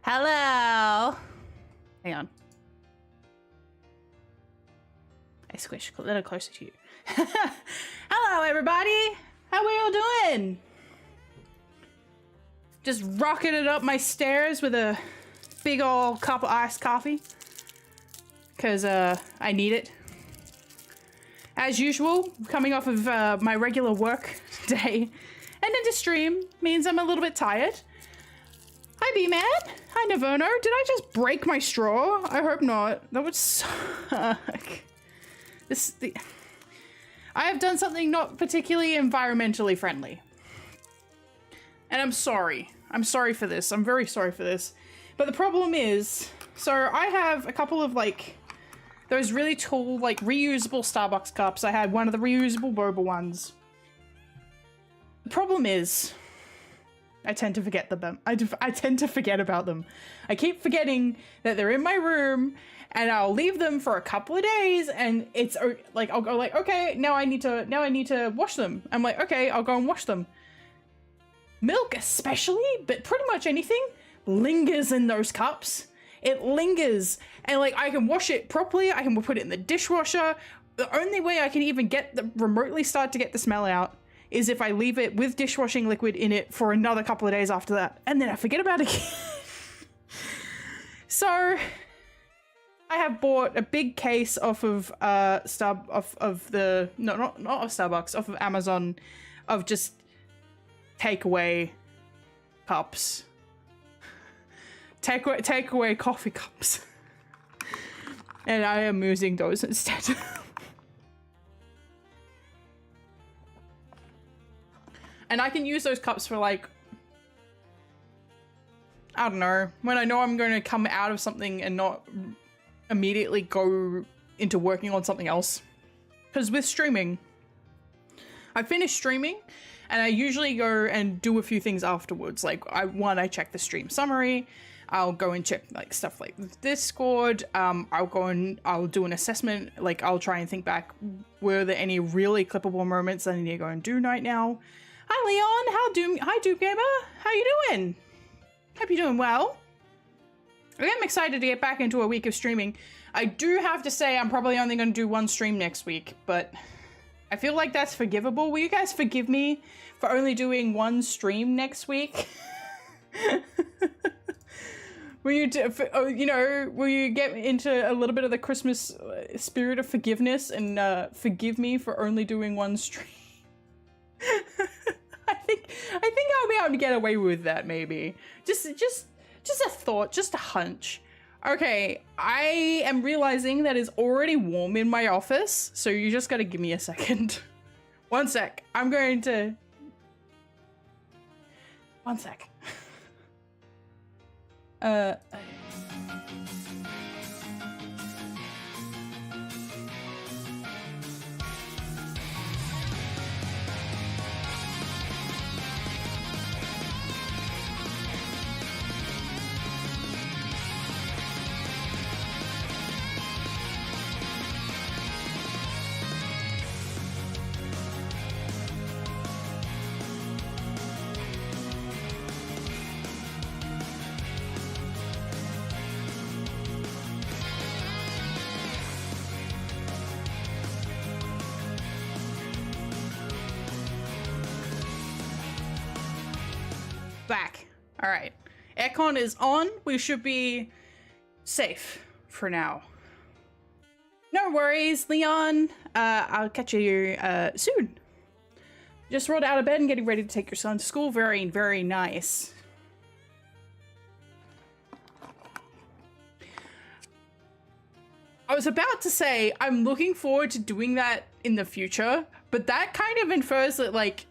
Hello. Hang on. I squish a little closer to you. Hello, everybody. How we all doing? Just rocking it up my stairs with a big old cup of iced coffee. Because I need it. As usual, coming off of my regular work day and into stream means I'm a little bit tired. Hi, B-Man. Hi, Navono. Did I just break my straw? I hope not. That would suck. I have done something not particularly environmentally friendly. And I'm sorry. I'm sorry for this. I'm very sorry for this. But the problem is, so I have a couple of like those really tall, like reusable Starbucks cups. I had one of the reusable boba ones. The problem is, I tend to forget them. I tend to forget about them. I keep forgetting that they're in my room, and I'll leave them for a couple of days, and it's like I'll go like, okay, now I need to wash them. I'm like, okay, I'll go and wash them. Milk especially, but pretty much anything lingers in those cups. It lingers, and like I can wash it properly. I can put it in the dishwasher. The only way I can even remotely start to get the smell out is if I leave it with dishwashing liquid in it for another couple of days after that, and then I forget about it again. So I have bought a big case off of not of Starbucks, off of Amazon, of just takeaway cups. Takeaway coffee cups. And I am using those instead. And I can use those cups for like, I don't know, when I know I'm going to come out of something and not immediately go into working on something else. Because with streaming, I finish streaming and I usually go and do a few things afterwards. Like I check the stream summary. I'll go and check like stuff like Discord. I'll do an assessment. Like I'll try and think back, were there any really clippable moments I need to go and do right now? Hi Leon, hi Doom Gamer, how you doing? Hope you're doing well. I am excited to get back into a week of streaming. I do have to say I'm probably only going to do one stream next week, but I feel like that's forgivable. Will you guys forgive me for only doing one stream next week? Will you get into a little bit of the Christmas spirit of forgiveness and forgive me for only doing one stream? I think I'll be able to get away with that, maybe. Just a thought, just a hunch. Okay, I am realizing that it's already warm in my office, so you just gotta give me a second. One sec. I'm going to... One sec. Back. All right. Aircon is on. We should be safe for now. No worries, Leon. I'll catch you soon. Just rolled out of bed and getting ready to take your son to school. Very, very nice. I was about to say I'm looking forward to doing that in the future, but that kind of infers that like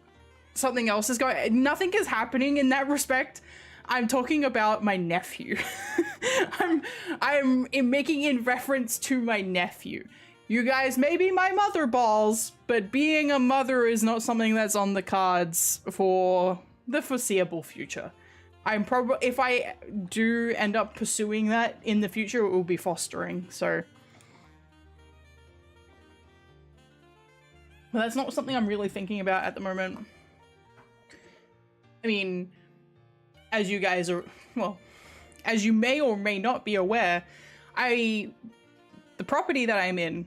something else is going. Nothing is happening in that respect. I'm talking about my nephew. I'm making in reference to my nephew. You guys may be my mother balls, but being a mother is not something that's on the cards for the foreseeable future. I'm probably, if I do end up pursuing that in the future, it will be fostering, so. But that's not something I'm really thinking about at the moment. I mean, as you guys are, well, as you may or may not be aware, the property that I'm in,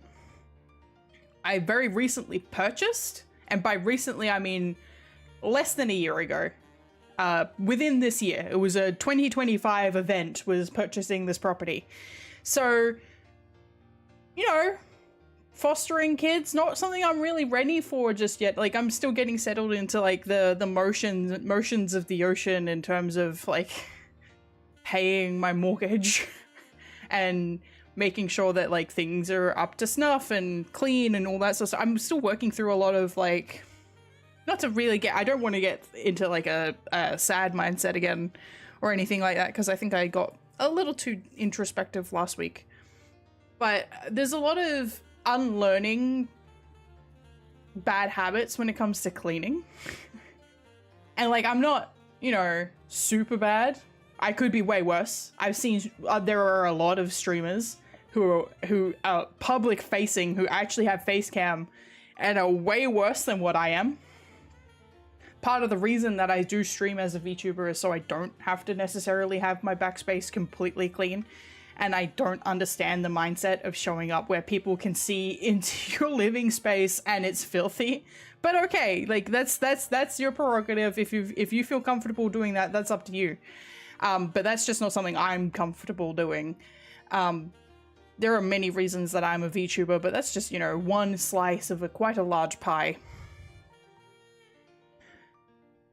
I very recently purchased, and by recently I mean less than a year ago. Within this year, it was a 2025 event, was purchasing this property. So, you know, fostering kids, not something I'm really ready for just yet. Like, I'm still getting settled into like the motions of the ocean in terms of like paying my mortgage and making sure that like things are up to snuff and clean and all that sort of stuff. I'm still working through a lot of like, not to really get, I don't want to get into like a sad mindset again or anything like that, because I think I got a little too introspective last week. But there's a lot of unlearning bad habits when it comes to cleaning. And like, I'm not, you know, super bad. I could be way worse. I've seen there are a lot of streamers who are public facing, who actually have face cam and are way worse than what I am. Part of the reason that I do stream as a VTuber is so I don't have to necessarily have my backspace completely clean, and I don't understand the mindset of showing up where people can see into your living space and it's filthy. But okay, like that's your prerogative. If you feel comfortable doing that, that's up to you. But that's just not something I'm comfortable doing. There are many reasons that I'm a VTuber, but that's just, you know, one slice of quite a large pie.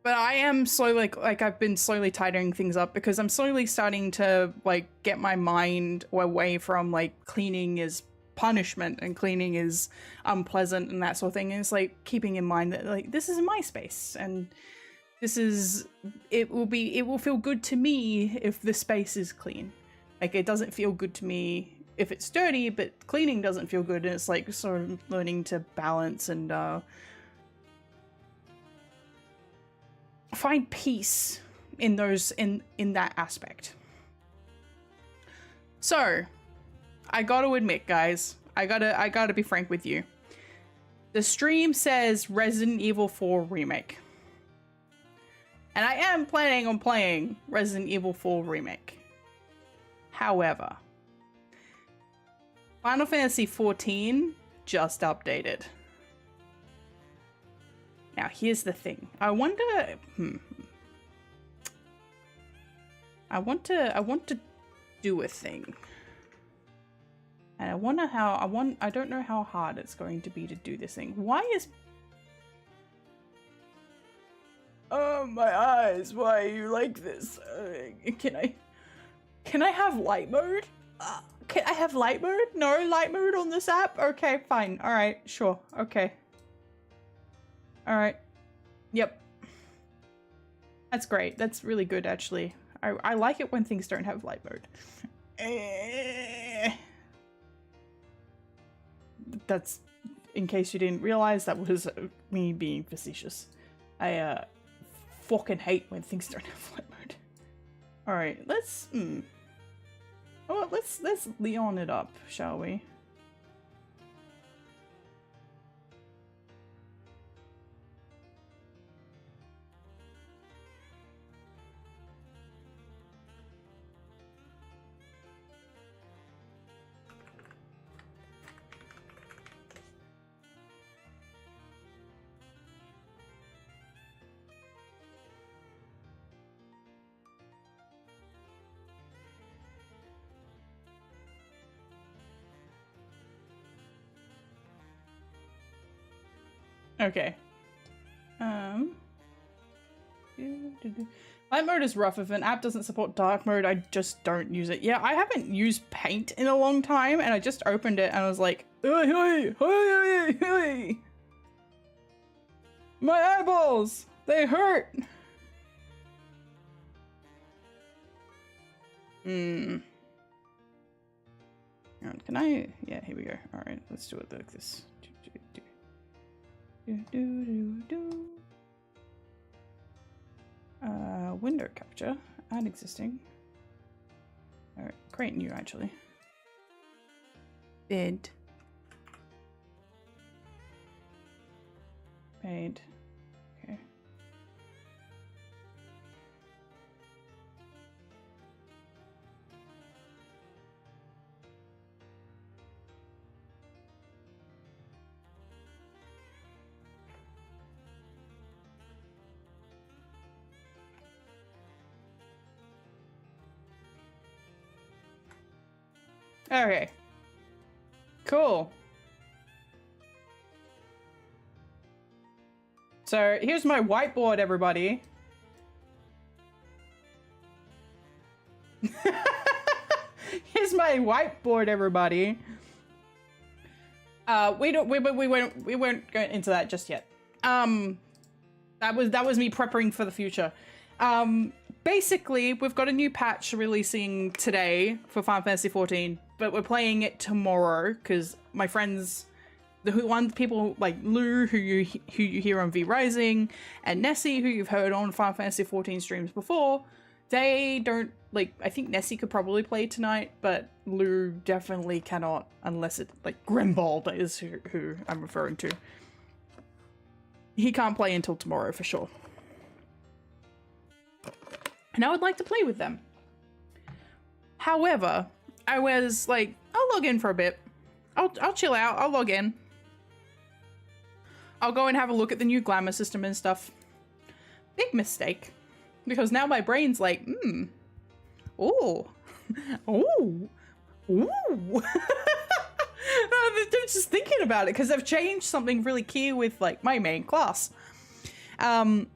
But I am slowly, like I've been slowly tightening things up because I'm slowly starting to like get my mind away from like cleaning is punishment and cleaning is unpleasant and that sort of thing. And it's like keeping in mind that like this is my space and this is, it will feel good to me if the space is clean. Like it doesn't feel good to me if it's dirty, but cleaning doesn't feel good. And it's like sort of learning to balance and find peace in those in that aspect. So I gotta admit, guys, I gotta be frank with you. The stream says Resident Evil 4 Remake, and I am planning on playing Resident Evil 4 Remake. However, Final Fantasy 14 just updated. Now, here's the thing. I wonder... I want to do a thing. And I wonder how... I don't know how hard it's going to be to do this thing. Why is... Oh, my eyes. Why are you like this? Can I have light mode? Can I have light mode? No light mode on this app? Okay, fine. Alright, sure. Okay. Alright. Yep. That's great. That's really good, actually. I like it when things don't have light mode. That's, in case you didn't realize, that was me being facetious. I fucking hate when things don't have light mode. Alright, let's... Oh, let's Leon it up, shall we? Okay. Light mode is rough. If an app doesn't support dark mode, I just don't use it. Yeah, I haven't used Paint in a long time, and I just opened it and I was like, hey, hey, hey. My eyeballs! They hurt! Can I? Yeah, here we go. Alright, let's do it like this. Window capture, add existing. Alright, create new actually. Bid. Paid. Okay. Okay. Cool. So here's my whiteboard, everybody. Here's my whiteboard, everybody. We won't go into that just yet. That was me prepping for the future. Basically, we've got a new patch releasing today for Final Fantasy XIV, but we're playing it tomorrow because my friends, people like Lou, who you hear on V Rising, and Nessie, who you've heard on Final Fantasy XIV streams before, they don't, like, I think Nessie could probably play tonight, but Lou definitely cannot unless it, like, Grimbald is who I'm referring to. He can't play until tomorrow for sure. And I would like to play with them. However, I was like, I'll log in for a bit. I'll chill out. I'll log in. I'll go and have a look at the new glamour system and stuff. Big mistake. Because now my brain's like, ooh. Ooh. Ooh. I'm just thinking about it because I've changed something really key with like my main class. And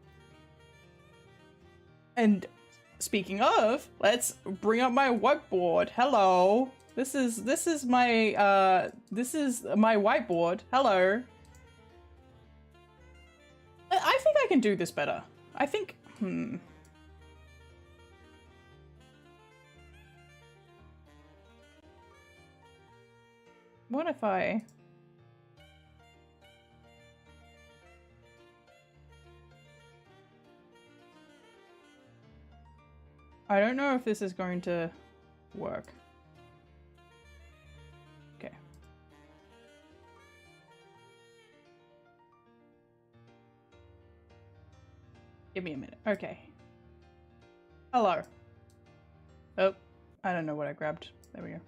speaking of, let's bring up my whiteboard. Hello. This is my whiteboard. Hello. I think I can do this better. I think What if I don't know if this is going to work. Okay. Give me a minute. Okay. Hello. Oh, I don't know what I grabbed. There we go.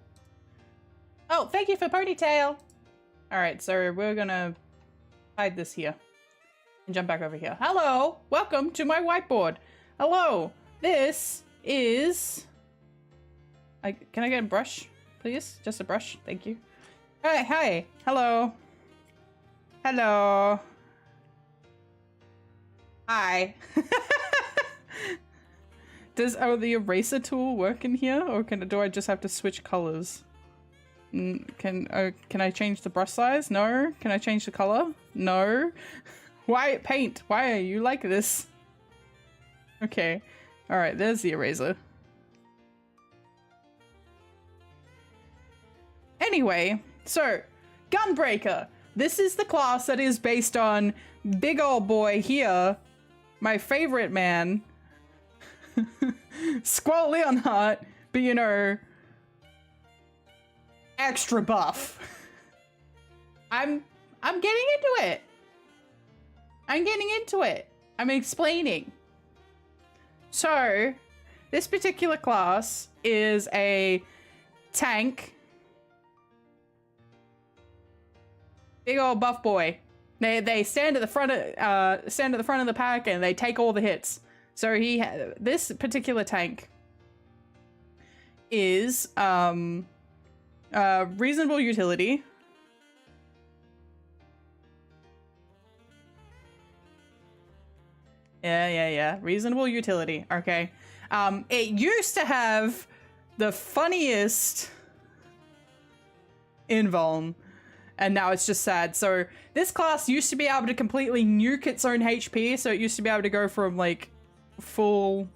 Oh, thank you for ponytail! Alright, so we're gonna hide this here. And jump back over here. Hello! Welcome to my whiteboard! Hello! This is... Can I get a brush, please? Just a brush? Thank you. Hey, hi! Hello! Hello! Hi! Does the eraser tool work in here? Or do I just have to switch colors? Can I change the brush size? No. Can I change the color? No. Why paint? Why are you like this? Okay. Alright, there's the eraser. Anyway, so Gunbreaker. This is the class that is based on big old boy here. My favorite man. Squall Leonhardt. But you know, extra buff. I'm getting into it. I'm getting into it. I'm explaining. So, this particular class is a tank. Big old buff boy. They stand at the front of the pack and they take all the hits. So this particular tank is reasonable utility. Yeah. Reasonable utility. Okay. It used to have the funniest invuln, and now it's just sad. So this class used to be able to completely nuke its own HP. So it used to be able to go from like full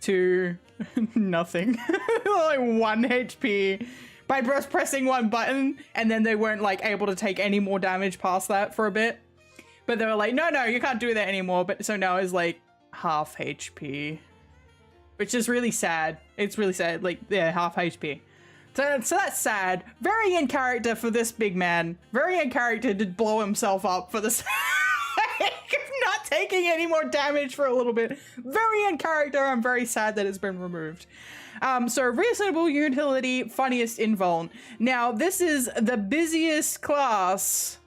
to nothing, like 1 HP by just pressing one button, and then they weren't like able to take any more damage past that for a bit. But they were like, no, you can't do that anymore. But so now it's like half HP, which is really sad. It's really sad. Like, yeah, half HP. So that's sad. Very in character for this big man. Very in character to blow himself up for the sake of not taking any more damage for a little bit. Very in character. I'm very sad that it's been removed. So reasonable utility, funniest invuln. Now, this is the busiest class,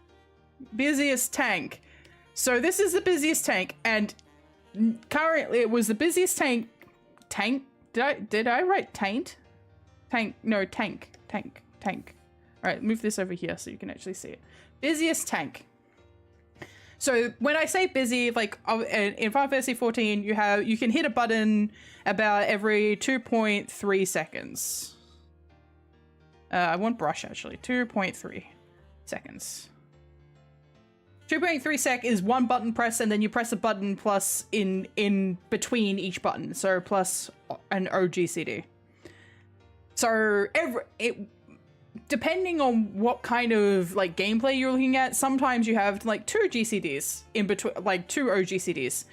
busiest tank. So this is the busiest tank, and currently it was the busiest tank. Did I write taint? Tank. Tank. All right, move this over here so you can actually see it. Busiest tank. So when I say busy, like in Final Fantasy 14, you can hit a button about every 2.3 seconds. I want brush actually, 2.3 seconds. 2.3 sec is one button press, and then you press a button plus in between each button, so plus an OGCD. So depending on what kind of like gameplay you're looking at, sometimes you have like 2 GCDs in between, like 2 OGCDs.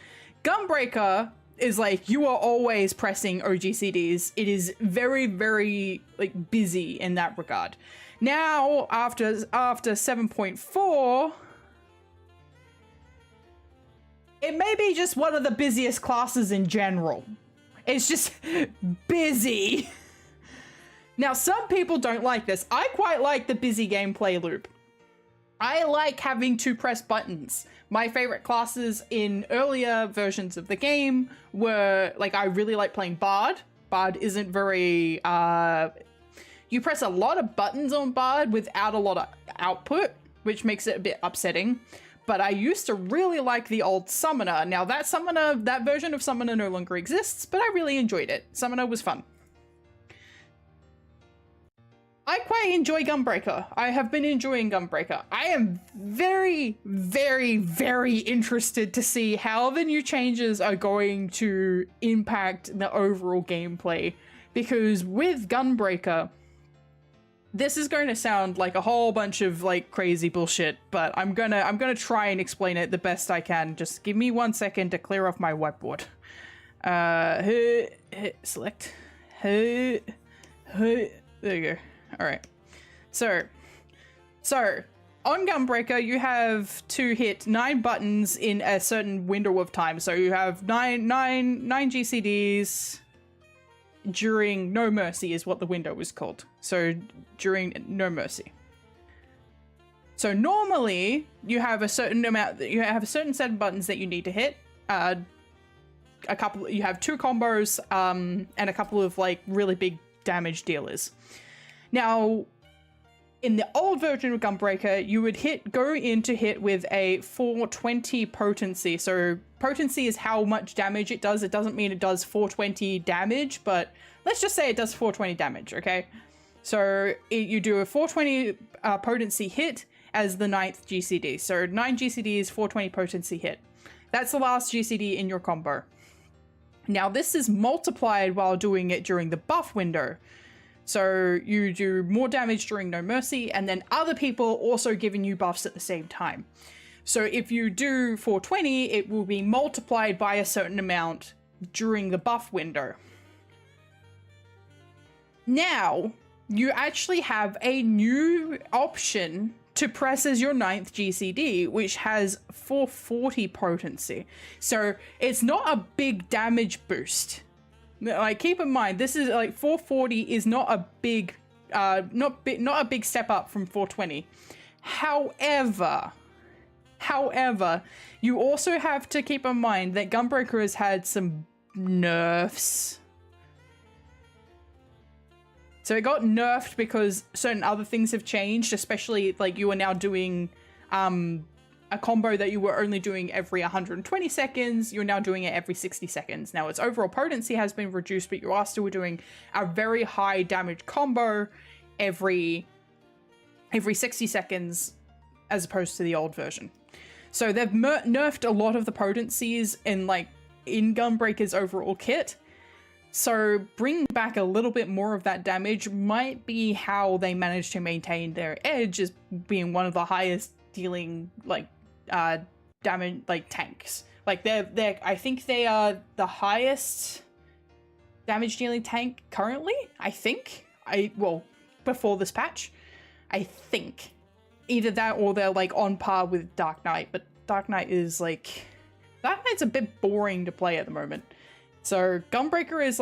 Gunbreaker is like you are always pressing OGCDs. It is very, very like busy in that regard. Now after 7.4, it may be just one of the busiest classes in general. It's just busy. Now, some people don't like this. I quite like the busy gameplay loop. I like having to press buttons. My favorite classes in earlier versions of the game were, like, I really like playing Bard. Bard isn't very, you press a lot of buttons on Bard without a lot of output, which makes it a bit upsetting. But I used to really like the old Summoner. Now, that version of Summoner no longer exists, but I really enjoyed it. Summoner was fun. I quite enjoy Gunbreaker. I have been enjoying Gunbreaker. I am very, very, very interested to see how the new changes are going to impact the overall gameplay. Because with Gunbreaker, this is going to sound like a whole bunch of like crazy bullshit, but I'm gonna try and explain it the best I can. Just give me 1 second to clear off my whiteboard. Select. There you go. All right, so on Gunbreaker you have to hit 9 buttons in a certain window of time. So you have nine GCDs during No Mercy is what the window was called. So during No Mercy. So normally you have a certain amount, you have a certain set of buttons that you need to hit. You have 2 combos and a couple of like really big damage dealers. Now, in the old version of Gunbreaker, you would go in to hit with a 420 potency. So potency is how much damage it does. It doesn't mean it does 420 damage, but let's just say it does 420 damage, okay? So you do a 420 potency hit as the 9th GCD. So 9 GCDs, 420 potency hit. That's the last GCD in your combo. Now, this is multiplied while doing it during the buff window. So you do more damage during No Mercy, and then other people also giving you buffs at the same time. So if you do 420, it will be multiplied by a certain amount during the buff window. Now, you actually have a new option to press as your 9th GCD, which has 440 potency. So it's not a big damage boost. Like, keep in mind, this is like 440 is not a big, not a big step up from 420. However, you also have to keep in mind that Gunbreaker has had some nerfs. So it got nerfed because certain other things have changed, especially like you are now doing a combo that you were only doing every 120 seconds, you're now doing it every 60 seconds. Now, its overall potency has been reduced, but you are still doing a very high damage combo every 60 seconds as opposed to the old version. So they've nerfed a lot of the potencies in Gunbreaker's overall kit. So bringing back a little bit more of that damage might be how they manage to maintain their edge as being one of the highest dealing damage tanks. Like I think they are the highest damage dealing tank currently. Before this patch, I think either that or they're like on par with Dark Knight, but Dark Knight's a bit boring to play at the moment. So Gunbreaker is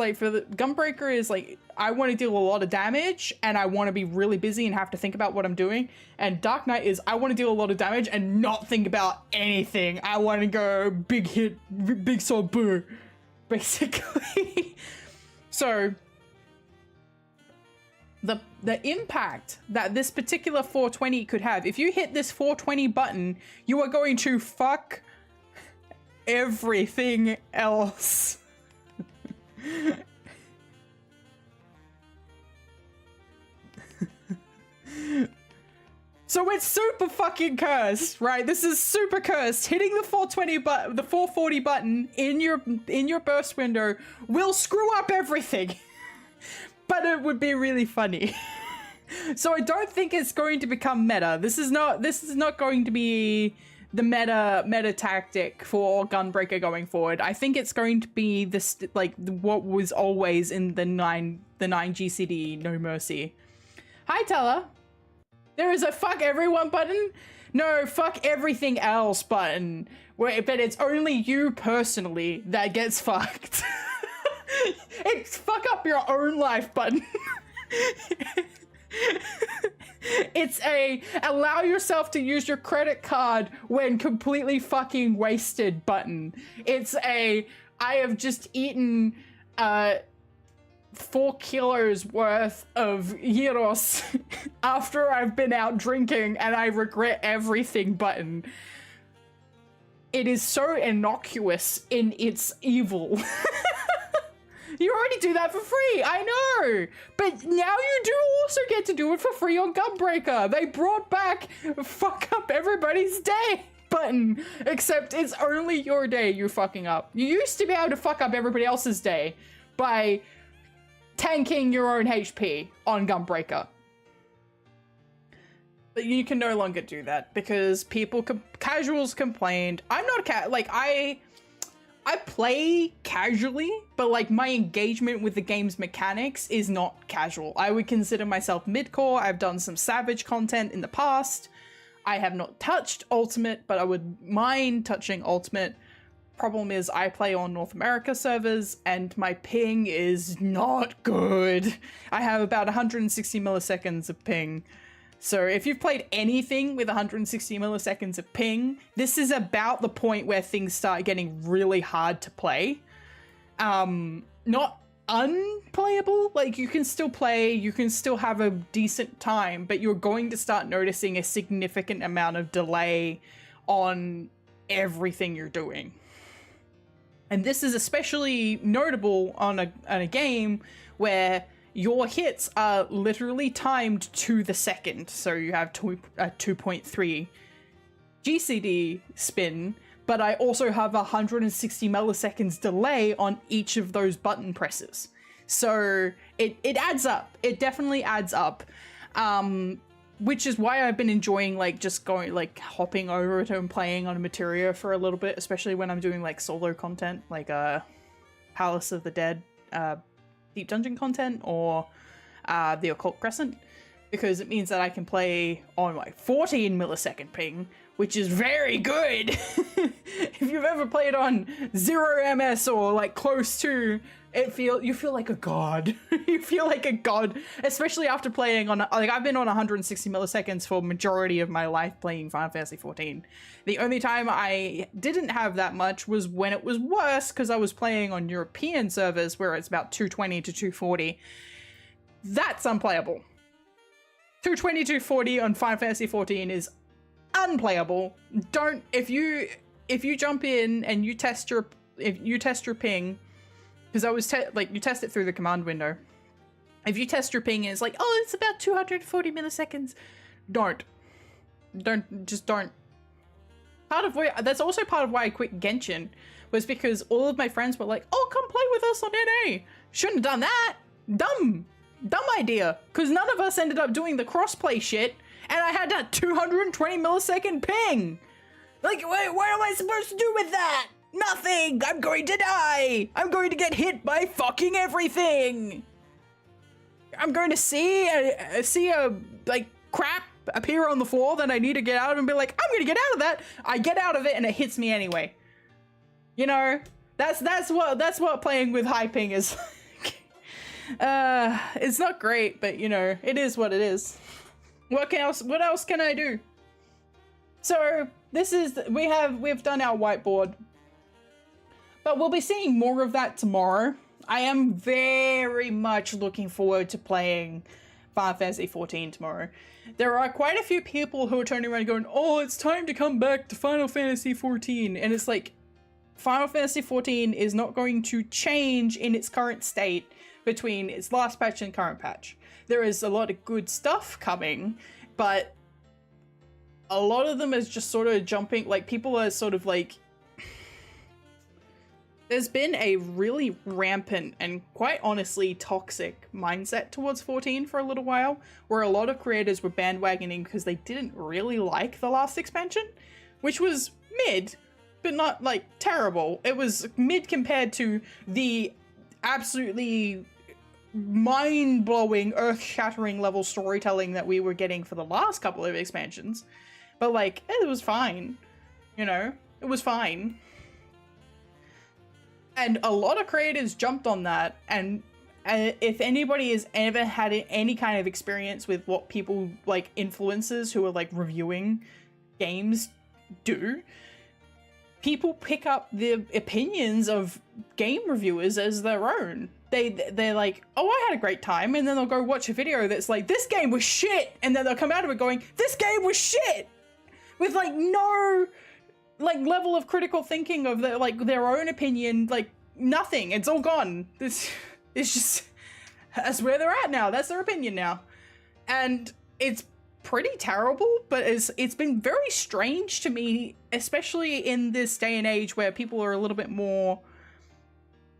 I want to deal a lot of damage and I want to be really busy and have to think about what I'm doing. And Dark Knight is I want to deal a lot of damage and not think about anything. I want to go big hit, big sword, boo, basically. So the impact that this particular 420 could have. If you hit this 420 button, you are going to fuck everything else. So it's super fucking cursed, right? This is super cursed. Hitting the 440 button in your burst window will screw up everything. But it would be really funny. So I don't think it's going to become meta. This is not going to be the meta tactic for Gunbreaker going forward. I think it's going to be this, like, what was always in the 9 GCD No Mercy. Hi Teller. There is a fuck everyone button? No, fuck everything else button. Wait, but it's only you personally that gets fucked. It's fuck up your own life button. It's a allow yourself to use your credit card when completely fucking wasted button. It's a I have just eaten 4 kilos worth of gyros after I've been out drinking and I regret everything button. It is so innocuous in its evil. You already do that for free, I know! But now you do also get to do it for free on Gunbreaker. They brought back fuck up everybody's day button, except it's only your day you're fucking up. You used to be able to fuck up everybody else's day by tanking your own HP on Gunbreaker. But you can no longer do that because casuals complained. I'm not I play casually, but like my engagement with the game's mechanics is not casual. I would consider myself mid-core. I've done some Savage content in the past. I have not touched Ultimate, but I would mind touching Ultimate. Problem is I play on North America servers and my ping is not good. I have about 160 milliseconds of ping. So if you've played anything with 160 milliseconds of ping, this is about the point where things start getting really hard to play. Not unplayable, like you can still play, you can still have a decent time, but you're going to start noticing a significant amount of delay on everything you're doing. And this is especially notable on a game where your hits are literally timed to the second. So you have 2.3 GCD spin, but I also have 160 milliseconds delay on each of those button presses. So it adds up. It definitely adds up. Which is why I've been enjoying like just going like hopping over to and playing on Materia for a little bit, especially when I'm doing like solo content, like Palace of the Dead, Deep Dungeon content, or the Occult Crescent, because it means that I can play on like 14 millisecond ping, which is very good. If you've ever played on 0 ms or like close to, you feel like a god. You feel like a god, especially after playing on, like I've been on 160 milliseconds for majority of my life playing Final Fantasy XIV. The only time I didn't have that much was when it was worse, because I was playing on European servers where it's about 220 to 240. That's unplayable. 220, 240 on Final Fantasy XIV is unplayable. Don't, if you jump in and you test your ping, because I was you test it through the command window. If you test your ping and it's like, oh, it's about 240 milliseconds, don't. That's also part of why I quit Genshin, was because all of my friends were like, oh, come play with us on NA. Shouldn't have done that. Dumb idea, because none of us ended up doing the crossplay shit, and I had that 220 millisecond ping. Like, wait, what am I supposed to do with that? Nothing! I'm going to die! I'm going to get hit by fucking everything! I'm going to see a like crap appear on the floor that I need to get out of and be like, I'm gonna get out of that. I get out of it and it hits me anyway. You know, that's what playing with high ping is like. It's not great, but you know, it is what it is. What else can I do? So we've done our whiteboard, but we'll be seeing more of that tomorrow. I am very much looking forward to playing Final Fantasy 14 tomorrow, there are quite a few people who are turning around and going, oh, it's time to come back to Final Fantasy 14. And it's like, Final Fantasy 14 is not going to change in its current state between its last patch and current patch. There is a lot of good stuff coming, but a lot of them is just sort of jumping, like, people are sort of like, there's been a really rampant and quite honestly toxic mindset towards 14 for a little while, where a lot of creators were bandwagoning because they didn't really like the last expansion, which was mid, but not like terrible. It was mid compared to the absolutely mind-blowing, earth-shattering level storytelling that we were getting for the last couple of expansions. But like, it was fine, you know, it was fine. And a lot of creators jumped on that, and if anybody has ever had any kind of experience with what people, like influencers who are like reviewing games do, people pick up the opinions of game reviewers as their own. They're like, oh, I had a great time, and then they'll go watch a video that's like, this game was shit, and then they'll come out of it going, this game was shit, with like no like level of critical thinking of their like their own opinion, like nothing. It's all gone. This is just, that's where they're at now. That's their opinion now, and it's pretty terrible. But it's been very strange to me, especially in this day and age where people are a little bit more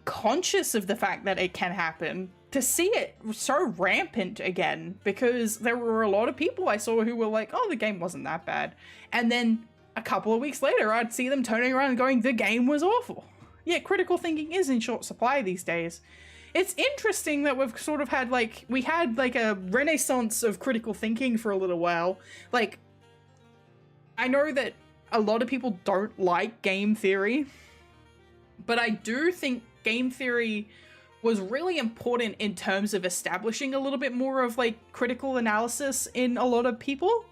conscious of the fact that it can happen, to see it so rampant again, because there were a lot of people I saw who were like, oh, the game wasn't that bad, and then a couple of weeks later I'd see them turning around and going, the game was awful. Yeah, critical thinking is in short supply these days. It's interesting that we've sort of had like, we had like a renaissance of critical thinking for a little while. Like, I know that a lot of people don't like game theory, but I do think game theory was really important in terms of establishing a little bit more of like critical analysis in a lot of people.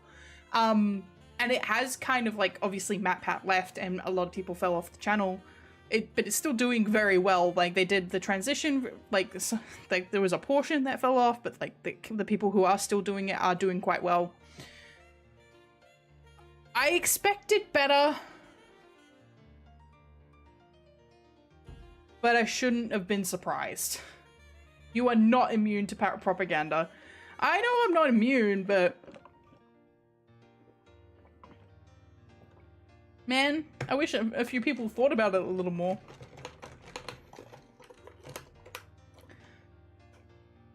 And it has kind of like, obviously MatPat left and a lot of people fell off the channel, but it's still doing very well. Like they did the transition, like there was a portion that fell off, but like the people who are still doing it are doing quite well. I expected better, but I shouldn't have been surprised. You are not immune to propaganda. I know I'm not immune, but man, I wish a few people thought about it a little more.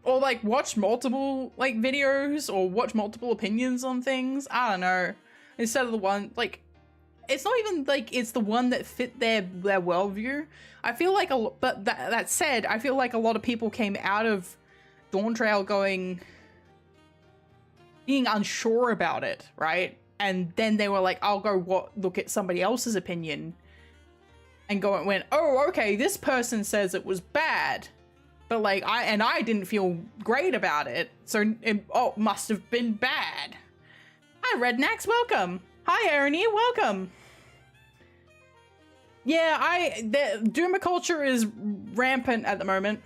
Or like watch multiple like videos or watch multiple opinions on things. I don't know. Instead of the one, like, it's not even like it's the one that fit their worldview. I feel like but that said, I feel like a lot of people came out of Dawn Trail being unsure about it, right? And then they were like, I'll go look at somebody else's opinion and went, oh, okay, this person says it was bad, but like I didn't feel great about it, so it must have been bad. Hi, Rednax, welcome. Hi, Arony, welcome. Yeah, the Doomer culture is rampant at the moment.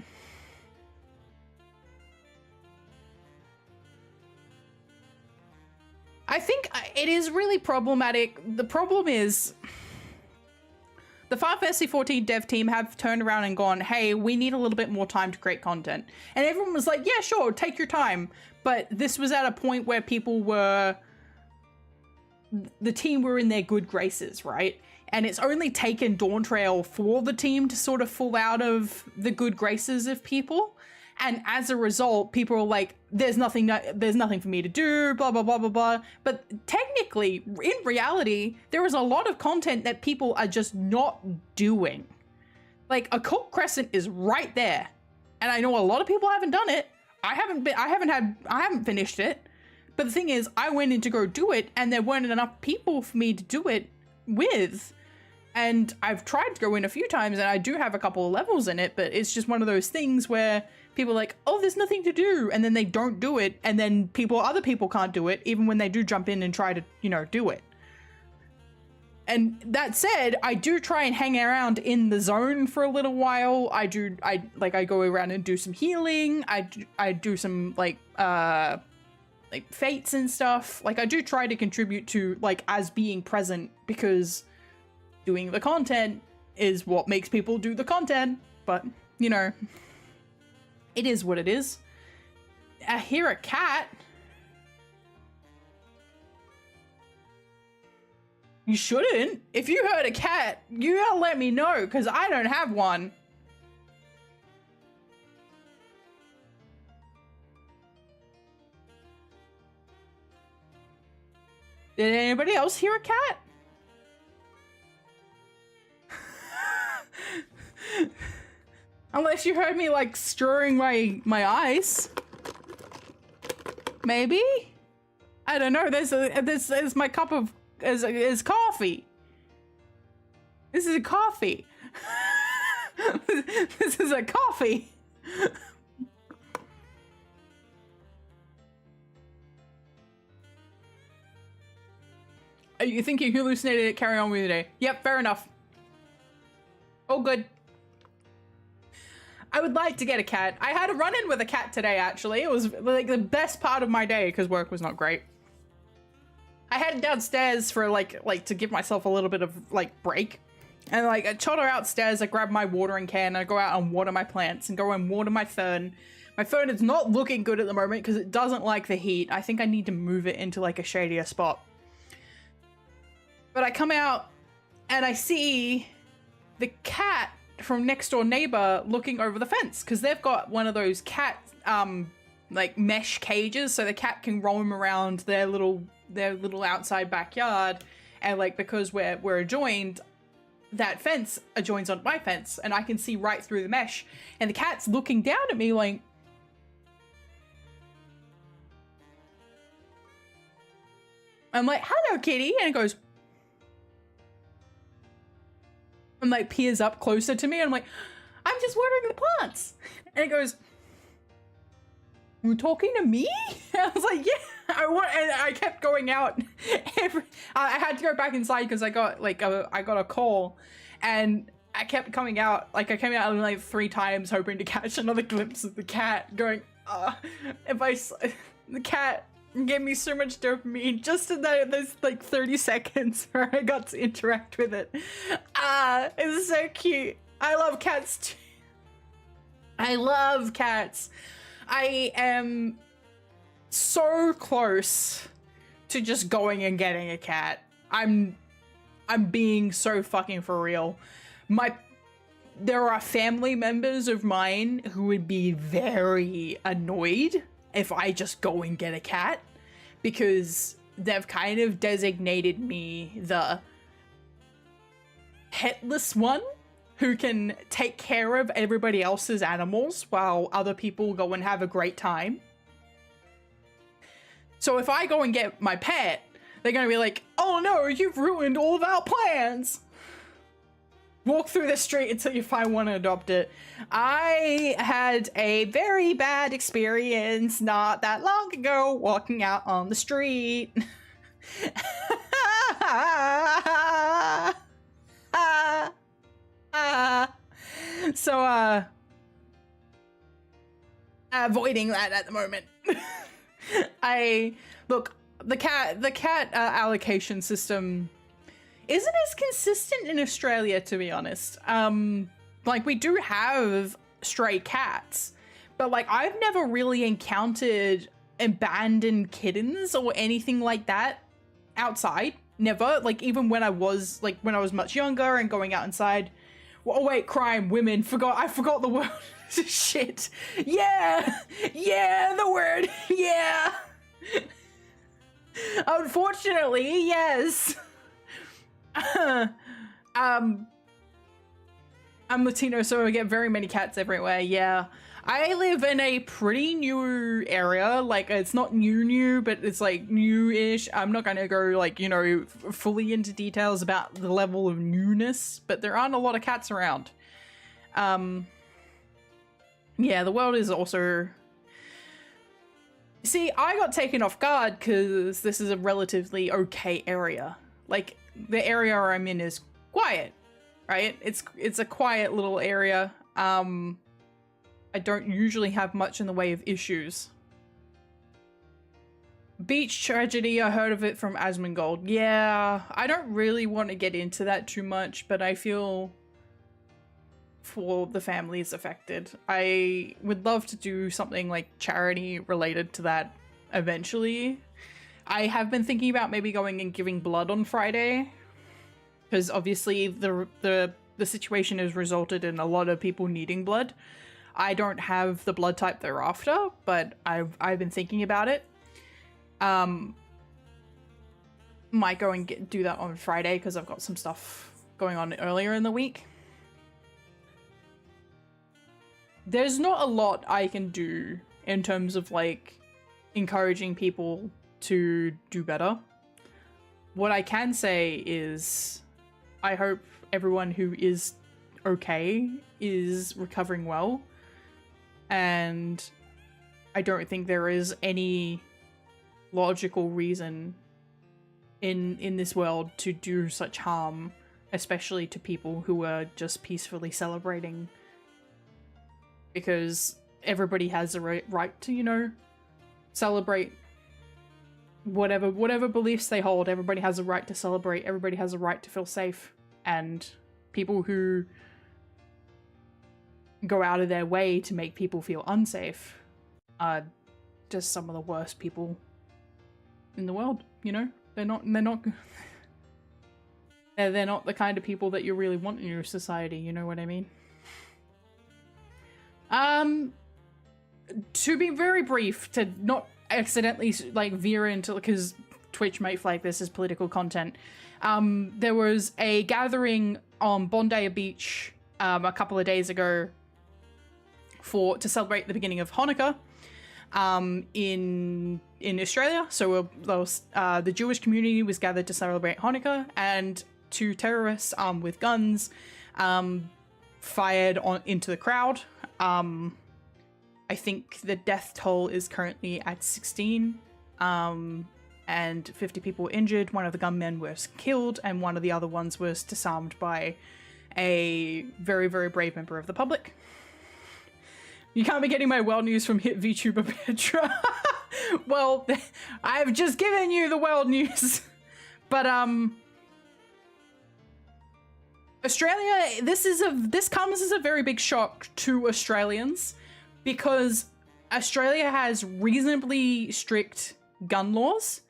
I think it is really problematic. The problem is the Final Fantasy 14 dev team have turned around and gone, hey, we need a little bit more time to create content. And everyone was like, yeah, sure, take your time. But this was at a point where the team were in their good graces, right? And it's only taken Dawn Trail for the team to sort of fall out of the good graces of people. And as a result, people are like, there's nothing for me to do, blah, blah, blah, blah, blah. But technically, in reality, there is a lot of content that people are just not doing. Like, Occult Crescent is right there. And I know a lot of people haven't done it. I haven't finished it. But the thing is, I went in to go do it, and there weren't enough people for me to do it with. And I've tried to go in a few times, and I do have a couple of levels in it, but it's just one of those things where people are like, oh, there's nothing to do, and then they don't do it, and then other people can't do it, even when they do jump in and try to, you know, do it. And that said, I do try and hang around in the zone for a little while. I go around and do some healing. I do some like fates and stuff. Like I do try to contribute to like as being present, because doing the content is what makes people do the content. But you know, it is what it is. I hear a cat. You shouldn't. If you heard a cat, you gotta let me know, because I don't have one. Did anybody else hear a cat? Unless you heard me like stirring my ice. Maybe? I don't know. There's my cup of is coffee. This is a coffee. This is a coffee. You think you hallucinated it? Carry on with your day. Yep, fair enough. Oh, good. I would like to get a cat. I had a run-in with a cat today, actually. It was like the best part of my day, because work was not great. I headed downstairs for like to give myself a little bit of like break, and like I toddle outstairs. I grab my watering can. I go out and water my plants and go and water my fern. My fern is not looking good at the moment because it doesn't like the heat. I think I need to move it into like a shadier spot. But I come out and I see the cat from next door neighbor looking over the fence, because they've got one of those cat like mesh cages, so the cat can roam around their little outside backyard. And like, because we're adjoined, that fence adjoins on my fence, and I can see right through the mesh, and the cat's looking down at me like, I'm like, hello kitty, and it goes, and like peers up closer to me, and I'm like, I'm just watering the plants, and it goes, you talking to me? And I was like, yeah. And I kept going out. I had to go back inside because I got a call, and I kept coming out. Like I came out like 3 times hoping to catch another glimpse of the cat. Going, the cat gave me so much dopamine just in those like 30 seconds where I got to interact with it. It was so cute. I love cats too. I love cats. I am so close to just going and getting a cat. I'm being so fucking for real. There are family members of mine who would be very annoyed if I just go and get a cat, because they've kind of designated me the petless one who can take care of everybody else's animals while other people go and have a great time. So if I go and get my pet, they're gonna be like, oh no, you've ruined all of our plans. Walk through the street until you find one and adopt it. I had a very bad experience not that long ago walking out on the street. So, avoiding that at the moment. Look, the cat allocation system isn't as consistent in Australia, to be honest. Like, we do have stray cats, but like, I've never really encountered abandoned kittens or anything like that outside. Never. Like, even when I was much younger and going out inside. Oh wait, crime, women, I forgot the word. Shit. Yeah, the word, yeah. Unfortunately, yes. I'm Latino, so I get very many cats everywhere, yeah. I live in a pretty new area. Like, it's not new, but it's like new-ish. I'm not gonna go like, you know, fully into details about the level of newness, but there aren't a lot of cats around. Yeah, the world is also... See, I got taken off guard because this is a relatively okay area. Like, the area I'm in is quiet, right? It's a quiet little area. I don't usually have much in the way of issues. Beach tragedy, I heard of it from Asmongold. Yeah, I don't really want to get into that too much, but I feel for the families affected. I would love to do something like charity related to that eventually. I have been thinking about maybe going and giving blood on Friday, because obviously the situation has resulted in a lot of people needing blood. I don't have the blood type they're after, but I've been thinking about it. Might go and do that on Friday because I've got some stuff going on earlier in the week. There's not a lot I can do in terms of like encouraging people to do better. What I can say is I hope everyone who is okay is recovering well, and I don't think there is any logical reason in this world to do such harm, especially to people who are just peacefully celebrating, because everybody has a right to, you know, celebrate whatever beliefs they hold. Everybody has a right to celebrate. Everybody has a right to feel safe, and people who go out of their way to make people feel unsafe are just some of the worst people in the world, you know? They're not the kind of people that you really want in your society, you know what I mean? To be very brief, to not accidentally like veer into, because Twitch might flag this as political content. There was a gathering on Bondi Beach a couple of days ago to celebrate the beginning of Hanukkah in Australia. So the Jewish community was gathered to celebrate Hanukkah, and two terrorists armed with guns fired into the crowd. I think the death toll is currently at 16, and 50 people were injured. One of the gunmen was killed, and one of the other ones was disarmed by a very, very brave member of the public. You can't be getting my world news from hit VTuber Petra. Well, I've just given you the world news. But Australia, this comes as a very big shock to Australians, because Australia has reasonably strict gun laws.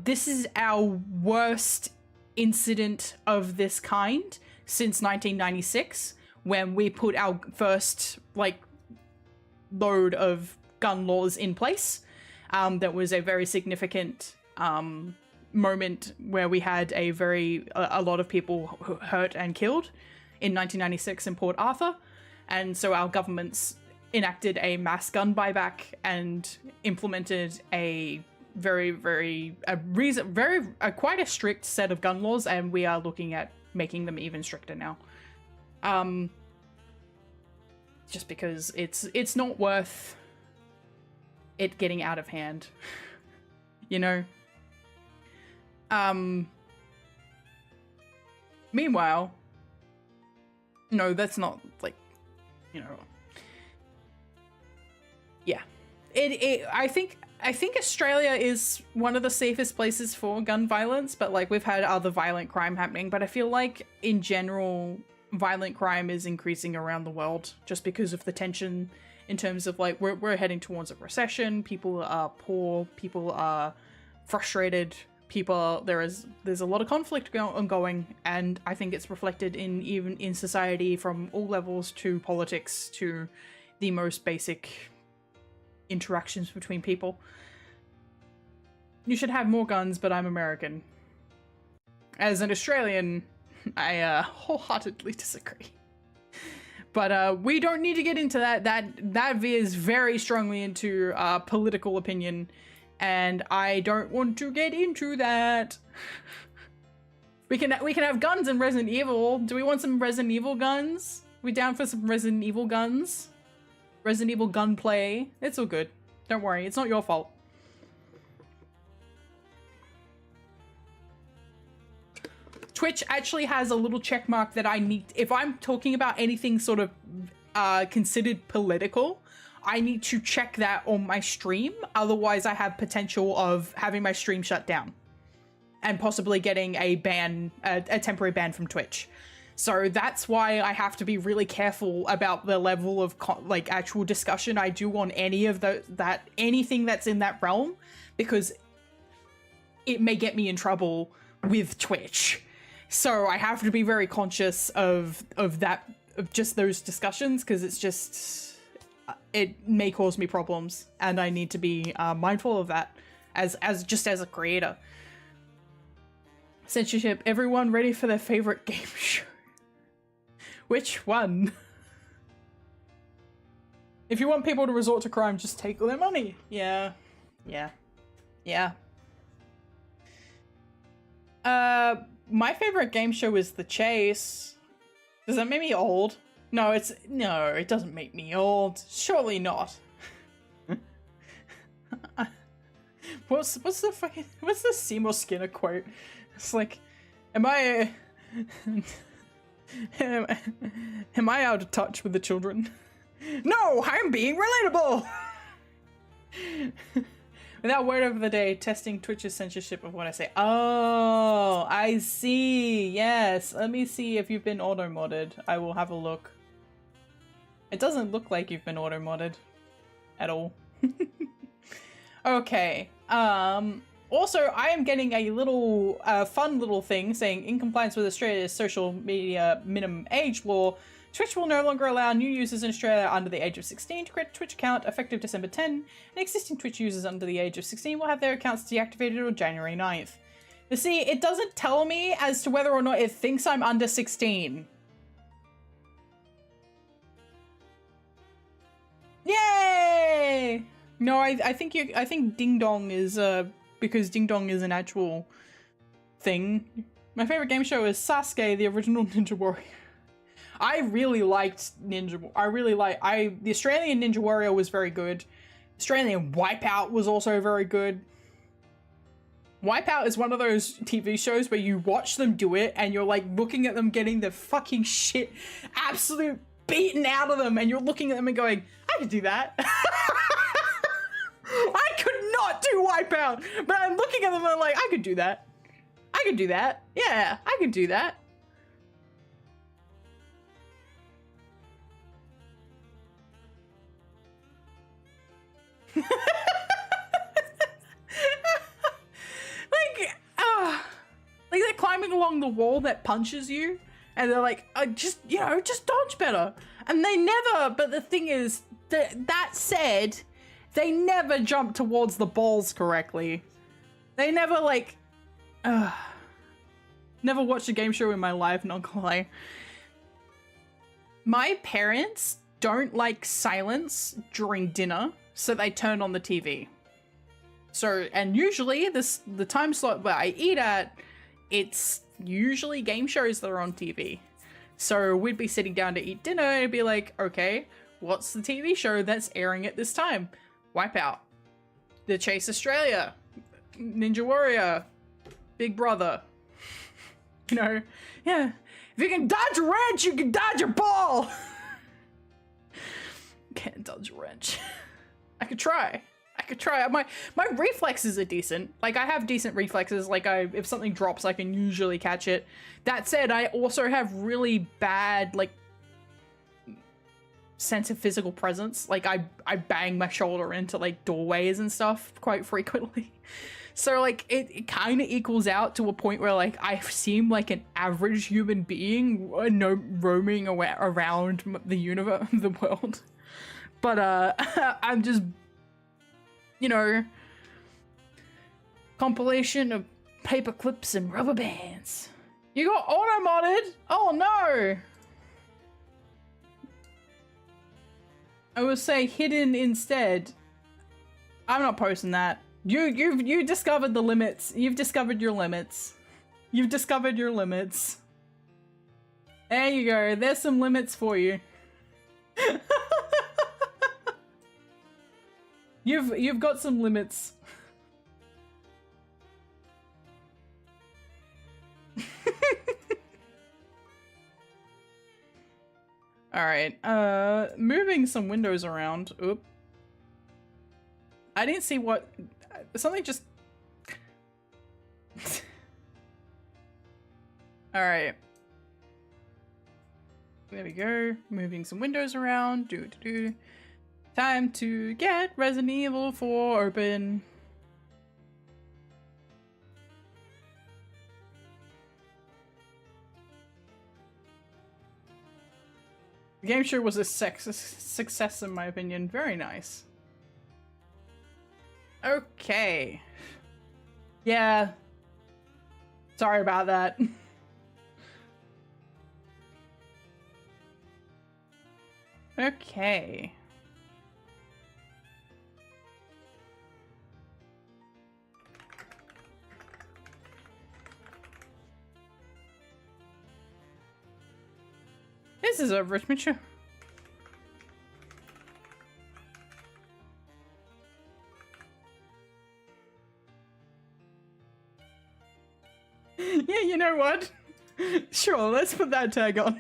This is our worst incident of this kind since 1996, when we put our first load of gun laws in place. That was a very significant moment where we had a lot of people hurt and killed in 1996 in Port Arthur, and so our governments enacted a mass gun buyback and implemented a quite a strict set of gun laws, and we are looking at making them even stricter now. Just because it's not worth it getting out of hand, you know? Meanwhile, no, that's not, you know, yeah. I think Australia is one of the safest places for gun violence, but we've had other violent crime happening, but I feel like in general violent crime is increasing around the world just because of the tension in terms of we're heading towards a recession. People are poor, people are frustrated, there's a lot of conflict ongoing, and I think it's reflected even in society from all levels to politics to the most basic interactions between people. You should have more guns, but I'm American. As an Australian, I wholeheartedly disagree. But we don't need to get into that. That veers very strongly into political opinion, and I don't want to get into that. We can have guns in Resident Evil. Do we want some Resident Evil guns? We down for some Resident Evil guns? Resident Evil gunplay. It's all good. Don't worry, it's not your fault. Twitch actually has a little check mark that I need. If I'm talking about anything sort of considered political, I need to check that on my stream. Otherwise, I have potential of having my stream shut down and possibly getting a ban, a temporary ban from Twitch. So that's why I have to be really careful about the level of like actual discussion I do on any of anything that's in that realm, because it may get me in trouble with Twitch. So I have to be very conscious of just those discussions, because it's just, it may cause me problems, and I need to be mindful of that as a creator. Censorship. Everyone ready for their favorite game show? Which one? If you want people to resort to crime, just take all their money. Yeah. My favorite game show is The Chase. Does that make me old? No, it doesn't make me old. Surely not. What's the Seymour Skinner quote? It's like, am I out of touch with the children? No, I'm being relatable. Without word of the day, testing Twitch's censorship of what I say. Oh, I see. Yes. Let me see if you've been auto-modded. I will have a look. It doesn't look like you've been auto-modded at all. Okay. Also, I am getting a little fun little thing saying, in compliance with Australia's social media minimum age law, Twitch will no longer allow new users in Australia under the age of 16 to create a Twitch account effective December 10, and existing Twitch users under the age of 16 will have their accounts deactivated on January 9th. You see, it doesn't tell me as to whether or not it thinks I'm under 16. Yay! No, I think Ding Dong is because Ding Dong is an actual thing. My favorite game show is Sasuke, the original Ninja Warrior. I really liked the Australian Ninja Warrior was very good. Australian Wipeout was also very good. Wipeout is one of those TV shows where you watch them do it and you're like looking at them getting the fucking shit absolute beaten out of them, and you're looking at them and going, I could do that. I could not do Wipeout, but I'm looking at them and I'm like, I could do that. I could do that. Yeah, I could do that. Like they're climbing along the wall that punches you, and they're like, just dodge better. And they never, but the thing is, that said, they never jump towards the balls correctly. They never never watched a game show in my life, not gonna lie. My parents don't like silence during dinner, so they turn on the TV. So, and usually the time slot where I eat at, it's usually game shows that are on TV. So we'd be sitting down to eat dinner and it'd be like, okay, what's the TV show that's airing at this time? Wipeout, The Chase Australia, Ninja Warrior, Big Brother. You know, yeah. If you can dodge a wrench, you can dodge a ball. Can't dodge a wrench. I could try. My reflexes are decent. Like, I have decent reflexes. Like, if something drops, I can usually catch it. That said, I also have really bad, like, sense of physical presence. Like, I bang my shoulder into, like, doorways and stuff quite frequently. So, like, it kind of equals out to a point where, like, I seem like an average human being, roaming around the universe, the world. But, I'm just, you know, compilation of paper clips and rubber bands. You got auto-modded? Oh no! I would say hidden instead. I'm not posting that. You discovered the limits. You've discovered your limits. You've discovered your limits. There you go. There's some limits for you. You've got some limits. Alright, moving some windows around. Oop. I didn't see what... Something just... Alright. There we go. Moving some windows around. Time to get Resident Evil 4 open. The game sure was a success in my opinion. Very nice. Okay. Yeah. Sorry about that. Okay. This is a rich mature. Yeah, you know what? Sure, let's put that tag on.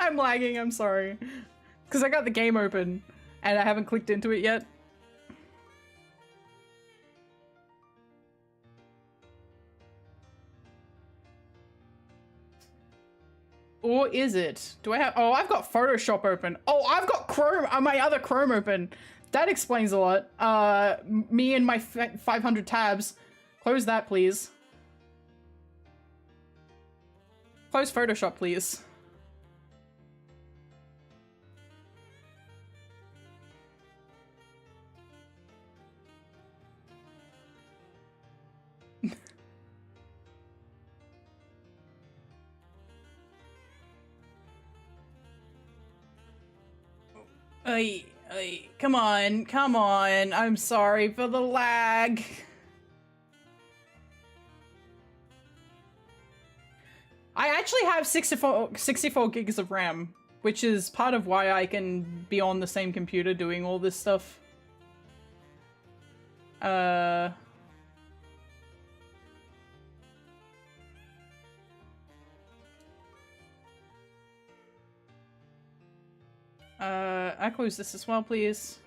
I'm lagging, I'm sorry. Because I got the game open and I haven't clicked into it yet. Or is it? Do I have... Oh, I've got Photoshop open. Oh, I've got Chrome, my other Chrome open. That explains a lot. Me and my 500 tabs. Close that, please. Close Photoshop, please. Come on, come on. I'm sorry for the lag. I actually have 64 gigs of RAM, which is part of why I can be on the same computer doing all this stuff. I close this as well, please.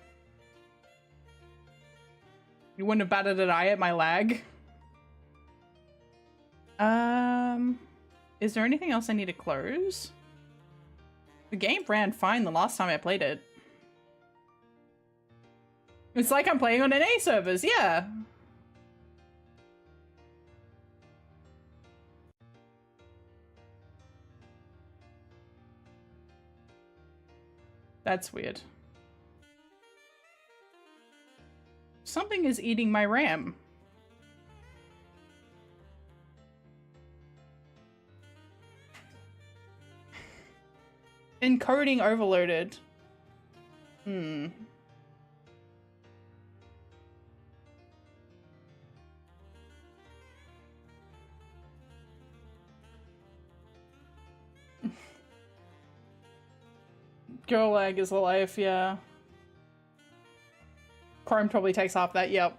You wouldn't have batted an eye at my lag. Is there anything else I need to close? The game ran fine the last time I played it. It's like I'm playing on NA servers, yeah. That's weird. Something is eating my RAM. Encoding overloaded. Girl lag is life, yeah. Chrome probably takes half that, yep.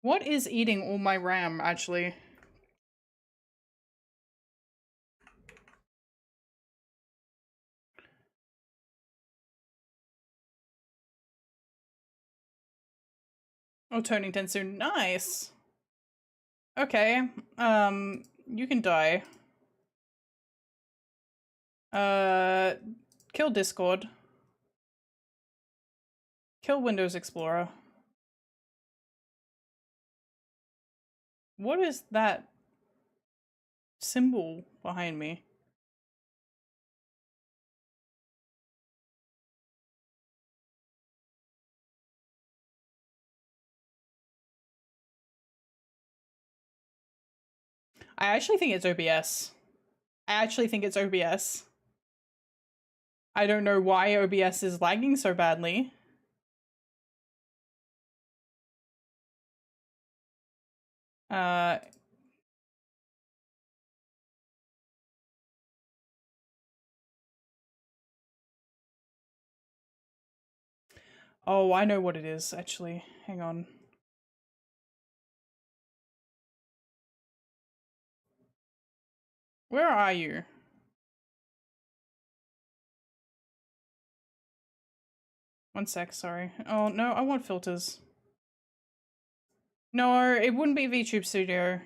What is eating all my RAM, actually? Oh, turning 10 soon. Nice. Okay. You can die. Kill Discord. Kill Windows Explorer. What is that symbol behind me? I actually think it's OBS. I actually think it's OBS. I don't know why OBS is lagging so badly. Oh, I know what it is, actually. Hang on. Where are you? One sec, sorry. Oh, no, I want filters. No, it wouldn't be VTube Studio.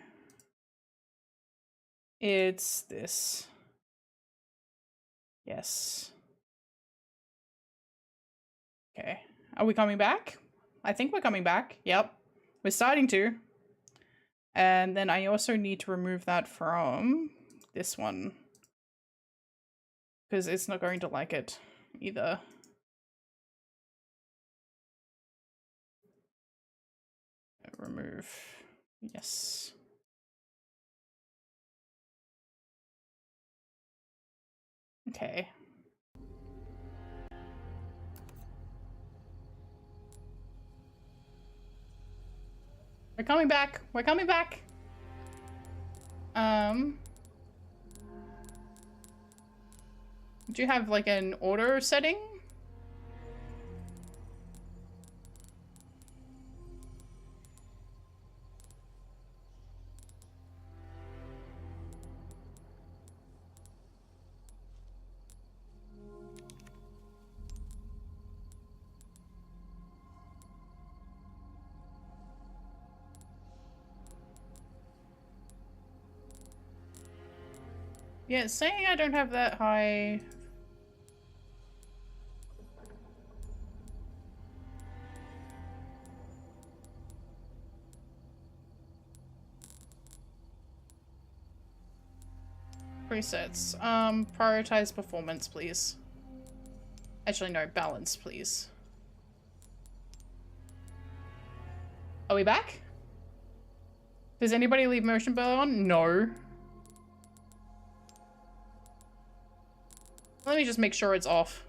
It's this. Yes. Okay. Are we coming back? I think we're coming back. Yep. We're starting to. And then I also need to remove that from this one. Because it's not going to like it either. Remove. Yes. Okay. We're coming back. We're coming back. Do you have like an order setting? Yeah, it's saying I don't have that high. Presets. Prioritize performance, please. Actually, no, balance, please. Are we back? Does anybody leave motion blur on? No. Let me just make sure it's off.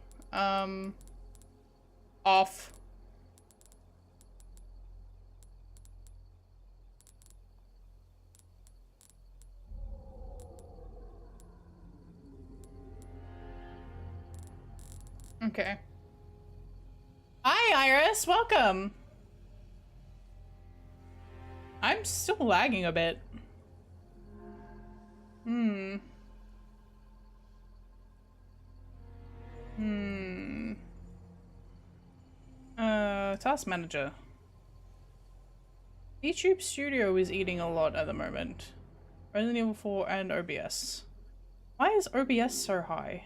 Off. Okay. Hi, Iris. Welcome. I'm still lagging a bit. Task manager. YouTube Studio is eating a lot at the moment. Resident Evil 4 and OBS. Why is OBS so high?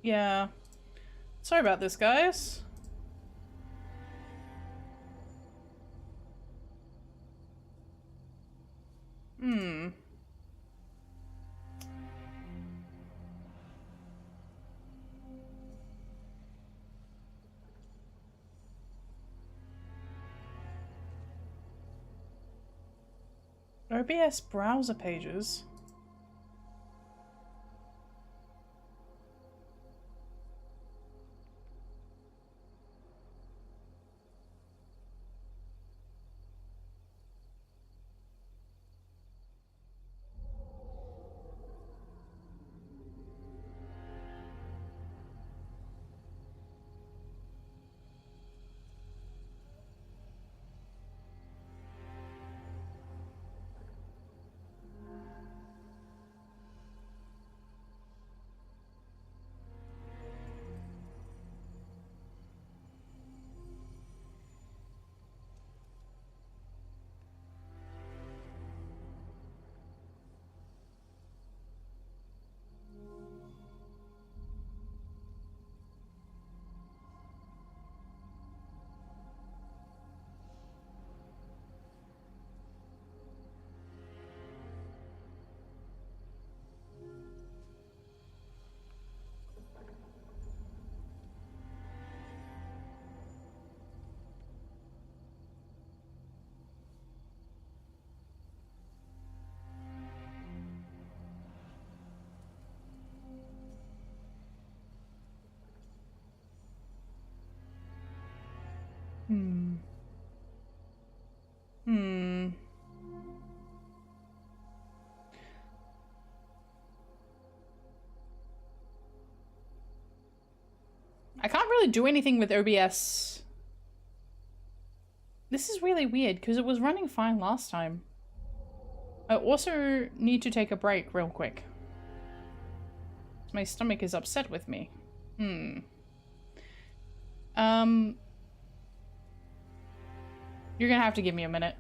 Yeah. Sorry about this, guys. OBS browser pages. I can't really do anything with OBS. This is really weird because it was running fine last time. I also need to take a break real quick. My stomach is upset with me. You're gonna have to give me a minute.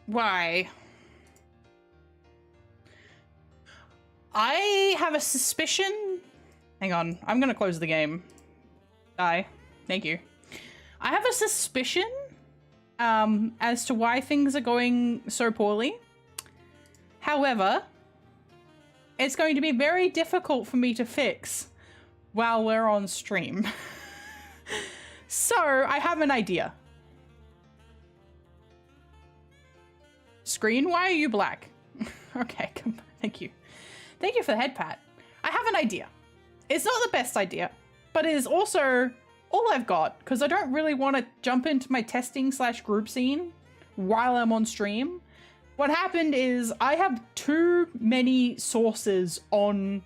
Why? I have a suspicion. Hang on, I'm gonna close the game. Die. Thank you. I have a suspicion as to why things are going so poorly. However, it's going to be very difficult for me to fix while we're on stream. So, I have an idea. Screen, why are you black? Okay, thank you. Thank you for the head pat. I have an idea. It's not the best idea, but it is also all I've got, because I don't really want to jump into my testing / group scene while I'm on stream. What happened is I have too many sources on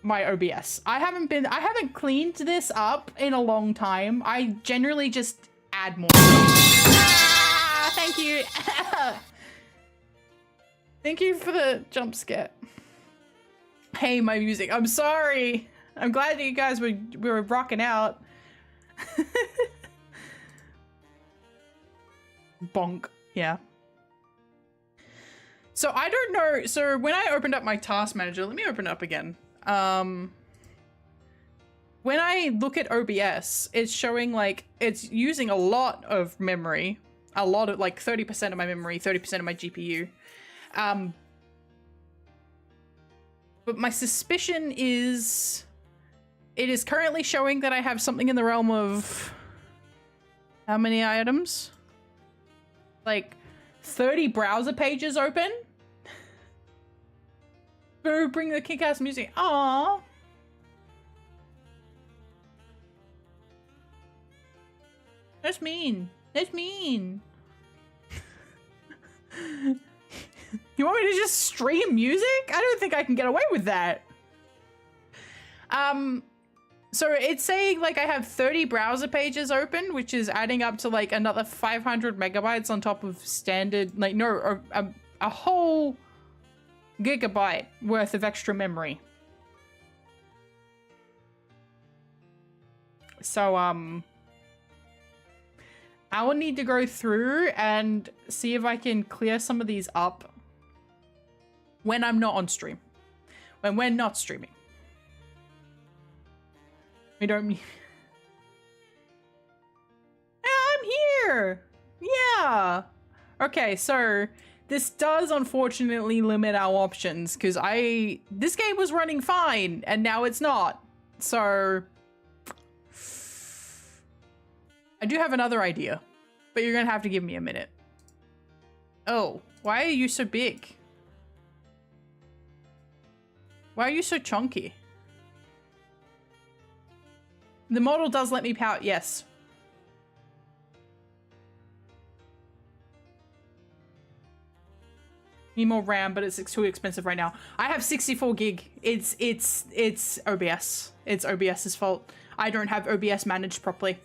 my OBS. I haven't cleaned this up in a long time. I generally just add more. Ah, thank you. Thank you for the jump scare. Hey, my music. I'm sorry. I'm glad that you guys were rocking out. Bonk. Yeah. So I don't know. So when I opened up my task manager, let me open it up again. When I look at OBS, it's showing like it's using a lot of memory, a lot of like 30% of my memory, 30% of my GPU. But my suspicion is it is currently showing that I have something in the realm of how many items? Like 30 browser pages open. Boo, bring the kick-ass music. Aww. That's mean. That's mean. You want me to just stream music? I don't think I can get away with that. So it's saying like I have 30 browser pages open, which is adding up to like another 500 megabytes on top of standard, like no, a whole gigabyte worth of extra memory. So, I will need to go through and see if I can clear some of these up when I'm not on stream. When we're not streaming. We don't... Yeah, I'm here! Yeah! Okay, so this does unfortunately limit our options because this game was running fine and now it's not. So I do have another idea, but you're gonna have to give me a minute. Oh, why are you so big? Why are you so chunky? The model does let me power, yes. Need more RAM, but it's too expensive right now. I have 64 gig. It's OBS. It's OBS's fault. I don't have OBS managed properly.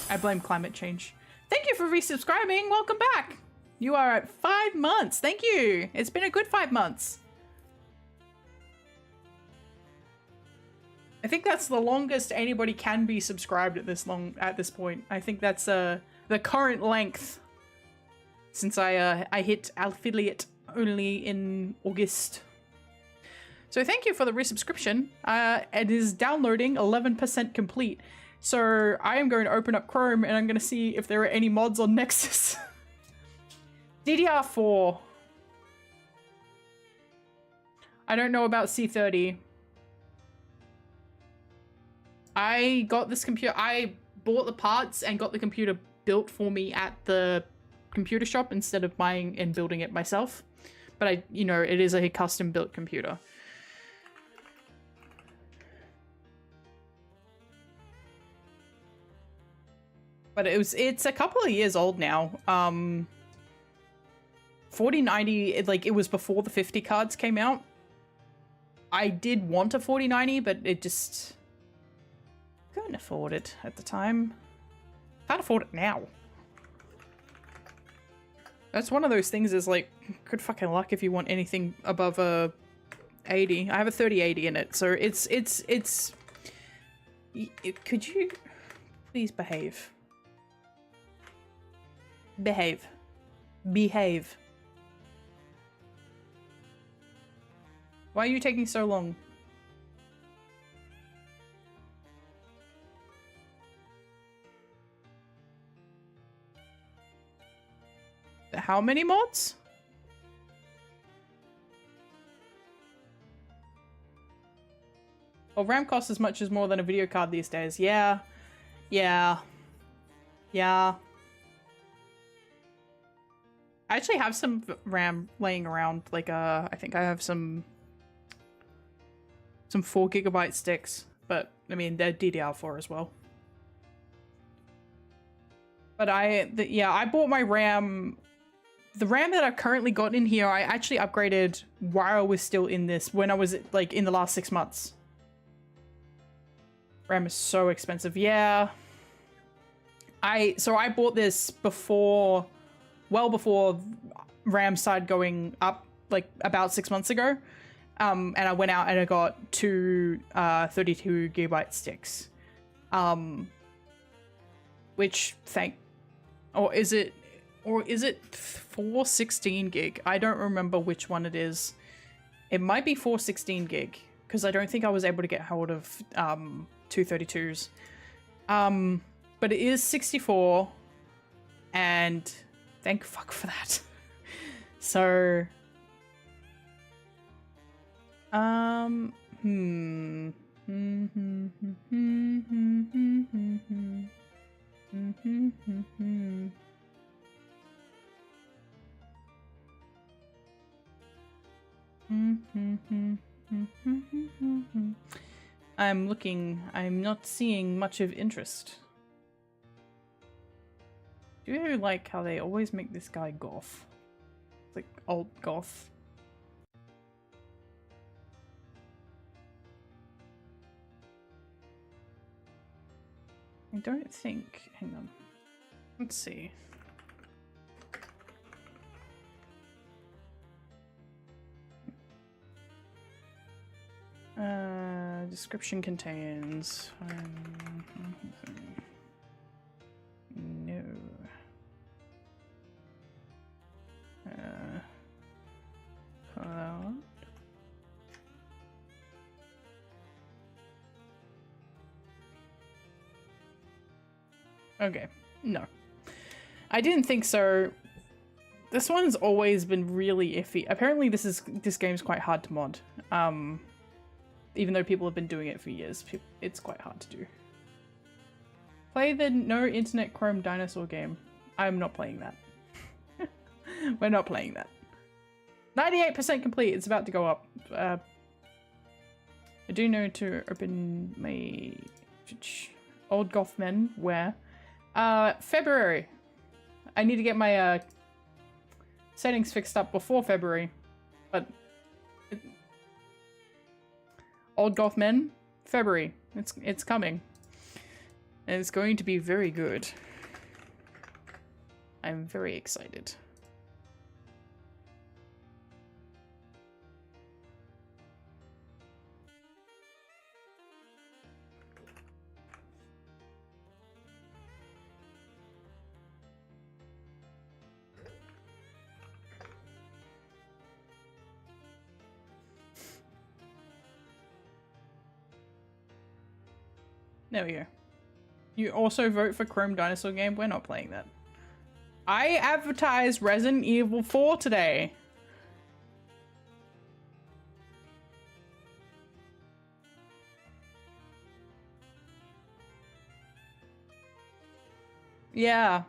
I blame climate change. Thank you for resubscribing. Welcome back. You are at 5 months. Thank you. It's been a good 5 months. I think that's the longest anybody can be subscribed at this point. I think that's the current length since I hit affiliate only in August. So thank you for the resubscription. It is downloading, 11% complete. So I am going to open up Chrome and I'm going to see if there are any mods on Nexus. DDR4. I don't know about C30. I got this computer, I bought the parts and got the computer built for me at the computer shop instead of buying and building it myself. But it is a custom built computer. But it's a couple of years old now. 4090, it was before the 50 cards came out. I did want a 4090, but it just couldn't afford it at the time. Can't afford it now. That's one of those things is like, good fucking luck if you want anything above a 80. I have a 3080 in it, so could you please behave? Behave. Behave. Why are you taking so long? How many mods? Well, RAM costs as much as more than a video card these days. Yeah. Yeah. Yeah. I actually have some RAM laying around. Like, I think I have some 4GB sticks. But, I mean, they're DDR4 as well. But yeah, I bought my RAM. The RAM that I've currently got in here, I actually upgraded while I was still in this, when I was, like, in the last 6 months. RAM is so expensive. Yeah. So I bought this before, well before RAM started going up, like, about 6 months ago. And I went out and I got two 32GB sticks. Which, or is it 416 gig? I don't remember which one it is. It might be 416 gig, because I don't think I was able to get hold of 232s. But it is 64, and thank fuck for that. So, I'm looking. I'm not seeing much of interest. Do you like how they always make this guy goth? It's like old goth. I don't think. Hang on. Let's see. Description contains. No. Cloud. Okay, no. I didn't think so. This one's always been really iffy. Apparently this game's quite hard to mod. Even though people have been doing it for years, it's quite hard to do. Play the no internet Chrome dinosaur game. I'm not playing that. We're not playing that. 98% complete. It's about to go up. I do know to open my old goth men. Where? February. I need to get my settings fixed up before February, but old goth men, February. It's coming, and it's going to be very good. I'm very excited. There we go. You also vote for Chrome Dinosaur game? We're not playing that. I advertised Resident Evil 4 today. Yeah.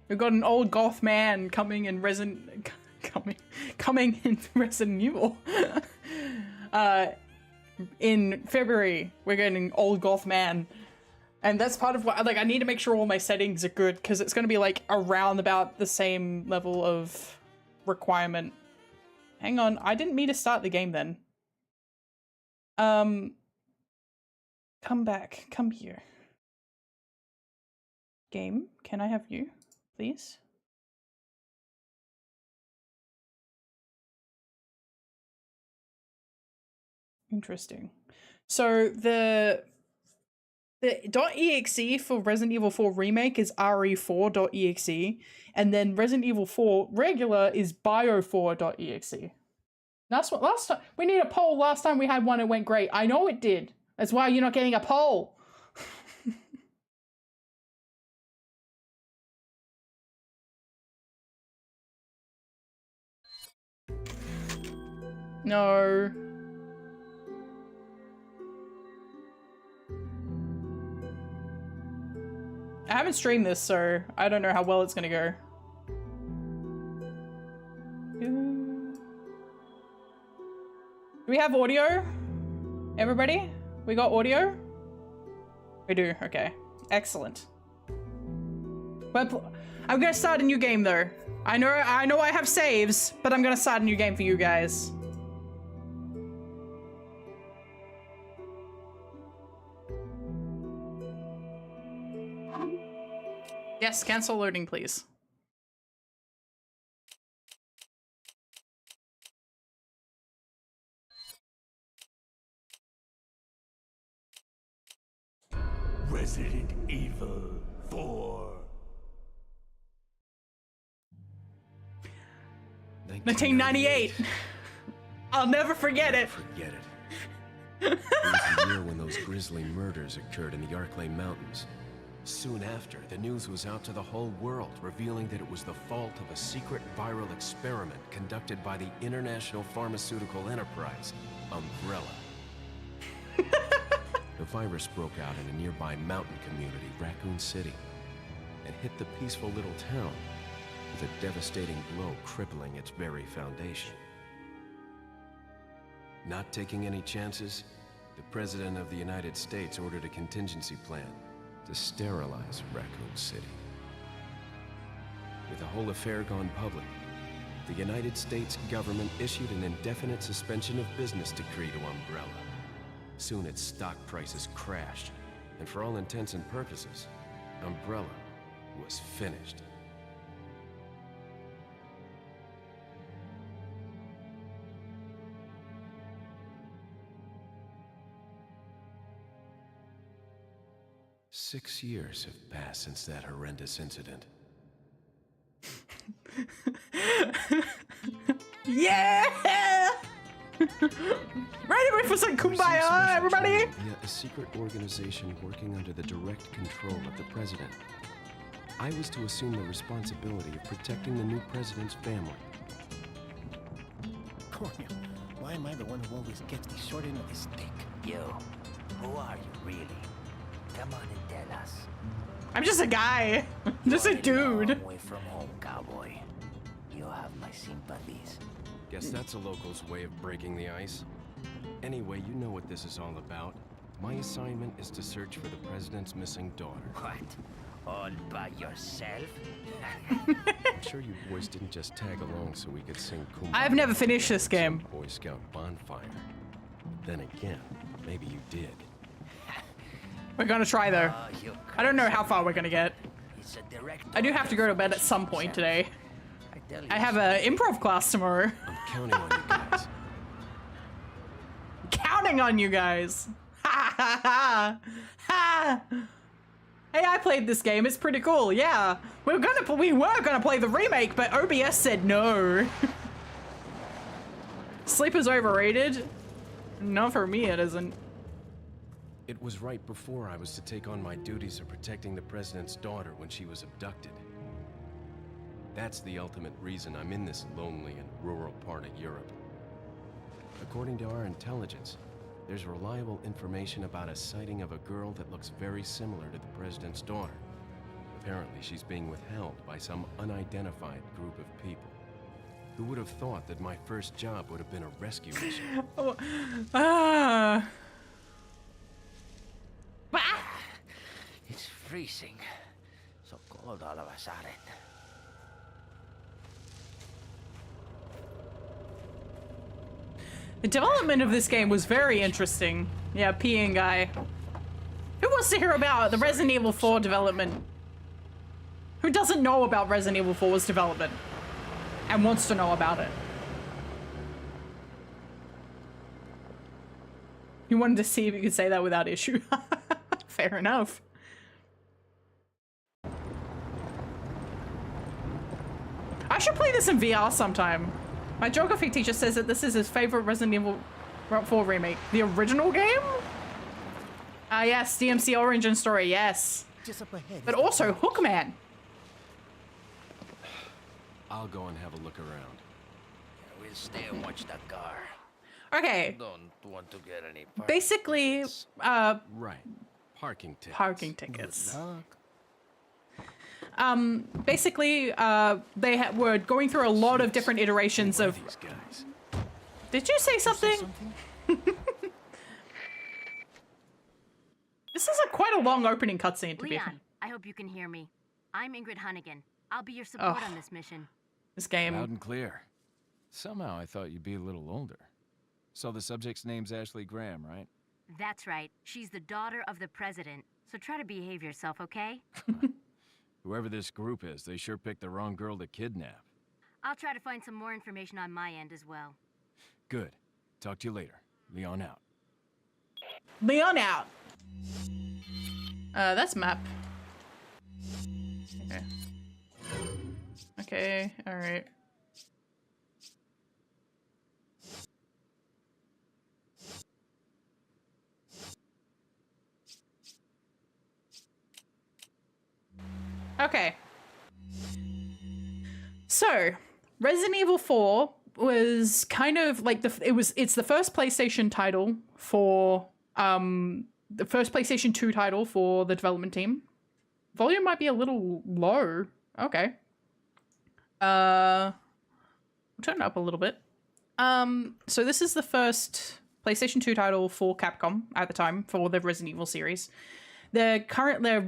We've got an old goth man coming in Resident Evil. In February, we're getting old goth man. And that's part of what, like, I need to make sure all my settings are good, because it's going to be, like, around about the same level of requirement. Hang on, I didn't mean to start the game then. Come back, come here. Game, can I have you, please? Interesting. So The .exe for Resident Evil 4 Remake is re4.exe, and then Resident Evil 4 regular is bio4.exe. That's what last time we need a poll. Last time we had one, it went great. I know it did. That's why you're not getting a poll. No. I haven't streamed this, so I don't know how well it's gonna go. Do we have audio? Everybody? We got audio? We do, okay. Excellent. But I'm gonna start a new game though. I know I have saves, but I'm gonna start a new game for you guys. Yes, cancel loading, please. Resident Evil 4. 1998. I'll never forget it. Forget it. It was the year when those grisly murders occurred in the Arklay Mountains. Soon after, the news was out to the whole world, revealing that it was the fault of a secret viral experiment conducted by the international pharmaceutical enterprise, Umbrella. The virus broke out in a nearby mountain community, Raccoon City, and hit the peaceful little town with a devastating blow crippling its very foundation. Not taking any chances, the President of the United States ordered a contingency plan to sterilize Raccoon City. With the whole affair gone public, the United States government issued an indefinite suspension of business decree to Umbrella. Soon its stock prices crashed, and for all intents and purposes, Umbrella was finished. Six years have passed since that horrendous incident. Yeah! Ready for some kumbaya, everybody? Via a secret organization working under the direct control of the president. I was to assume the responsibility of protecting the new president's family. Cornel, why am I the one who always gets the short end of the stick? You, who are you really? Come on and tell us. I'm just a guy. Just a dude. Away from home, cowboy. You have my sympathies. Guess that's a local's way of breaking the ice. Anyway, you know what this is all about. My assignment is to search for the president's missing daughter. What? All by yourself? I'm sure you boys didn't just tag along so we could sing Kumbaya. I've never finished this game. Boy Scout bonfire. But then again, maybe you did. We're gonna try though. I don't know how far we're gonna get. I do have to go to bed at some point today. I have an improv class tomorrow. I'm counting on you guys. Counting on you guys. Ha ha ha ha. Hey, I played this game. It's pretty cool. Yeah, we were gonna play the remake, but OBS said no. Sleep is overrated. Not for me, it isn't. It was right before I was to take on my duties of protecting the president's daughter when she was abducted. That's the ultimate reason I'm in this lonely and rural part of Europe. According to our intelligence, there's reliable information about a sighting of a girl that looks very similar to the president's daughter. Apparently, she's being withheld by some unidentified group of people. Who would have thought that my first job would have been a rescue mission? It's freezing. So cold all of a sudden. The development of this game was very interesting. Yeah, peeing guy. Who wants to hear about the Resident Evil 4 development? Who doesn't know about Resident Evil 4's development and wants to know about it? You wanted to see if you could say that without issue. Fair enough. I should play this in VR sometime. My geography teacher says that this is his favorite Resident Evil 4 remake. The original game? Ah, yes, DMC origin story, yes. Just up ahead. But also Hookman. I'll go and have a look around. We'll stay and watch that car. Okay, Don't want to get any parking basically, tickets. Right. Parking tickets. parking tickets. Luck. Basically, they were going through a lot of different iterations Who are of... these guys? Did you say something? This is quite a long opening cutscene, to be fair. Leon, I hope you can hear me. I'm Ingrid Hunnigan. I'll be your support on this mission. This game... Loud and clear. Somehow I thought you'd be a little older. So the subject's name's Ashley Graham, right? That's right. She's the daughter of the president. So try to behave yourself, okay? Whoever this group is, they sure picked the wrong girl to kidnap. I'll try to find some more information on my end as well. Good. Talk to you later. Leon out. Leon out. That's map. Okay. Okay, alright. Okay. So, Resident Evil 4 was kind of like it's the first PlayStation title for the first PlayStation 2 title for the development team. Volume might be a little low. Okay. I'll turn it up a little bit. So this is the first PlayStation 2 title for Capcom at the time for the Resident Evil series. They're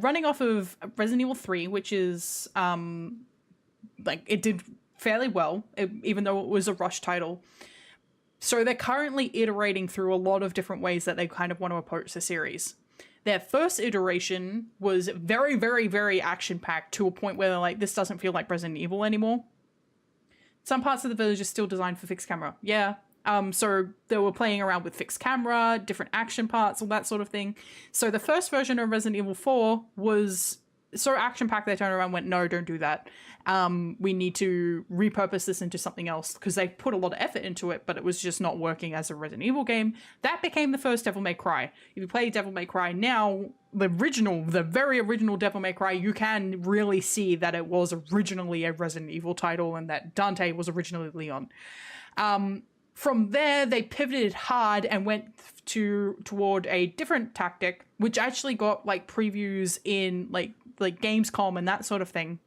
running off of Resident Evil 3, which is like it did fairly well, even though it was a rush title. So they're currently iterating through a lot of different ways that they kind of want to approach the series. Their first iteration was very, very, very action-packed to a point where they're like, this doesn't feel like Resident Evil anymore. Some parts of the village are still designed for fixed camera. Yeah. So they were playing around with fixed camera, different action parts, all that sort of thing. So the first version of Resident Evil 4 was so action-packed they turned around and went, no, don't do that. We need to repurpose this into something else, because they put a lot of effort into it, but it was just not working as a Resident Evil game. That became the first Devil May Cry. If you play Devil May Cry now, the very original Devil May Cry, you can really see that it was originally a Resident Evil title and that Dante was originally Leon. From there, they pivoted hard and went toward a different tactic, which actually got like previews in like Gamescom and that sort of thing,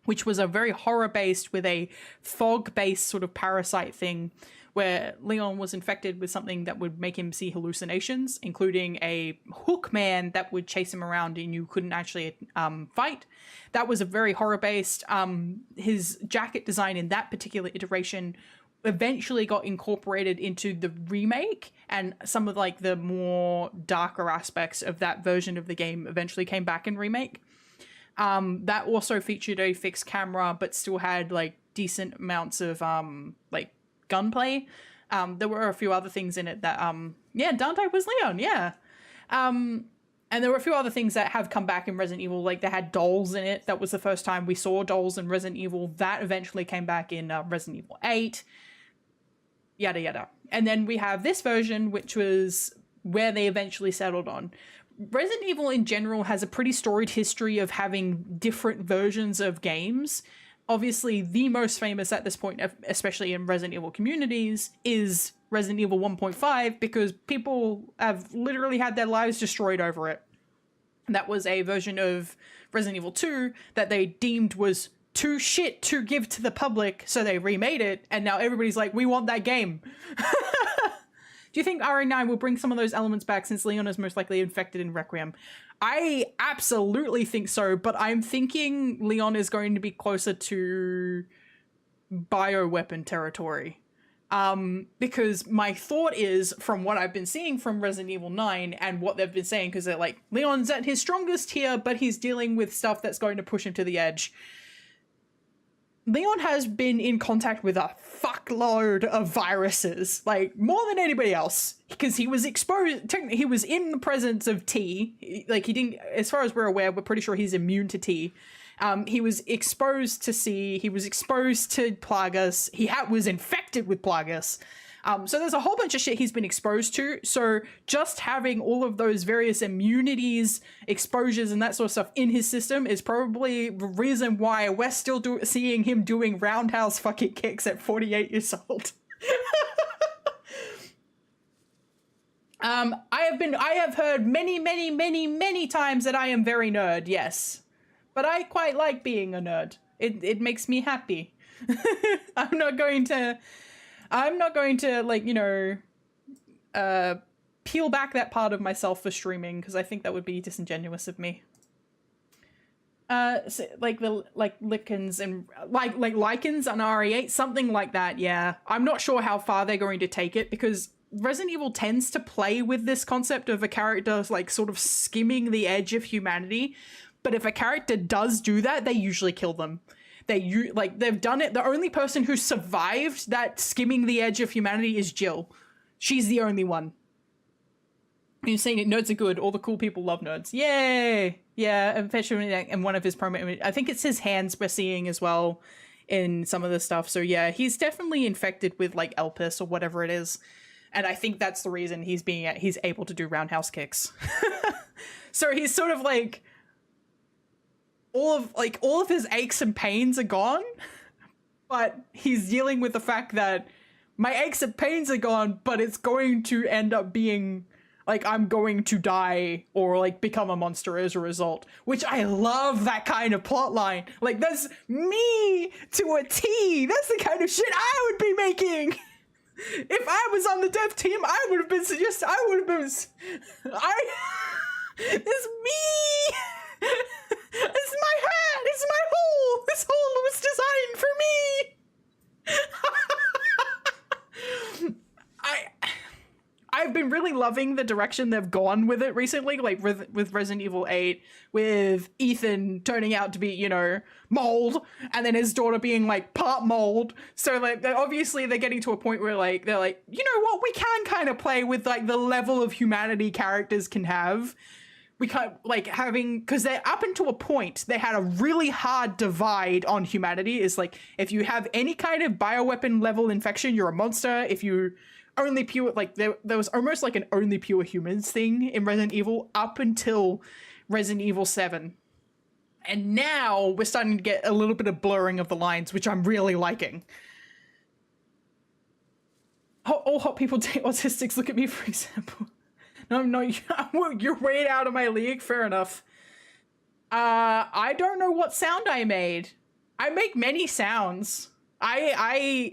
which was a very horror-based with a fog-based sort of parasite thing where Leon was infected with something that would make him see hallucinations, including a hook man that would chase him around and you couldn't actually fight. That was a very horror-based. His jacket design in that particular iteration eventually got incorporated into the remake, and some of like the more darker aspects of that version of the game eventually came back in Remake. That also featured a fixed camera, but still had like decent amounts of like gunplay. There were a few other things in it that yeah, Dante was Leon, yeah. And there were a few other things that have come back in Resident Evil, like they had dolls in it. That was the first time we saw dolls in Resident Evil. That eventually came back in Resident Evil 8. Yada yada. And then we have this version, which was where they eventually settled on. Resident Evil in general has a pretty storied history of having different versions of games. Obviously, the most famous at this point, especially in Resident Evil communities, is Resident Evil 1.5, because people have literally had their lives destroyed over it. And that was a version of Resident Evil 2 that they deemed was too shit to give to the public, so they remade it, and now everybody's like, we want that game. Do you think RA9 will bring some of those elements back, since Leon is most likely infected in Requiem? I absolutely think so, but I'm thinking Leon is going to be closer to bioweapon territory. Because my thought is, from what I've been seeing from Resident Evil 9 and what they've been saying, because they're like, Leon's at his strongest here, but he's dealing with stuff that's going to push him to the edge. Leon has been in contact with a fuckload of viruses, like more than anybody else, because he was exposed. Technically, he was in the presence of T. Like he didn't, as far as we're aware, we're pretty sure he's immune to T. He was exposed to C. He was exposed to Plagas. He was infected with Plagas. So there's a whole bunch of shit he's been exposed to. So just having all of those various immunities, exposures, and that sort of stuff in his system is probably the reason why we're still seeing him doing roundhouse fucking kicks at 48 years old. I have heard many times that I am very nerd, yes. But I quite like being a nerd. It makes me happy. I'm not going to like, you know, peel back that part of myself for streaming because I think that would be disingenuous of me. So, like lichens and like lichens on RE8, something like that. Yeah, I'm not sure how far they're going to take it because Resident Evil tends to play with this concept of a character like sort of skimming the edge of humanity. But if a character does do that, they usually kill them. They've done it. The only person who survived that skimming the edge of humanity is Jill. She's the only one. You're saying it, nerds are good. All the cool people love nerds. Yay! Yeah, and one of his promo, I think it's his hands we're seeing as well in some of the stuff. So yeah, he's definitely infected with like Elpis or whatever it is. And I think that's the reason he's able to do roundhouse kicks. So he's sort of like, all of his aches and pains are gone, but he's dealing with the fact that my aches and pains are gone, but it's going to end up being like I'm going to die or like become a monster as a result, which I love that kind of plot line. Like that's me to a T. That's the kind of shit I would be making. If I was on the dev team, I would have been it's me. It's my hat! It's my hole! This hole was designed for me! I've been really loving the direction they've gone with it recently, like with Resident Evil 8, with Ethan turning out to be, you know, mold, and then his daughter being like part mold. So like obviously they're getting to a point where like they're like, you know what, we can kind of play with like the level of humanity characters can have. We can't like having, because they're up until a point they had a really hard divide on humanity. Is like if you have any kind of bioweapon level infection, you're a monster. If you only pure, like there was almost like an only pure humans thing in Resident Evil up until Resident Evil 7, and now we're starting to get a little bit of blurring of the lines, which I'm really liking. All hot people date autistics. Look at me, for example. No, you're way out of my league. Fair enough. I don't know what sound I made. I make many sounds. I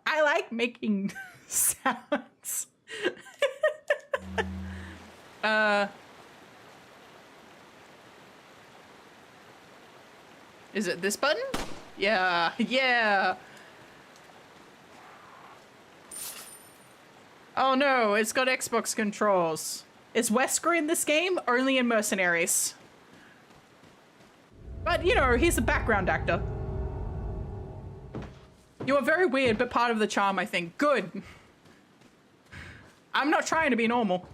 like making sounds. Is it this button? Yeah. Oh no, it's got Xbox controls. Is Wesker in this game? Only in Mercenaries. But, you know, he's a background actor. You are very weird, but part of the charm, I think. Good. I'm not trying to be normal.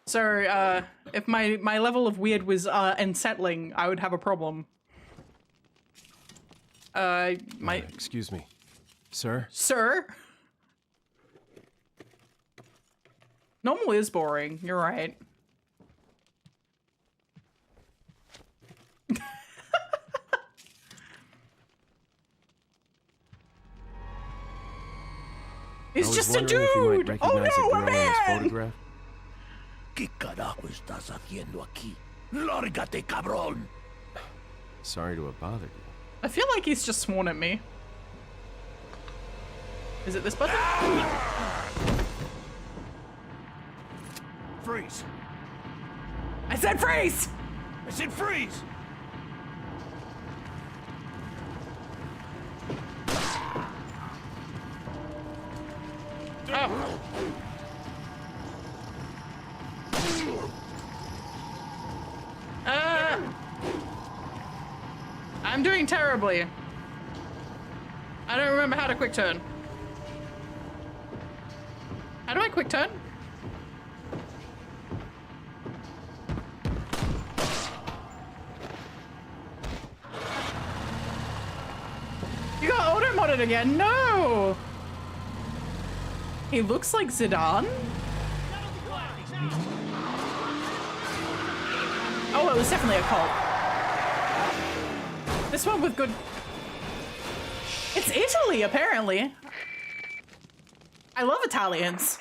So, if my level of weird was unsettling, I would have a problem. Excuse me. Sir? Sir? Normal is boring, you're right. It's just a dude! Oh no, a man! ¿Qué carajo estás haciendo aquí? Lárgate, cabrón! Sorry to have bothered you. I feel like he's just sworn at me. Is it this button? Freeze! I said freeze! I said freeze! Oh. doing terribly. I don't remember how to quick turn. How do I quick turn? You got auto-modded again? No! He looks like Zidane? Oh, it was definitely a cult. This one with good... It's Italy, apparently. I love Italians.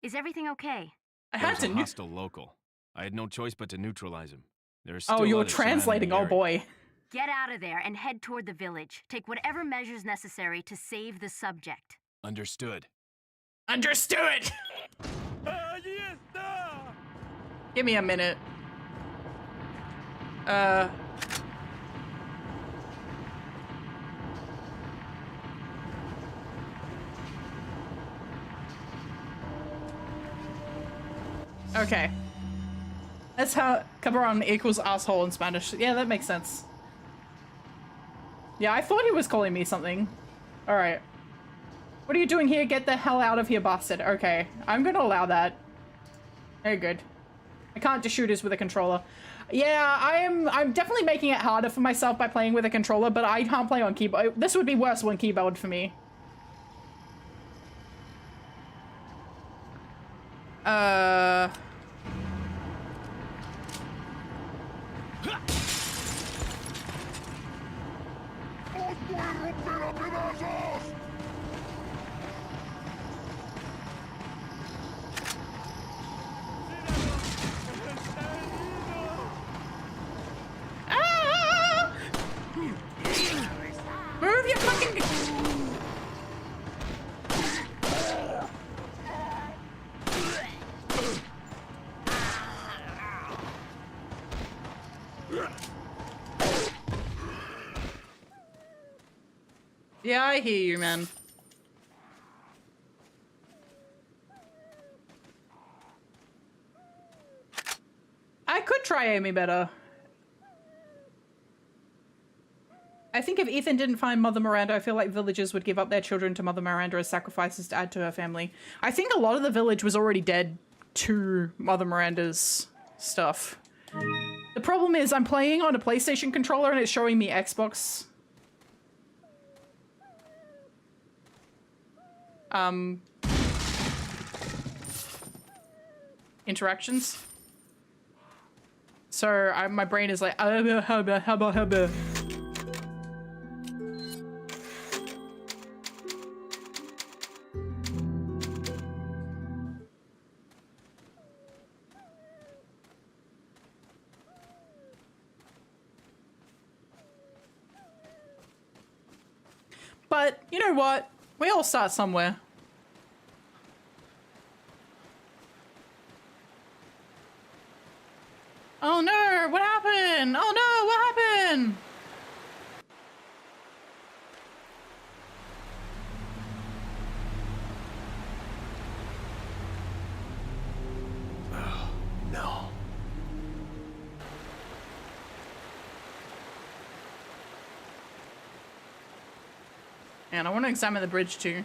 Is everything okay? I had There's to... a hostile local. I had no choice but to neutralize him. There's Oh, still you're others surrounding translating, the oh area. boy. Get out of there and head toward the village. Take whatever measures necessary to save the subject. Understood. Understood! Give me a minute. Okay. That's how cabron equals asshole in Spanish. Yeah, that makes sense. Yeah, I thought he was calling me something. Alright. What are you doing here? Get the hell out of here, bastard. Okay, I'm gonna allow that. Very good. I can't do shooters with a controller. Yeah, I'm definitely making it harder for myself by playing with a controller, but I can't play on keyboard. This would be worse on keyboard for me. Ah! Move your fucking... Yeah, I hear you, man. I could try aiming better. I think if Ethan didn't find Mother Miranda, I feel like villagers would give up their children to Mother Miranda as sacrifices to add to her family. I think a lot of the village was already dead to Mother Miranda's stuff. The problem is I'm playing on a PlayStation controller and it's showing me Xbox. Interactions. So my brain is like, But you know what? We all start somewhere. Oh no, what happened? Oh no, what happened? Oh, no. And I want to examine the bridge too.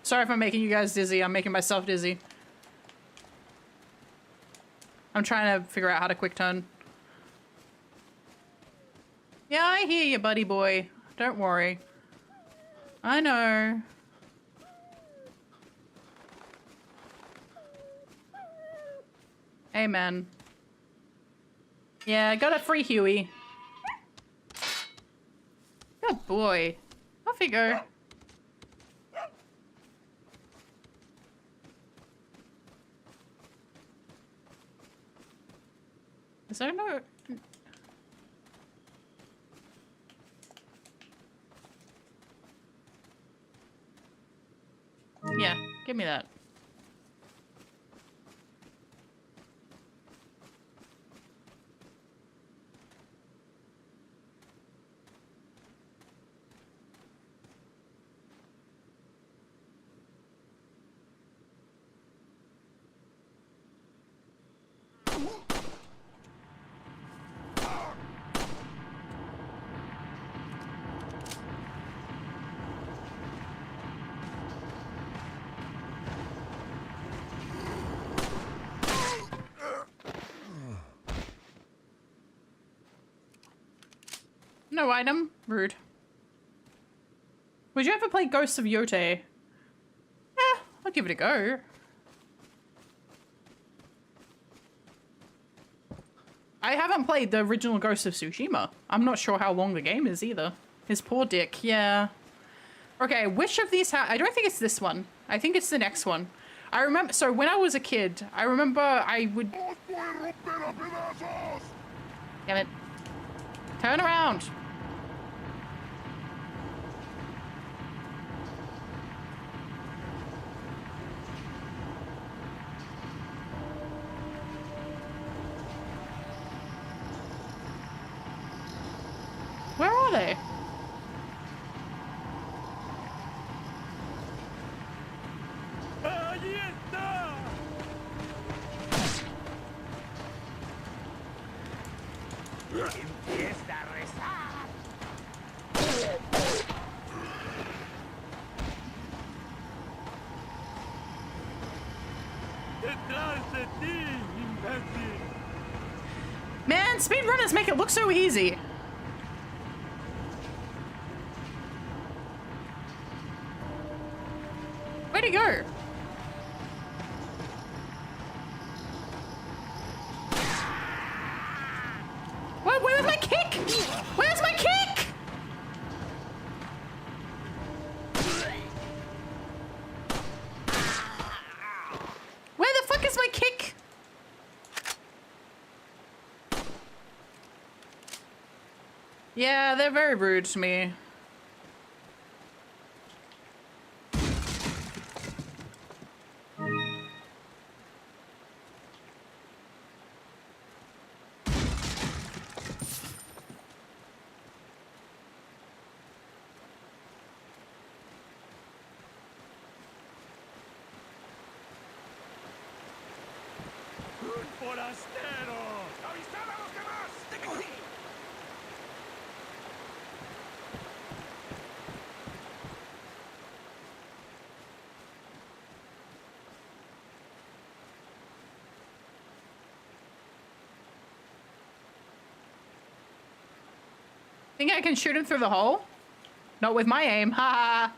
Sorry if I'm making you guys dizzy. I'm making myself dizzy. I'm trying to figure out how to quick turn. Yeah, I hear you, buddy boy. Don't worry. I know. Hey, man. Yeah, got a free Huey. Good boy. Off you go. Is there no... Yeah, give me that. No item? Rude. Would you ever play Ghosts of Yote? Eh, I'll give it a go. I haven't played the original Ghost of Tsushima. I'm not sure how long the game is either. His poor dick, yeah. Okay, which of these I don't think it's this one. I think it's the next one. I remember, so when I was a kid, I remember I would... Damn it. Turn around. Where are they? Man, speedrunners make it look so easy. Where'd he go? Where's my kick? Where's my kick? Where the fuck is my kick? Yeah, they're very rude to me. Think I can shoot him through the hole? Not with my aim, haha.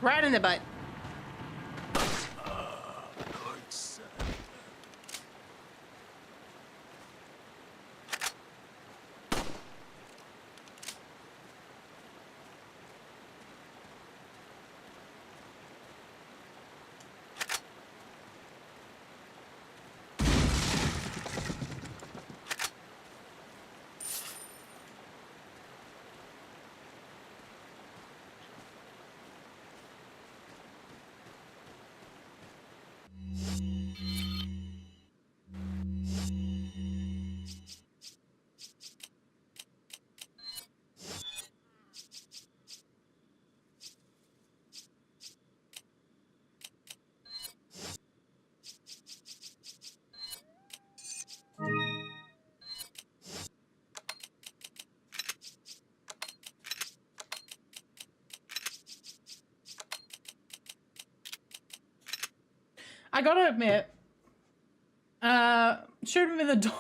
Right in the butt. I gotta admit, shoot him in the dog.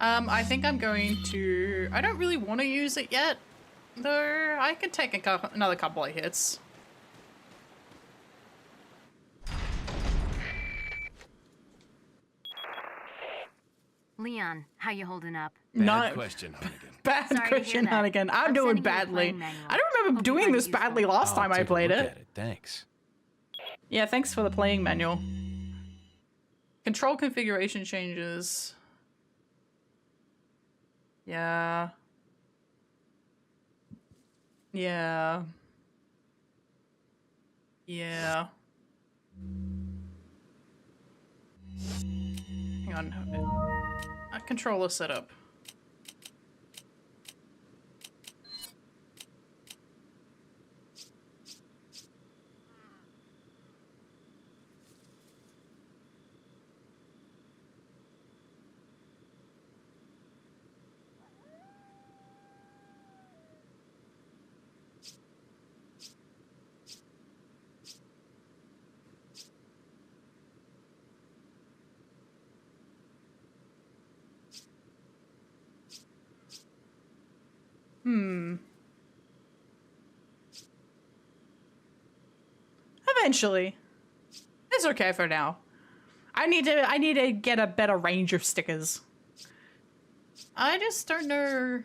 I think I'm going to... I don't really want to use it yet, though. I could take another couple of hits. Leon, how you holding up? Bad question, Hunnigan. Bad Sorry to question, hear that. Hunnigan. I'm I'm doing sending you a badly. playing manual. I don't remember Hope you doing find it this badly useful. last time I take a played look it. at it. Thanks. Yeah, thanks for the playing manual. Control configuration changes. Yeah. Yeah. Yeah. Hang on. A controller setup. Eventually. It's okay for now. I need to get a better range of stickers. I just don't know.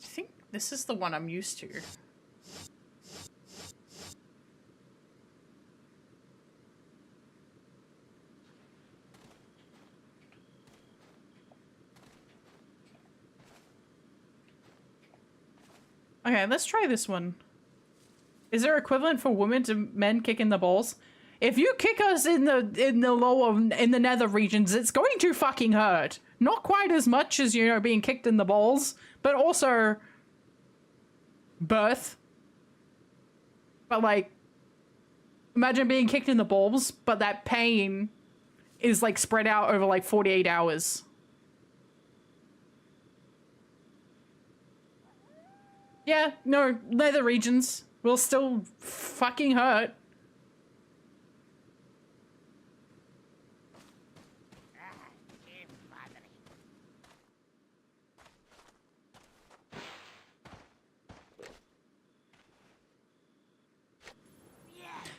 I think this is the one I'm used to. Okay, let's try this one. Is there equivalent for women to men kicking the balls? If you kick us in the nether regions, it's going to fucking hurt. Not quite as much as, you know, being kicked in the balls, but also birth. But like, imagine being kicked in the balls, but that pain is like spread out over like 48 hours. Yeah, no, nether regions will still fucking hurt.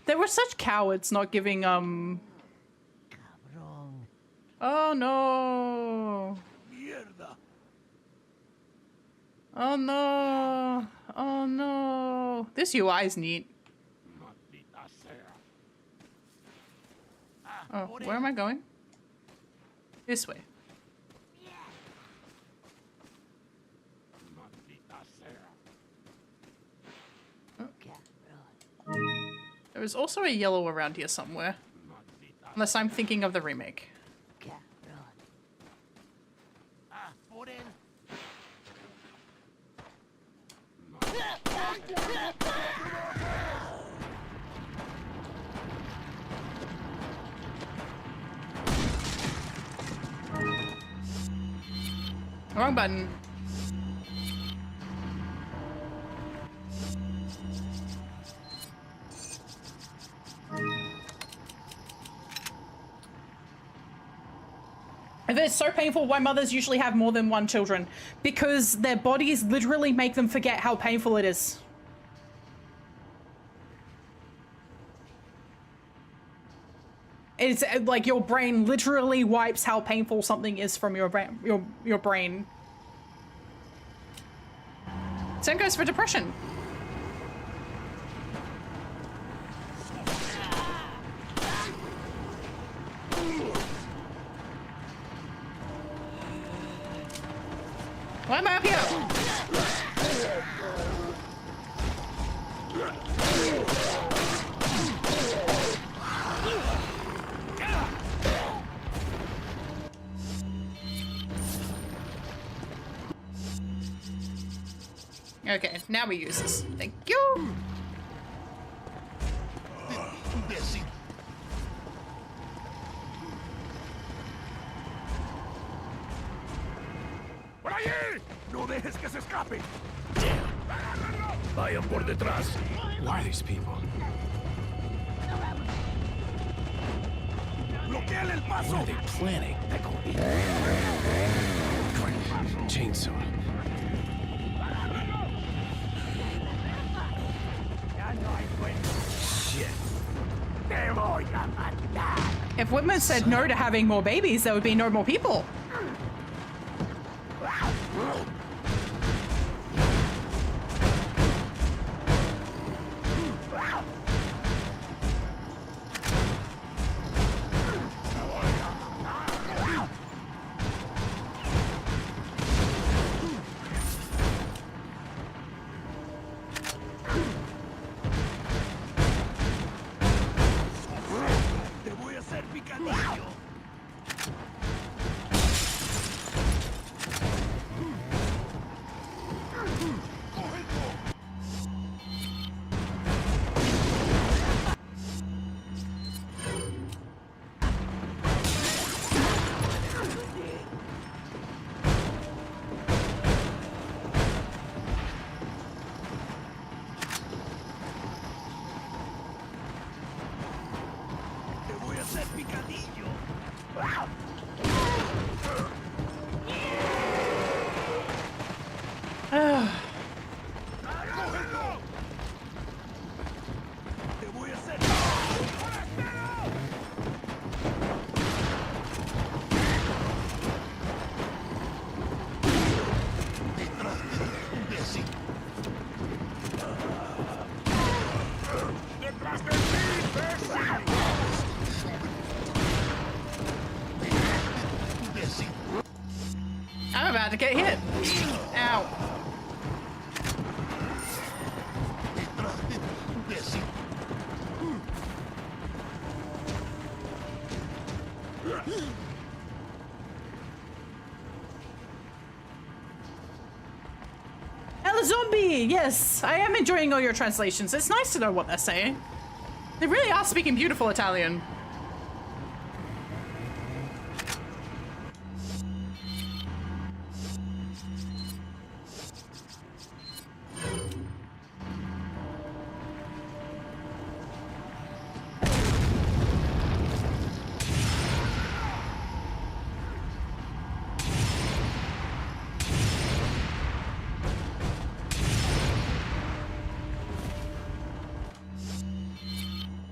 They were such cowards not giving, Oh no. Oh no. Oh no. This UI is neat. Oh, where am I going? This way. Oh. There was also a yellow around here somewhere. Unless I'm thinking of the remake. Wrong button. If it's so painful, why mothers usually have more than one children? Because their bodies literally make them forget how painful it is. It's like your brain literally wipes how painful something is from your brain. Your brain. Same goes for depression. Why am I up here? Okay, now we use this. Thank you. ¡Por allí! ¡No dejes que se escape! ¡Agárralo! Vayan por detrás. Who are these people? What are they planning? Chainsaw. Shit. If women said no to having more babies, there would be no more people. I'm about to get hit. Ow. El Zombie! Yes, I am enjoying all your translations. It's nice to know what they're saying. They really are speaking beautiful Italian.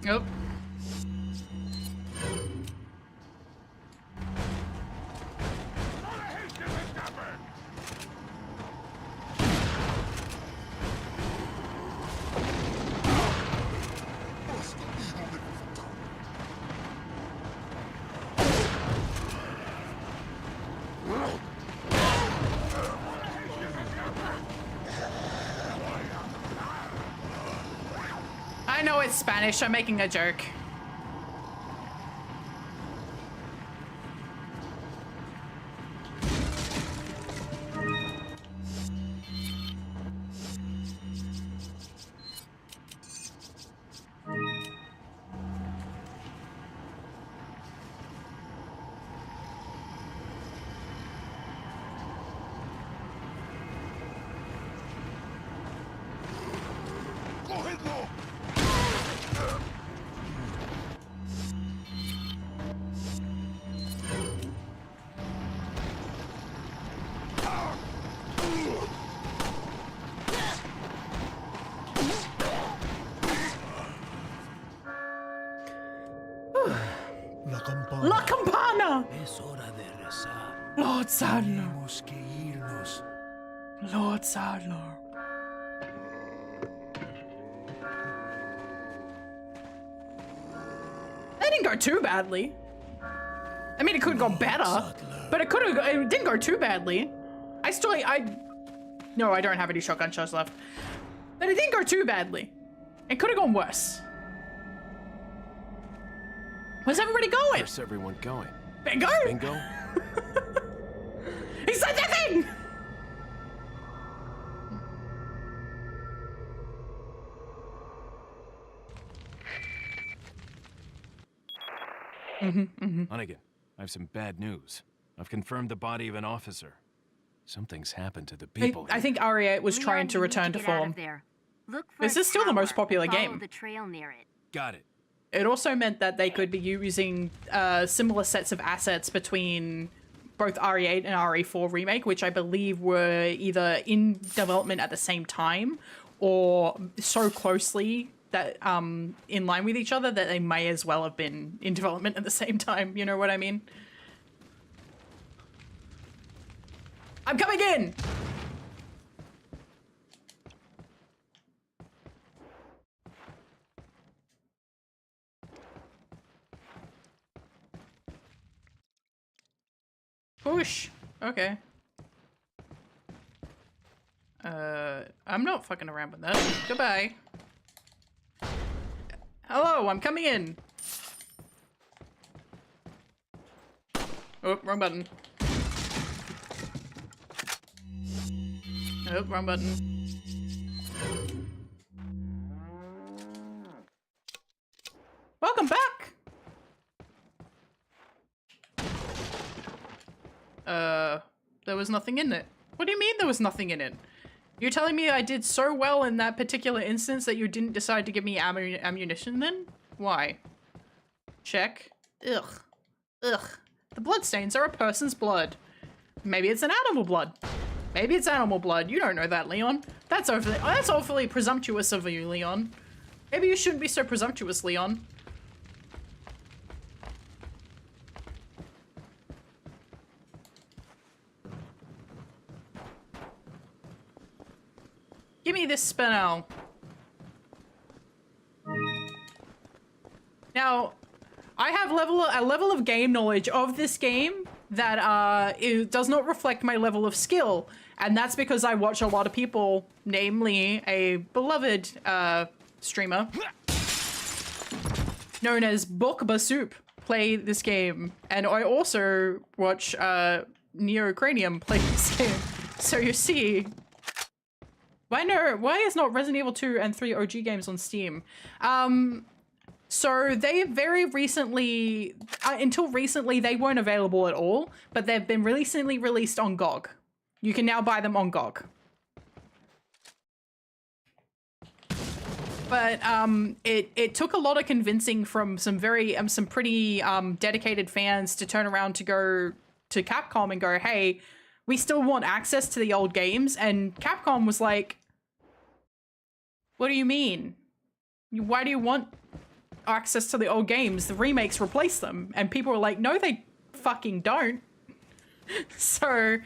Nope. I know it's Spanish, I'm making a joke. La campana! Es hora de rezar. Lord Sadler. Tenemos que irnos. Lord Sadler. That didn't go too badly. I mean, it could have gone better, but it didn't go too badly. No, I don't have any shotgun shells left. But it didn't go too badly. It could have gone worse. Where's everybody going? Where's everyone going? Bingo! Bingo? He said that thing! Hunnigan, I have some bad news. I've confirmed the body of an officer. Something's happened to the people I think Aria was Leon, trying to you need return to get out form. of there. Look for This a is still the tower most and popular follow game. the trail near it. Got it. It also meant that they could be using similar sets of assets between both RE8 and RE4 Remake, which I believe were either in development at the same time or so closely that in line with each other that they may as well have been in development at the same time. You know what I mean? I'm coming in! Push. Okay. I'm not fucking around with that. Goodbye. Hello, I'm coming in. Oh, wrong button. Oh, wrong button. Welcome back! There was nothing in it. What do you mean there was nothing in it? You're telling me I did so well in that particular instance that you didn't decide to give me ammunition then? Why? Check. Ugh. Ugh. The bloodstains are a person's blood. Maybe it's an animal blood. Maybe it's animal blood. You don't know that, Leon. That's awfully presumptuous of you, Leon. Maybe you shouldn't be so presumptuous, Leon. Give me this spinel. Now, I have a level of game knowledge of this game that it does not reflect my level of skill, and that's because I watch a lot of people, namely a beloved streamer known as Book Basoup, play this game, and I also watch Neocranium play this game. So you see. Why is not Resident Evil 2 and 3 OG games on Steam? So they very recently, until recently, they weren't available at all, but they've been recently released on GOG. You can now buy them on GOG. But it took a lot of convincing from some pretty dedicated fans to turn around to go to Capcom and go, hey, we still want access to the old games. And Capcom was like, what do you mean? Why do you want access to the old games? The remakes replace them. And people were like, no, they fucking don't. So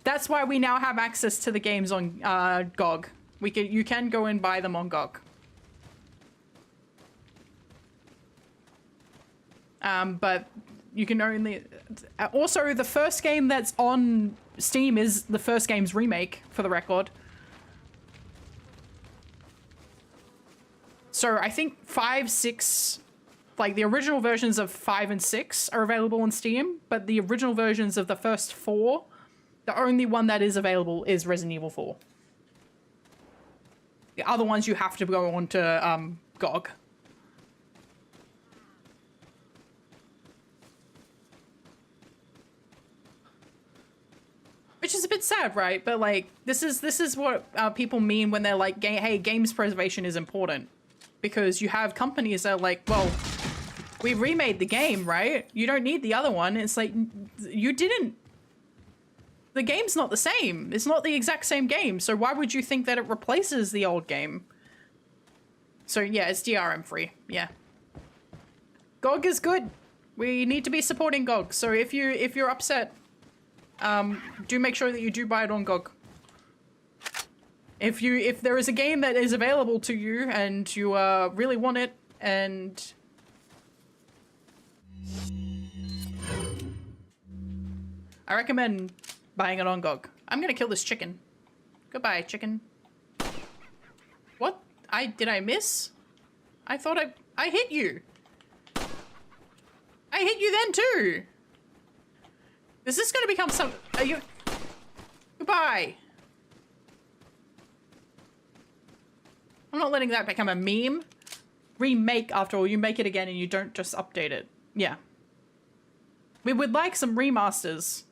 that's why we now have access to the games on GOG. You can go and buy them on GOG. But you can only... Also, the first game that's on Steam is the first game's remake, for the record. So I think 5, 6... Like, the original versions of 5 and 6 are available on Steam, but the original versions of the first 4, the only one that is available is Resident Evil 4. The other ones you have to go on to GOG. Which is a bit sad, right? But like, this is what people mean when they're like, hey, games preservation is important. Because you have companies that are like, well, we remade the game, right? You don't need the other one. It's like, you didn't. The game's not the same. It's not the exact same game. So why would you think that it replaces the old game? So yeah, it's DRM free. Yeah. GOG is good. We need to be supporting GOG. So if you're upset, do make sure that you do buy it on GOG. If there is a game that is available to you and you really want it, and I recommend buying it on GOG. I'm gonna kill this chicken. Goodbye, chicken. What? Did I miss? I thought I hit you. I hit you then too. Is this gonna become some... Are you... Goodbye. I'm not letting that become a meme. Remake, after all. You make it again and you don't just update it. Yeah. We would like some remasters.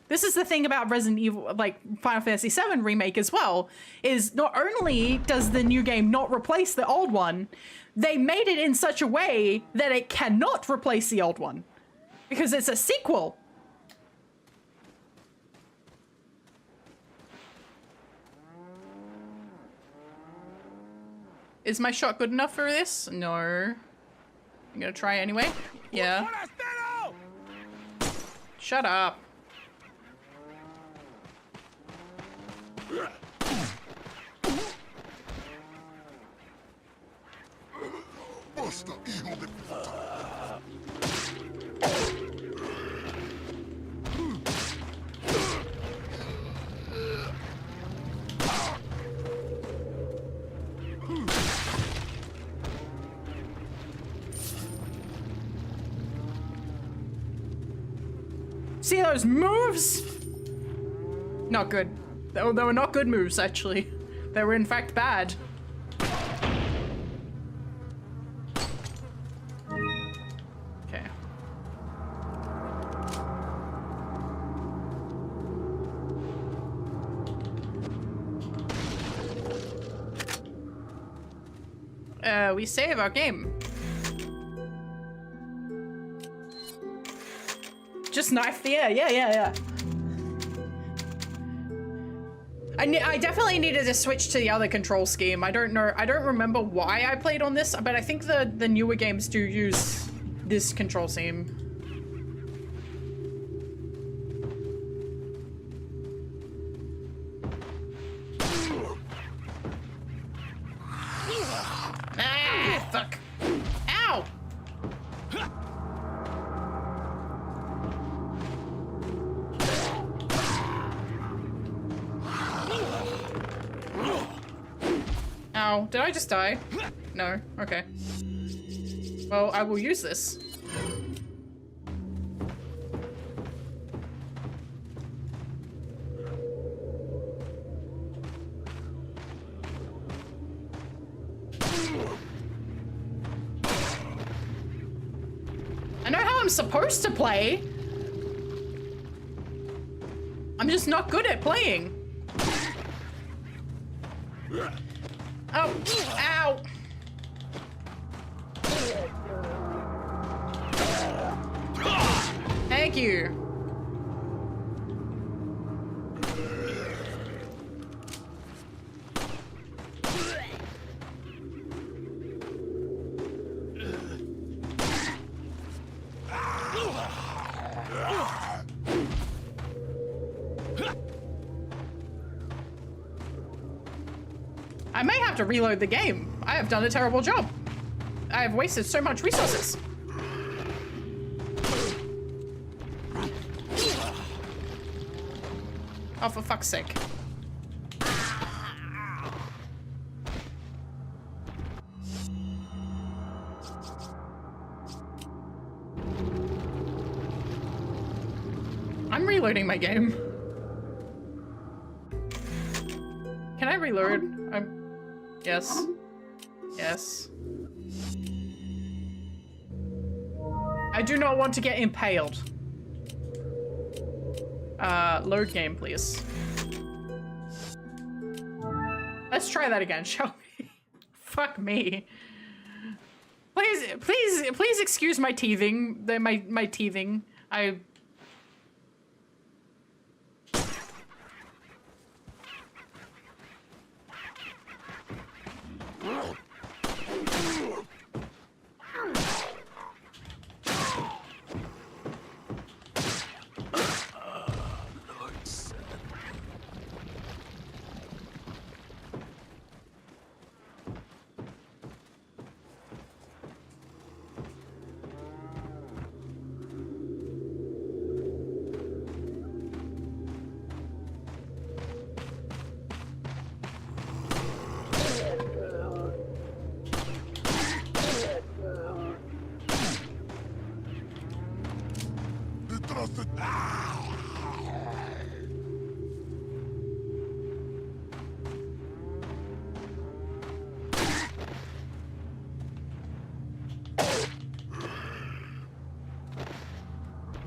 This is the thing about Resident Evil, like Final Fantasy VII Remake as well, is not only does the new game not replace the old one, they made it in such a way that it cannot replace the old one. Because it's a sequel. Is my shot good enough for this? No. I'm gonna try anyway. Yeah. Shut up. See those moves? Not good. They were not good moves, actually. They were in fact bad. Okay. We save our game. Just knife the air. Yeah. I definitely needed to switch to the other control scheme. I don't remember why I played on this, but I think the newer games do use this control scheme. Ah, fuck. Ow! Ow, did I just die? No, okay. Well, I will use this. I know how I'm supposed to play. I'm just not good at playing. Oh, ow. Thank you. I may have to reload the game. I have done a terrible job. I have wasted so much resources. Oh, for fuck's sake. I'm reloading my game. Can I reload? Yes. Yes. I do not want to get impaled. Load game, please. Let's try that again, shall we? Fuck me. Please excuse my teething. My teething.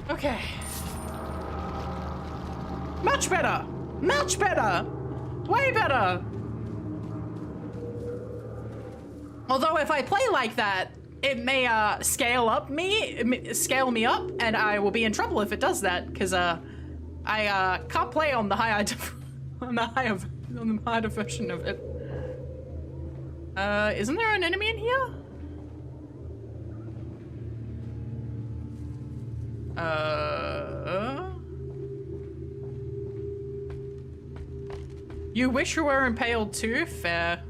Okay. Much better! Much better! Way better! Although if I play like that, it may scale me up, and I will be in trouble if it does that, because I can't play on the higher on the harder version of it. Isn't there an enemy in here? You wish you were impaled too? Fair.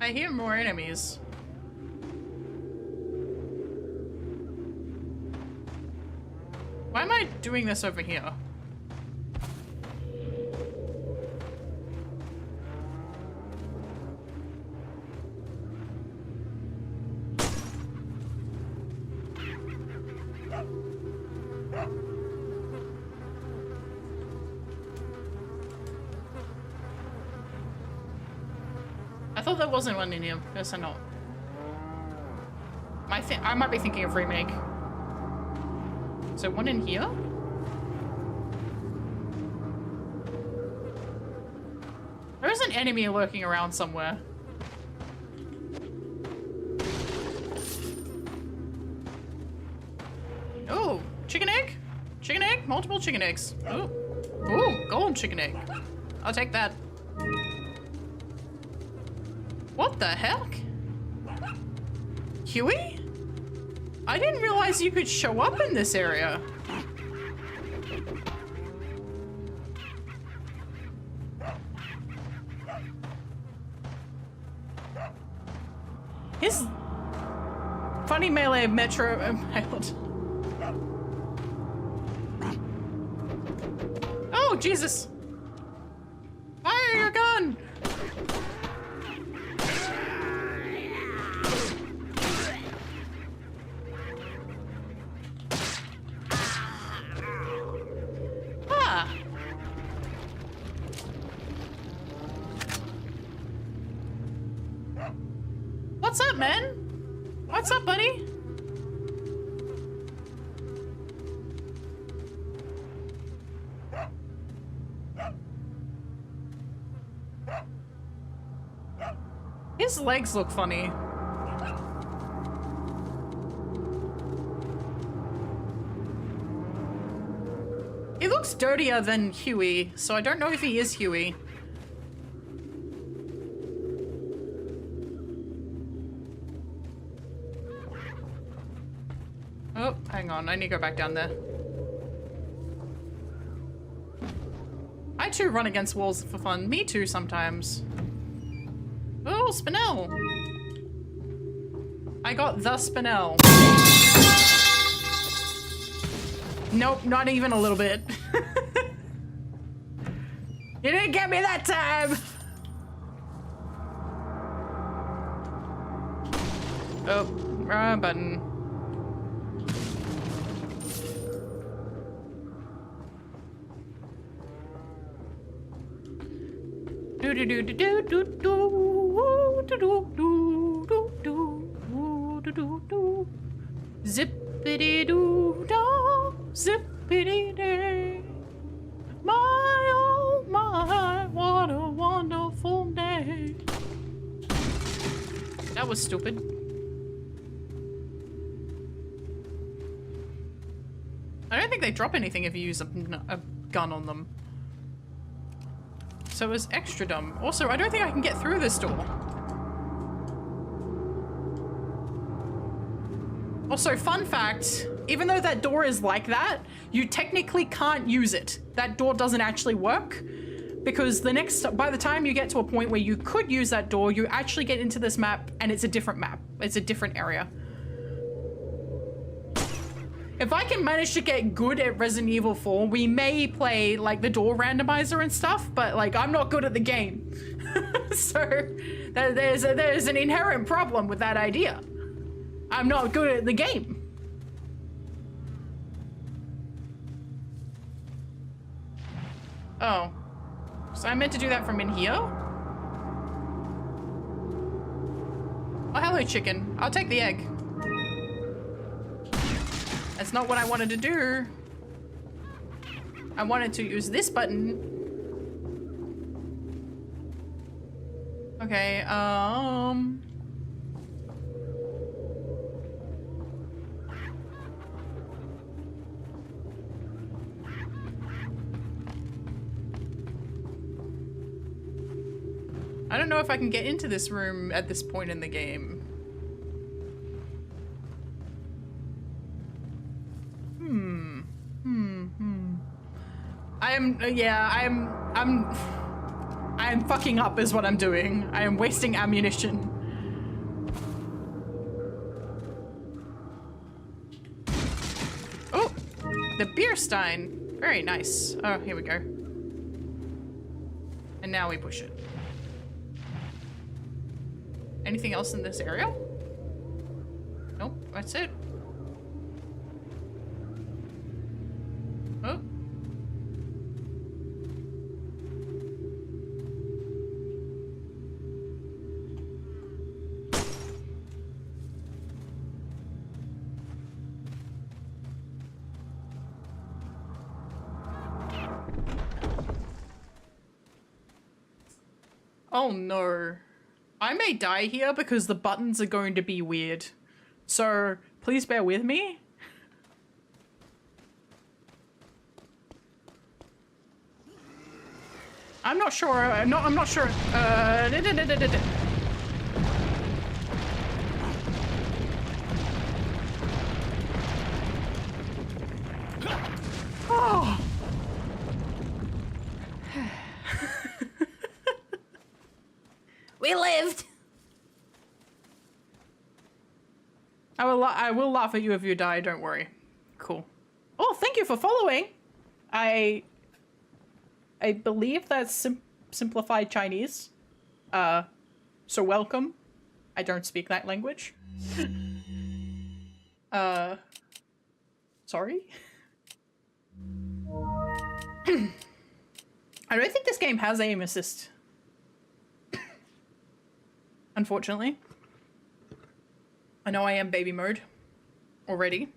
I hear more enemies. Why am I doing this over here? I thought there wasn't one in here. Guess I not. I might be thinking of Remake. Is there one in here? There is an enemy lurking around somewhere. Oh, chicken egg? Chicken egg? Multiple chicken eggs. Oh, ooh, golden chicken egg. I'll take that. What the heck? Huey? I didn't realize you could show up in this area. His funny melee metro pilot. Oh, Jesus. Fire your gun. What's up, man? What's up, buddy? His legs look funny. He looks dirtier than Huey, so I don't know if he is Huey. Oh, hang on. I need to go back down there. I too run against walls for fun. Me too sometimes. Oh, Spinel. I got the Spinel. Nope, not even a little bit. You didn't get me that time. Oh, wrong button. Do do do do do do do do do do do do do do. Zippity doo dah, zippity day. My oh my, what a wonderful day. That was stupid. I don't think they drop anything if you use a gun on them. So it was extra dumb. Also, I don't think I can get through this door. Also, fun fact, even though that door is like that, you technically can't use it. That door doesn't actually work because by the time you get to a point where you could use that door, you actually get into this map and it's a different map. It's a different area. If I can manage to get good at Resident Evil 4, we may play like the door randomizer and stuff, but like I'm not good at the game. So there's an inherent problem with that idea. I'm not good at the game. Oh. So I meant to do that from in here? Oh, hello, chicken. I'll take the egg. That's not what I wanted to do. I wanted to use this button. Okay, I don't know if I can get into this room at this point in the game. I am fucking up is what I'm doing. I am wasting ammunition. Oh, the beer stein. Very nice. Oh, here we go. And now we push it. Anything else in this area? Nope, that's it. Oh. Oh no. I may die here because the buttons are going to be weird. So please bear with me. I'm not sure. I'm not sure. Oh. We lived. I will laugh at you if you die, don't worry. Cool. Oh, thank you for following. I believe that's simplified Chinese. So welcome. I don't speak that language. Sorry. I don't think this game has aim assist. Unfortunately. I know I am baby mode already.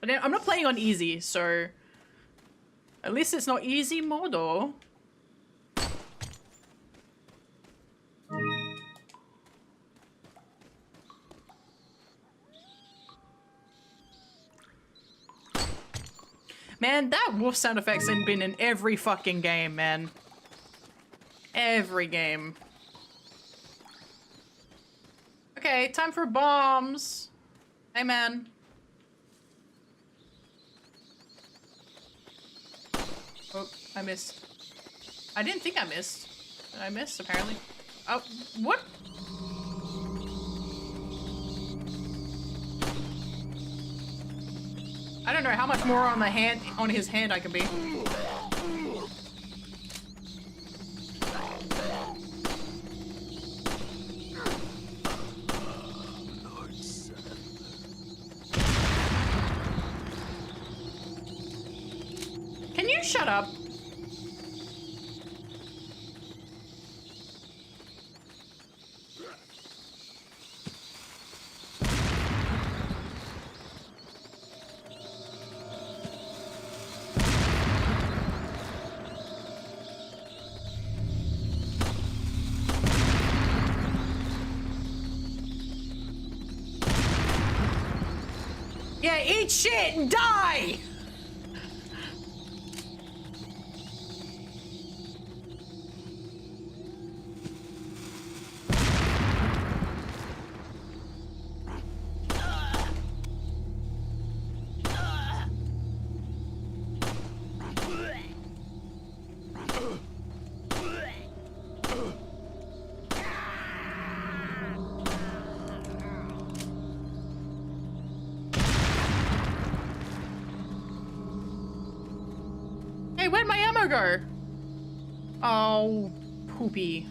But I'm not playing on easy, so at least it's not easy mode or... Man, that wolf sound effects have been in every fucking game, man. Every game. Okay, time for bombs. Hey, man. Oh, I missed. I didn't think I missed. Did I miss, apparently? Oh, what? I don't know how much more on the hand, on his hand I can be. Can you shut up? Yeah, eat shit and die! Hey, where'd my ammo go? Oh, poopy.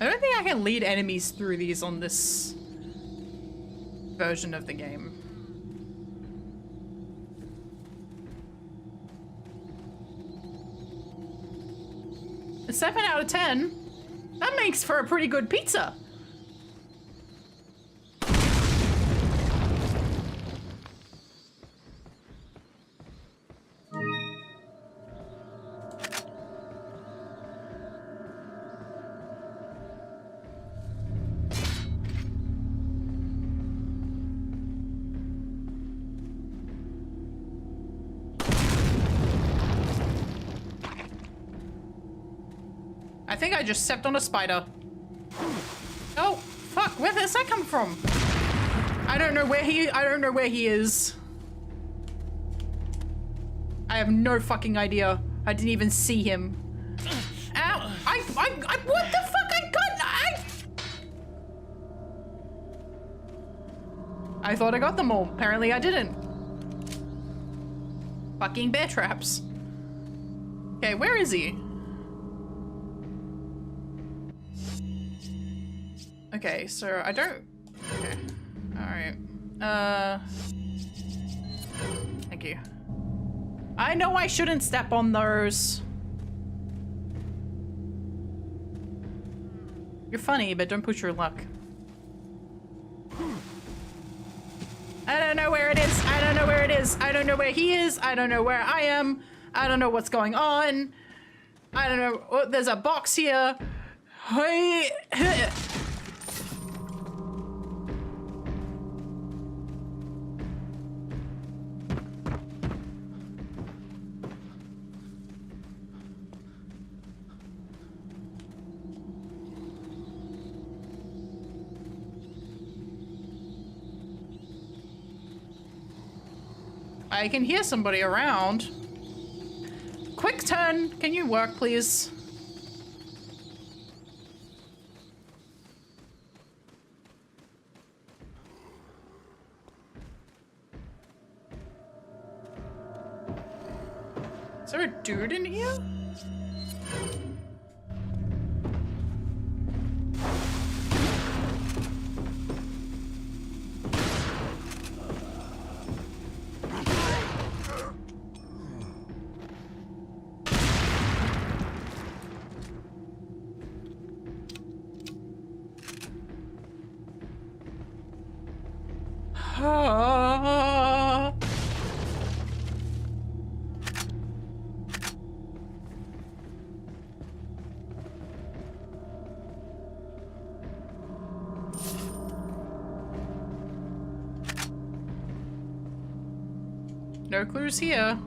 I don't think I can lead enemies through these on this version of the game. A 7 out of 10? That makes for a pretty good pizza. I think I just stepped on a spider. Oh, fuck, where does that come from? I don't know where he is. I have no fucking idea. I didn't even see him. Ow! What the fuck? I thought I got them all. Apparently I didn't. Fucking bear traps. Okay, where is he? Okay, so I don't... Okay. Alright. Thank you. I know I shouldn't step on those. You're funny, but don't push your luck. I don't know where it is. I don't know where it is. I don't know where he is. I don't know where I am. I don't know what's going on. I don't know. Oh, there's a box here. Hey. I can hear somebody around. Quick turn, can you work, please? Is there a dude in here? No clues here.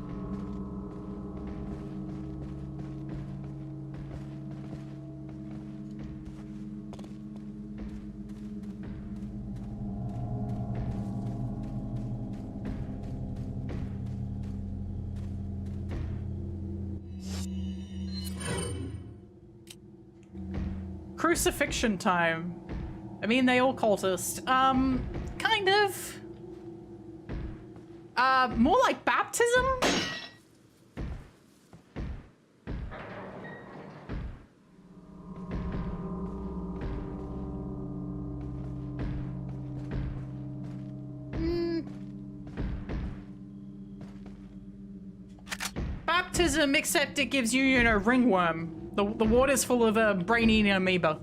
Crucifixion time. I mean, they all cultist. Kind of. More like baptism? Baptism, except it gives you, you know, ringworm. The water's full of a brain-eating amoeba.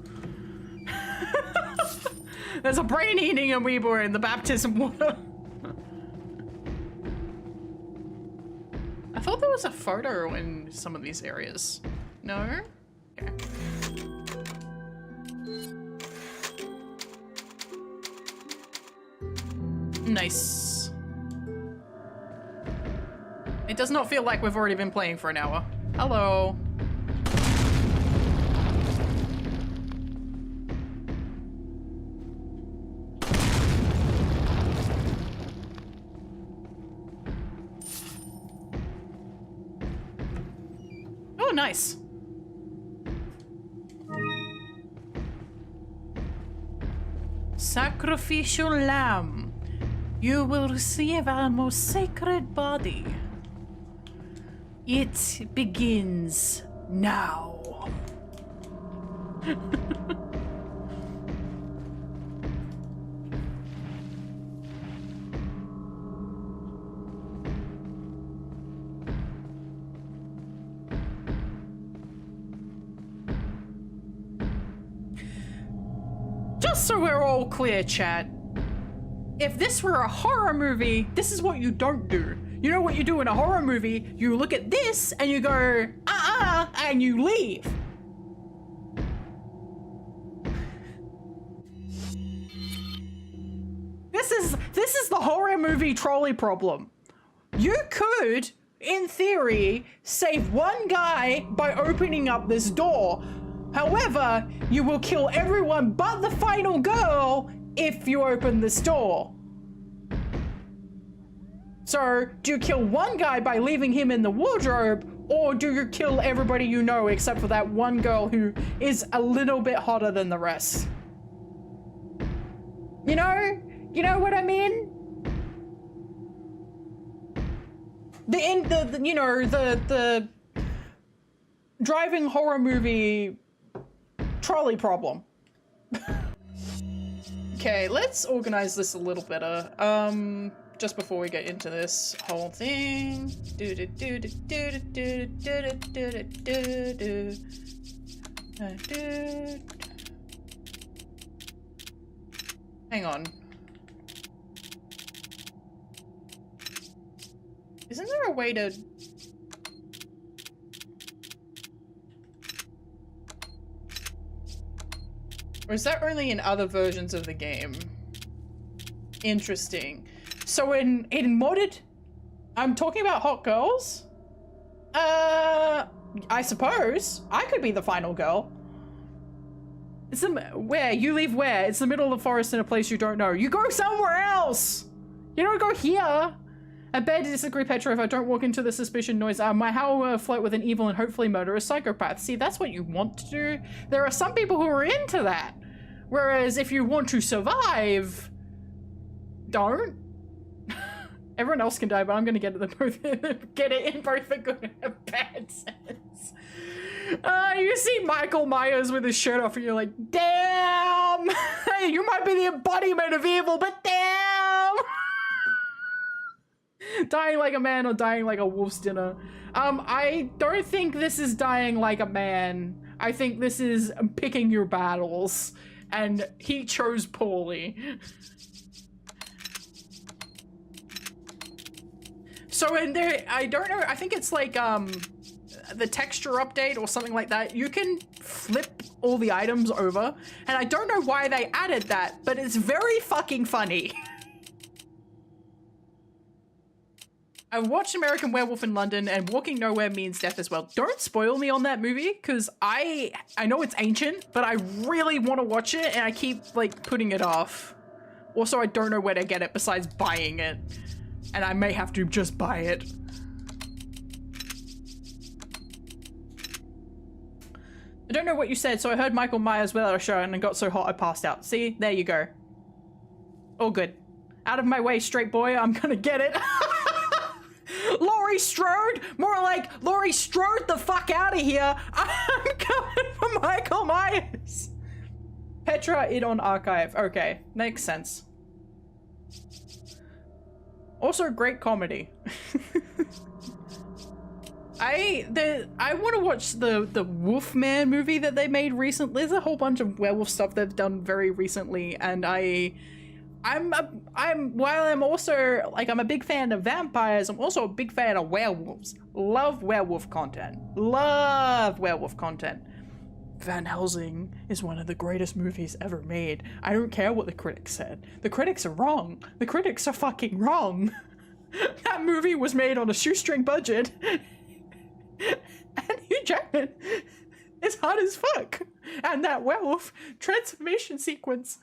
There's a brain-eating amoeba in the baptism water. I thought there was a photo in some of these areas. No? Okay. Nice. It does not feel like we've already been playing for an hour. Hello. Nice. Sacrificial lamb. You will receive our most sacred body. It begins now. just so we're all clear, chat, if this were a horror movie, this is what you don't do. You know what you do in a horror movie? You look at this and you go, and you leave. This is the horror movie trolley problem. You could, in theory, save one guy by opening up this door. However, you will kill everyone but the final girl if you open this door. So, do you kill one guy by leaving him in the wardrobe, or do you kill everybody you know except for that one girl who is a little bit hotter than the rest? You know what I mean? The driving horror movie trolley problem. Okay, let's organize this a little better. Just before we get into this whole thing. Hang on. Isn't there a way to... Or is that only in other versions of the game? Interesting. So in modded... I'm talking about hot girls? I suppose. I could be the final girl. It's where? You leave where? It's the middle of the forest in a place you don't know. You go somewhere else! You don't go here! I beg to disagree, Petra. If I don't walk into the suspicion noise, my how will flirt with an evil and hopefully murderous psychopath. See, that's what you want to do. There are some people who are into that. Whereas if you want to survive, don't. Everyone else can die, but I'm gonna get it in both a good and a bad sense. You see Michael Myers with his shirt off and you're like, damn! You might be the embodiment of evil, but damn! Dying like a man or dying like a wolf's dinner. I don't think this is dying like a man. I think this is picking your battles. And he chose poorly. So in there, I don't know, I think it's like the texture update or something like that. You can flip all the items over. And I don't know why they added that, but it's very fucking funny. I've watched American Werewolf in London, and Walking Nowhere means death as well. Don't spoil me on that movie, because I know it's ancient, but I really want to watch it, and I keep, like, putting it off. Also, I don't know where to get it besides buying it. And I may have to just buy it. I don't know what you said, so I heard Michael Myers without a show, and it got so hot I passed out. See? There you go. All good. Out of my way, straight boy. I'm gonna get it. Laurie Strode? More like Laurie Strode the fuck out of here. I'm coming for Michael Myers. Petra it on archive. Okay, makes sense. Also, great comedy. I want to watch the Wolfman movie that they made recently. There's a whole bunch of werewolf stuff they've done very recently, and while I'm also, like, I'm a big fan of vampires, I'm also a big fan of werewolves. Love werewolf content. Love werewolf content. Van Helsing is one of the greatest movies ever made. I don't care what the critics said. The critics are wrong. The critics are fucking wrong. That movie was made on a shoestring budget. And Hugh Jackman is hot as fuck. And that werewolf transformation sequence.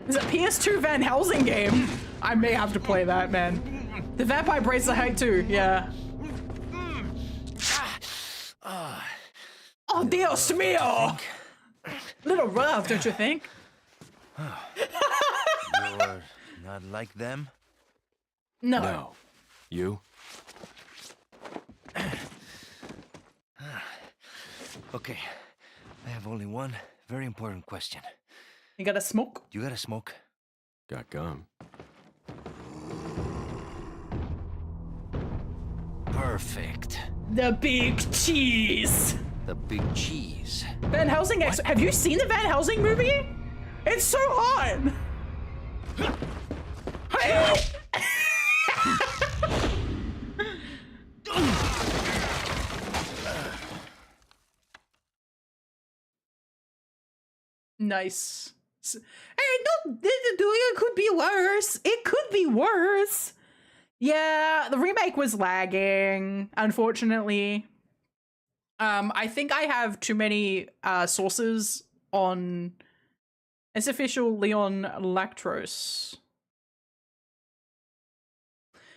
Is a PS2 Van Helsing game? I may have to play that, man. The vampire bracelet height too, yeah. Oh, Dios mío! Little rough, don't you think? You're not like them? No. No. You? Okay, I have only one very important question. You gotta smoke? You gotta smoke? Got gum. Perfect. The big cheese. The big cheese. Van Helsing have you seen the Van Helsing movie? It's so hot. Nice. Hey, no, it could be worse. It could be worse. Yeah, the remake was lagging, unfortunately. I think I have too many sources on. It's official Leon Lactros.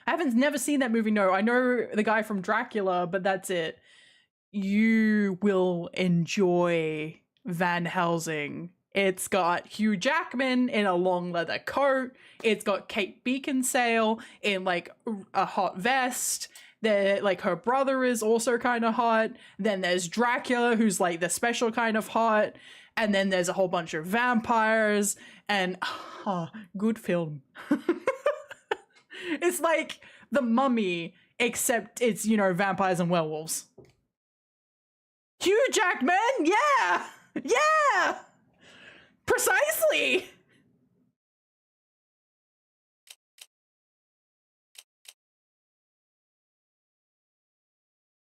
I haven't never seen that movie. No, I know the guy from Dracula, but that's it. You will enjoy Van Helsing. It's got Hugh Jackman in a long leather coat. It's got Kate Beckinsale in like a hot vest. Like her brother is also kind of hot. Then there's Dracula, who's like the special kind of hot. And then there's a whole bunch of vampires and good film. It's like The Mummy, except it's, you know, vampires and werewolves. Hugh Jackman, yeah! Yeah! Precisely!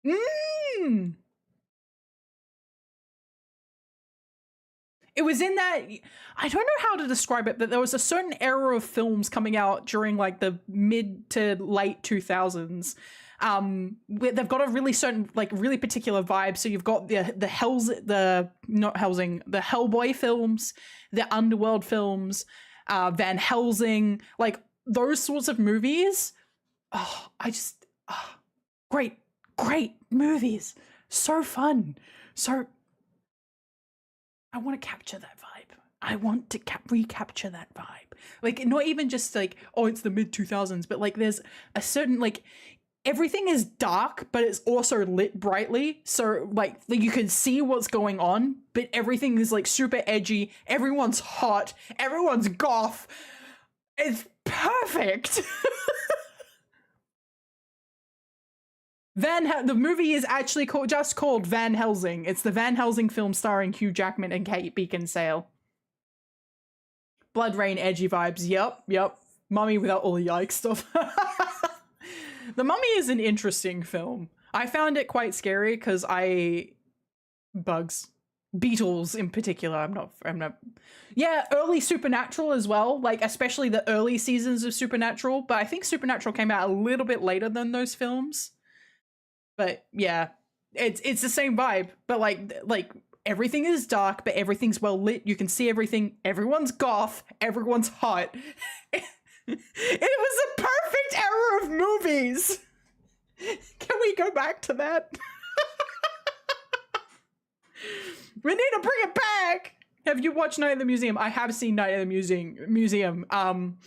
Mmm! It was in that, I don't know how to describe it, but there was a certain era of films coming out during like the mid to late 2000s. They've got a really certain, like really particular vibe. So you've got the Hellboy films, the Underworld films, Van Helsing, like those sorts of movies. Oh, great movies. So fun. So I want to capture that vibe. I want to recapture that vibe. Like, not even just like, oh, it's the mid 2000s, but like there's a certain, like, everything is dark, but it's also lit brightly. So like you can see what's going on, but everything is like super edgy. Everyone's hot. Everyone's goth. It's perfect. The movie is actually called Van Helsing. It's the Van Helsing film starring Hugh Jackman and Kate Beckinsale. Blood Rain, edgy vibes. Yep. Mummy without all the yikes stuff. The Mummy is an interesting film. I found it quite scary because beetles in particular. I'm not. Yeah, early Supernatural as well. Like especially the early seasons of Supernatural. But I think Supernatural came out a little bit later than those films. But yeah, it's the same vibe, but like everything is dark, but everything's well lit. You can see everything. Everyone's goth. Everyone's hot. It was a perfect era of movies. Can we go back to that? We need to bring it back. Have you watched Night at the Museum? I have seen Night at the Museum. Gum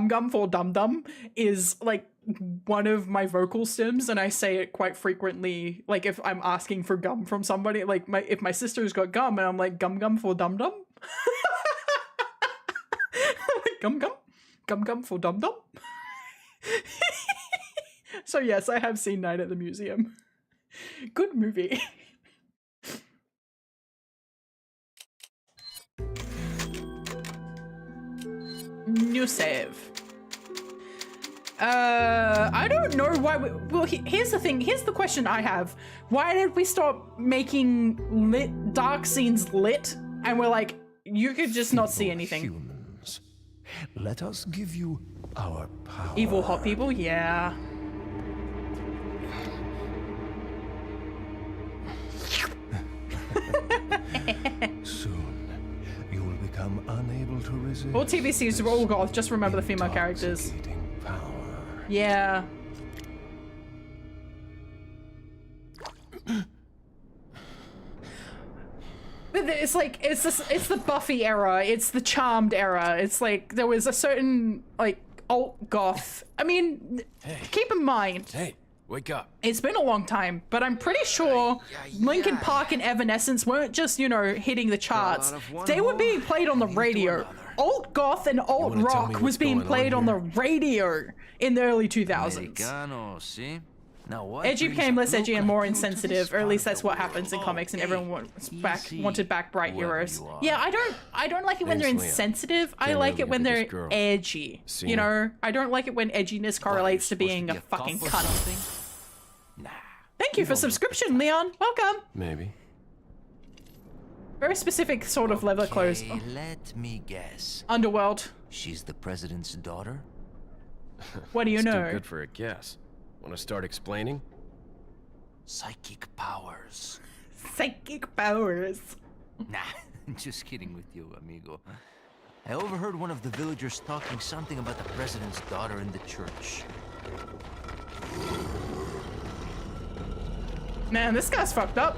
Gum for Dum Dum is like one of my vocal stims, and I say it quite frequently. Like if I'm asking for gum from somebody, like if my sister's got gum, and I'm like Gum Gum for Dum Dum. Gum Gum for Dum Dum. So yes, I have seen Night at the Museum. Good movie. New save. I don't know why well, here's the thing. Here's the question I have. Why did we stop making dark scenes lit? And we're like, you could just not see anything. Humans, let us give you our power. Evil hot people? Yeah. Soon, you will become unable to resist. All TV series are all goth. Just remember the female characters. Power. Yeah. But it's like it's the Buffy era. It's the Charmed era. It's like there was a certain like alt goth. I mean, keep in mind. Hey, wake up. It's been a long time, but I'm pretty sure Linkin Park and Evanescence weren't just, you know, hitting the charts. They were being played on the radio. Alt goth and alt rock was being played on the radio in the early 2000s. Americano, see? Now what Edgy brings became a less bloke edgy and like more you to insensitive, this or at part least of that's the what world? happens in Oh, comics, and hey, everyone wanted back bright whoever heroes. you are. Yeah, I don't like it when they're Name's Leon. insensitive. I Came like earlier it when with this they're girl. edgy. Seen You her? know, I don't like it when edginess correlates to being a fucking cop or cunt. something? Nah. Thank you for subscription, Leon. Welcome. Maybe. Very specific sort of leather clothes. Okay, let me guess. Underworld. She's the president's daughter? What do you It's know? too good for a guess. Want to start explaining? Psychic powers. Psychic powers. Nah, just kidding with you, amigo. I overheard one of the villagers talking something about the president's daughter in the church. Man, this guy's fucked up.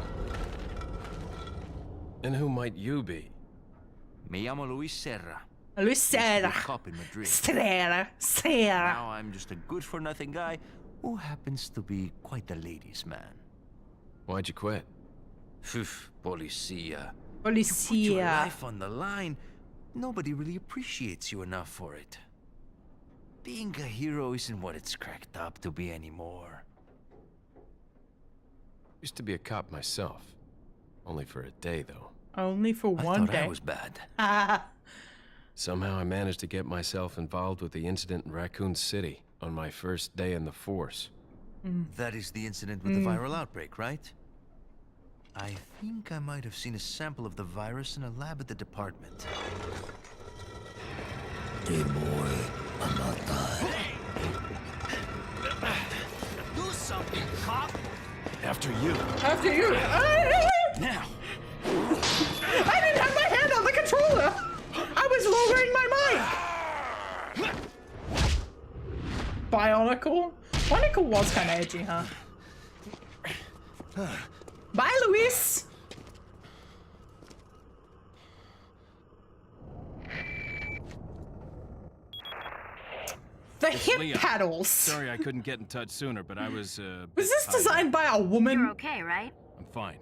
And who might you be? Me llamo Luis Serra. Luis Used to be a Serra. cop in Madrid. Serra. Now I'm just a good-for-nothing guy who happens to be quite a ladies' man. Why'd you quit? Phew, policia. You put your Policia. life on the line. Nobody really appreciates you enough for it. Being a hero isn't what it's cracked up to be anymore. Used to be a cop myself. Only for a day, though. Only for I one thought day. I was bad. Ah. Somehow I managed to get myself involved with the incident in Raccoon City on my first day in the force. That is the incident with the viral outbreak, right? I think I might have seen a sample of the virus in a lab at the department. Hey boy, I'm not dying. Do something, cop! After you. After you. Now! I didn't have my hand on the controller. I was lowering my mic. Bionicle? Bionicle was kind of edgy, huh? Bye, Luis. The hip Leon. paddles. Sorry I couldn't get in touch sooner, but I was, Was bit this tied up. designed by a woman? You're okay, right? I'm fine.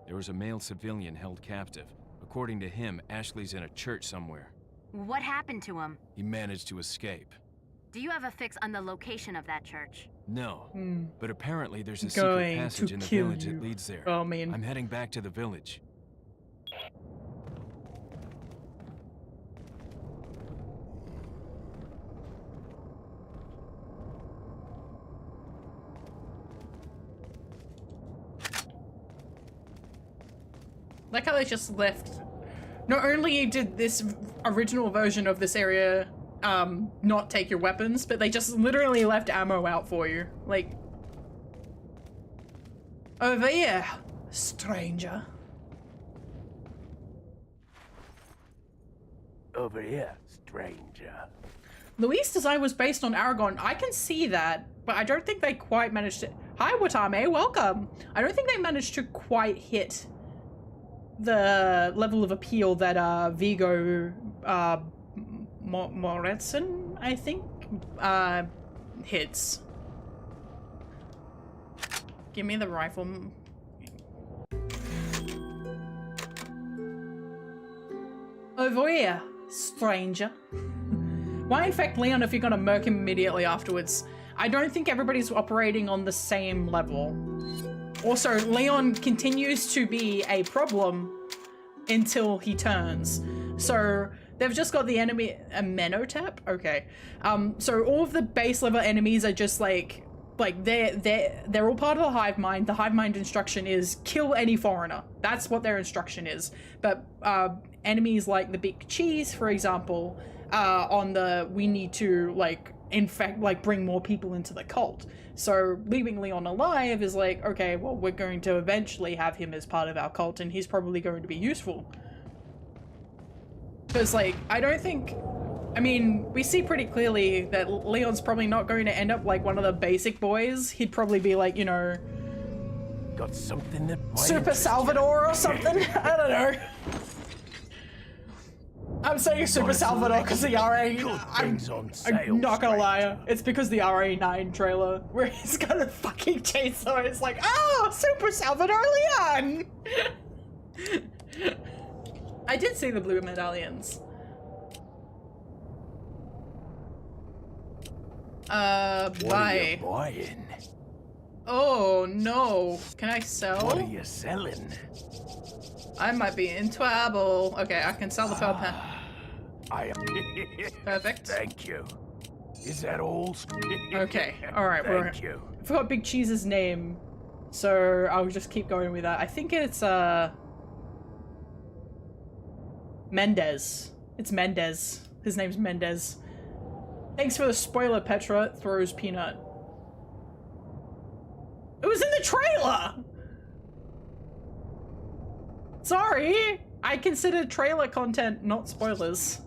There was a male civilian held captive. According to him, Ashley's in a church somewhere. What happened to him? He managed to escape. Do you have a fix on the location of that church? No, but apparently there's a Going secret passage to in the kill village you. that leads there. Oh, man. I'm heading back to the village. Like how they just left. Not only did this original version of this area not take your weapons, but they just literally left ammo out for you. Like, over here, stranger. Over here, stranger. Luis' design was based on Aragon. I can see that, but I don't think they quite managed to. Hi, Watame, welcome. I don't think they managed to quite hit the level of appeal that Vigo Mortensen, I think, hits. Give me the rifle. Over here, stranger. Why infect Leon if you're gonna murk him immediately afterwards? I don't think everybody's operating on the same level. Also, Leon continues to be a problem until he turns. So they've just got the enemy a Menotap? Okay. So all of the base level enemies are just like they're all part of the hive mind. The hive mind instruction is kill any foreigner. That's what their instruction is. But enemies like the big cheese, for example, on the we need to bring more people into the cult. So leaving Leon alive is like, okay, well, we're going to eventually have him as part of our cult, and he's probably going to be useful. Because, like, I don't think... I mean, we see pretty clearly that Leon's probably not going to end up like one of the basic boys. He'd probably be like, you know... Got something that might Super interest Salvador or something? I don't know. I'm saying Super Salvador because the RA... I'm not gonna lie, it's because the RA9 trailer where he's gonna fucking chase her. It's like, oh, Super Salvador Leon! I did see the blue medallions. What are you Bye. buying? Oh no. Can I sell? What are you selling? I might be in trouble. Okay, I can sell the fur pen. Perfect. Thank you. Is that all? Okay, alright, Thank you. I forgot Big Cheese's name, so I'll just keep going with that. I think it's, Mendez. It's Mendez. His name's Mendez. Thanks for the spoiler, Petra. Throws peanut. It was in the trailer! Sorry! I consider trailer content not spoilers.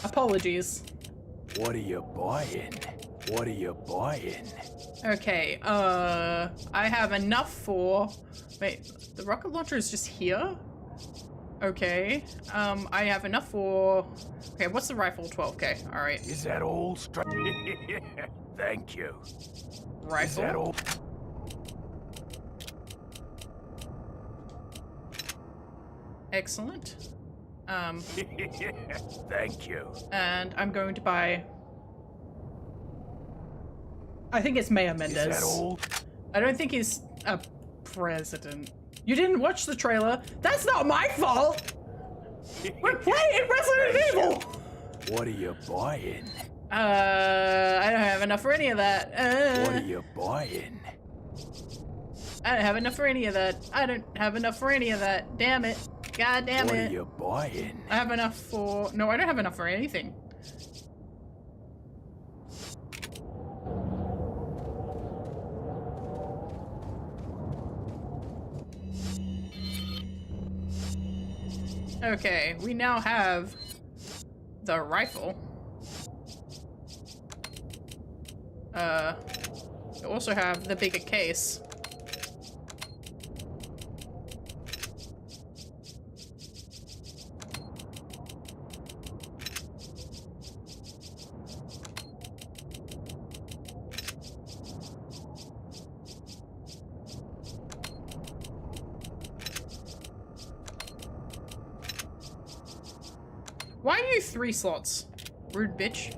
Apologies. What are you buying? What are you buying? Okay, I have enough for... Wait, the rocket launcher is just here? Okay, I have enough for... Okay, what's the rifle? 12k, alright. Is that all? Thank you. Rifle? Is that all? Excellent. Thank you. And I'm going to buy... I think it's Mayor Is Mendez. that all? I don't think he's a president. You didn't watch the trailer. That's not my fault! We're playing Resident Evil! What are you buying? I don't have enough for any of that. What are you buying? I don't have enough for any of that. I don't have enough for any of that. Damn it. God damn What it. are you buying? I have enough for... No, I don't have enough for anything. Okay, we now have the rifle. We also have the bigger case. Why are you 3 slots? Rude bitch.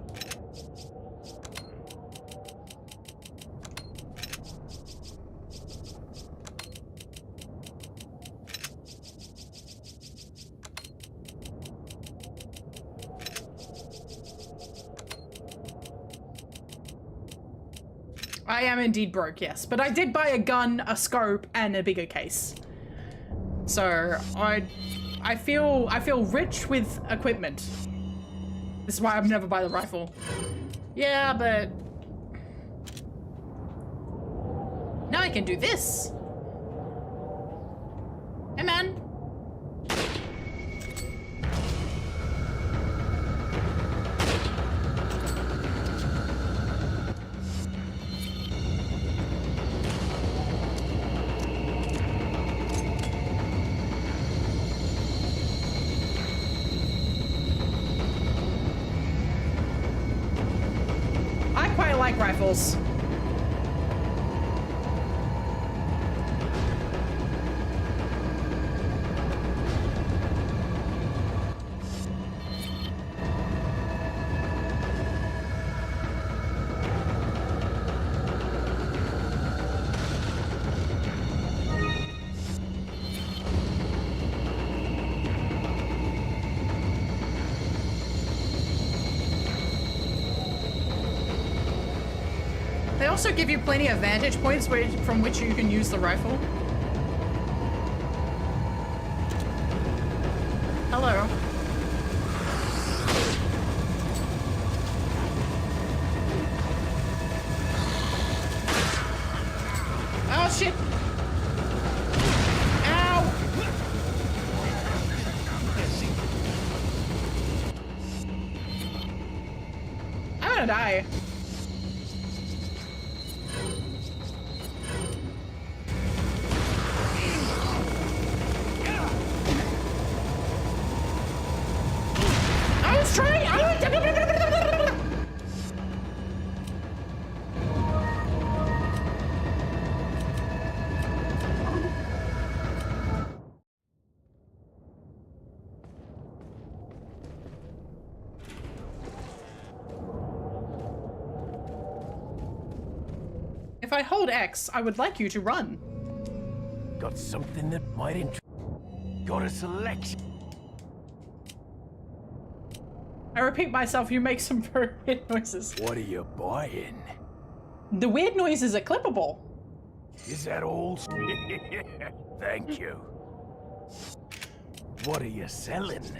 I am indeed broke, yes. But I did buy a gun, a scope, and a bigger case. So, I feel rich with equipment. This is why I've never buy the rifle. Yeah, but now I can do this. Hey, man. Rifles. They also give you plenty of vantage points from which you can use the rifle. Hello. Oh shit! Ow! I'm gonna die. I hold X, I would like you to run. Got something that might interest. Got a selection. I repeat myself, you make some very weird noises. What are you buying? The weird noises are clippable. Is that all? Thank you. What are you selling?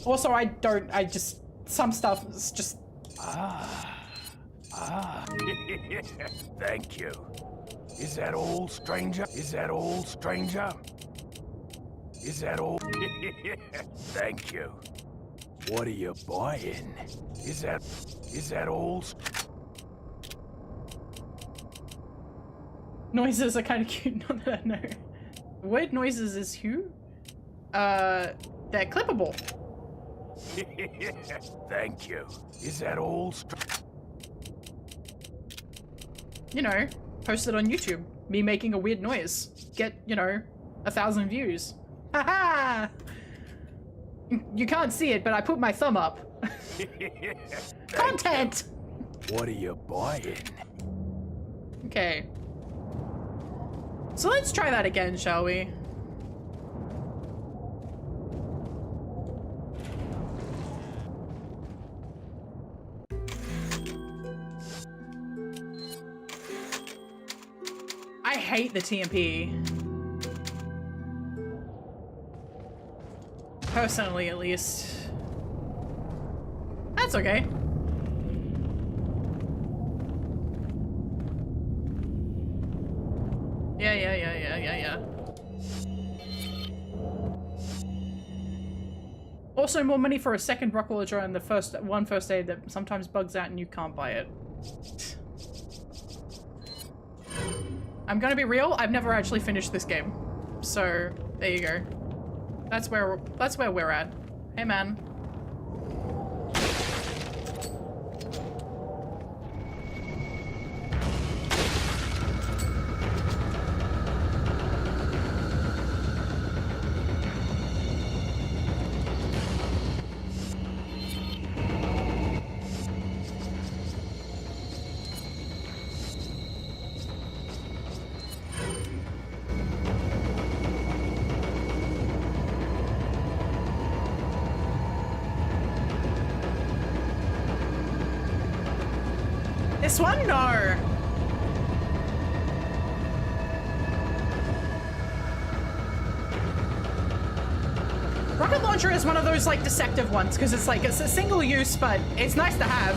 Also, some stuff is just... Thank you. Is that all, stranger? Is that all, stranger? Is that all? Thank you. What are you buying? Is that all? Noises are kind of cute, not that I know. Weird noises is who? They're clippable. Thank you. Is that all? You know, post it on YouTube. Me making a weird noise. Get, 1,000 views. Haha! You can't see it, but I put my thumb up. Content! What are you buying? Okay. So let's try that again, shall we? I hate the TMP. Personally, at least. That's okay. Yeah. Also, more money for a second rock villager and the first aid that sometimes bugs out and you can't buy it. I'm gonna be real, I've never actually finished this game. So, there you go. That's where we're at. Hey man. This one? No. Rocket launcher is one of those like deceptive ones because it's a single use, but it's nice to have.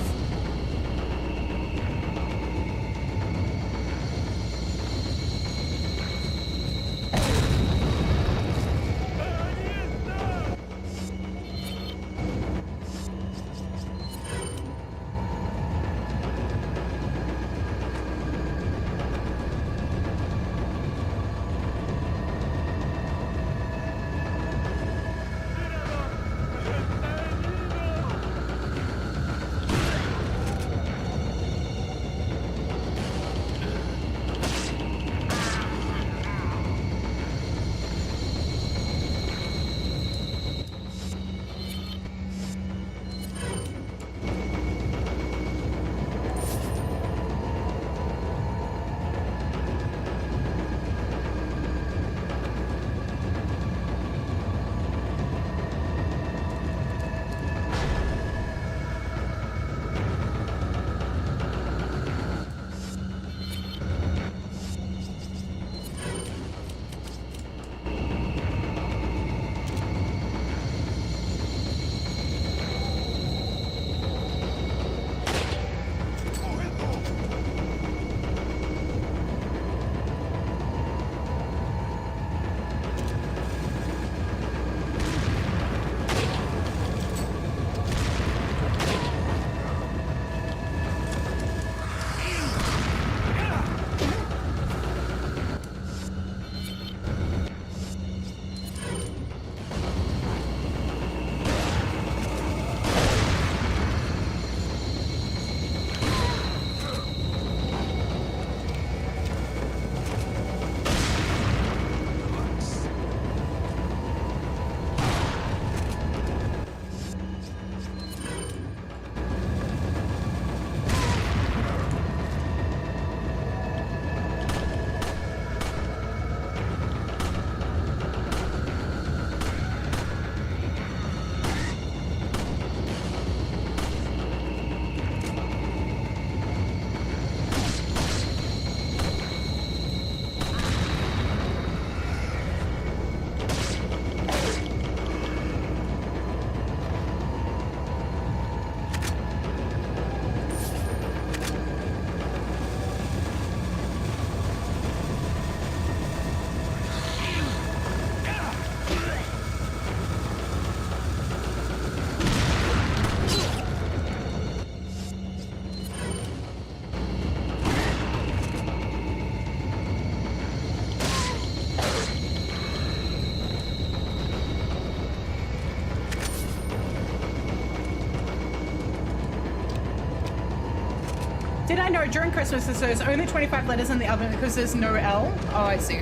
Did I know during Christmas there's only 25 letters in the oven because there's no L? Oh, I see.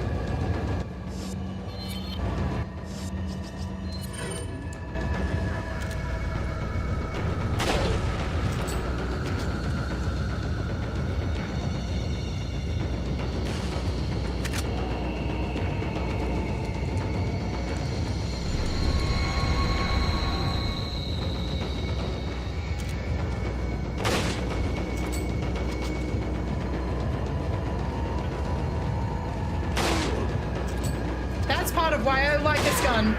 That's part of why I like this gun.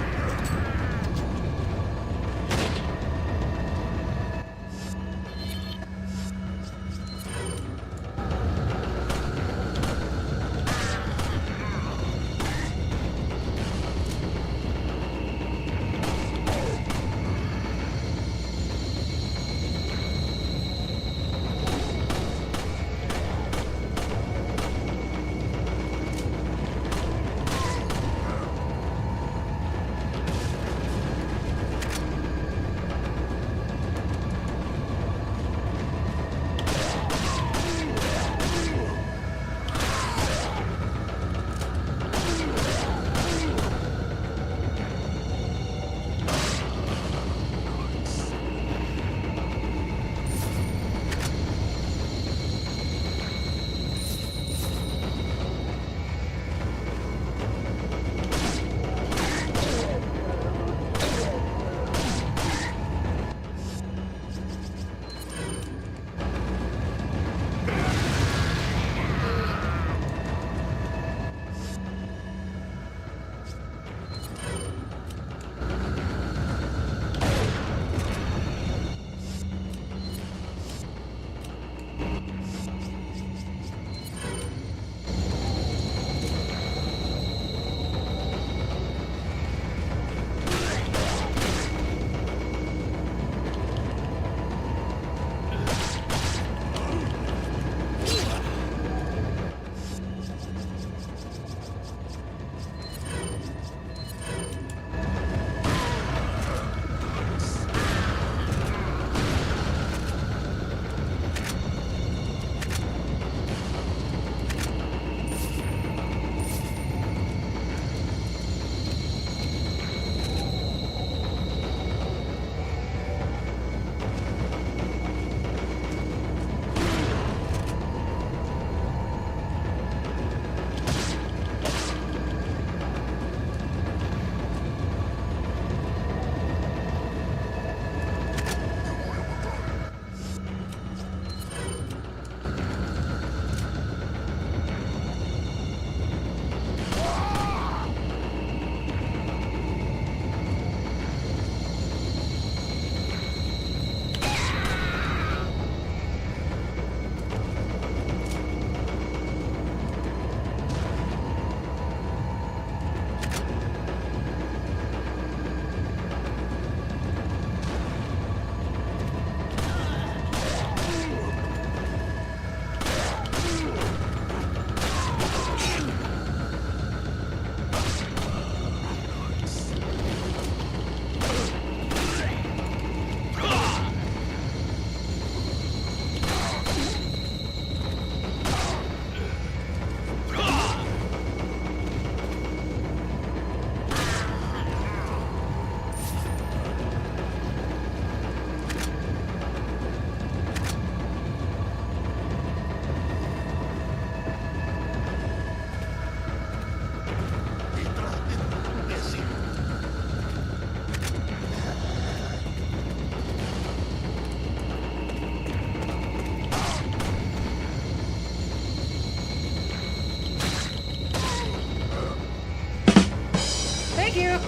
you.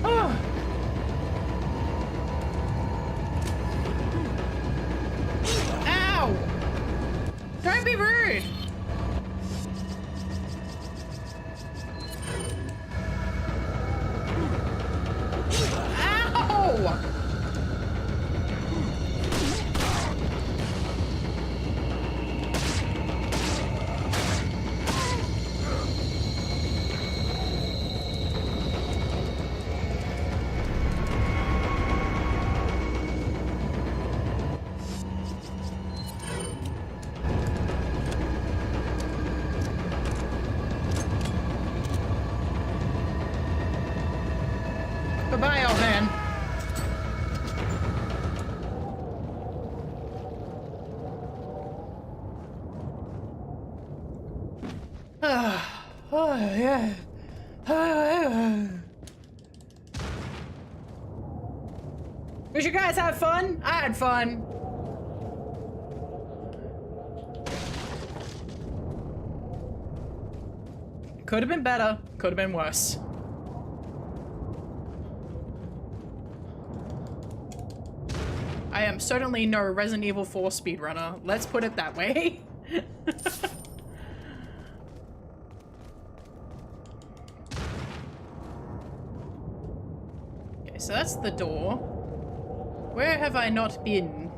Oh. Ow! Don't be rude. Ow! Bye-bye, old man. Oh, yeah. Did you guys have fun? I had fun. Could have been better. Could have been worse. I am certainly no Resident Evil 4 speedrunner. Let's put it that way. Okay, so that's the door. Where have I not been?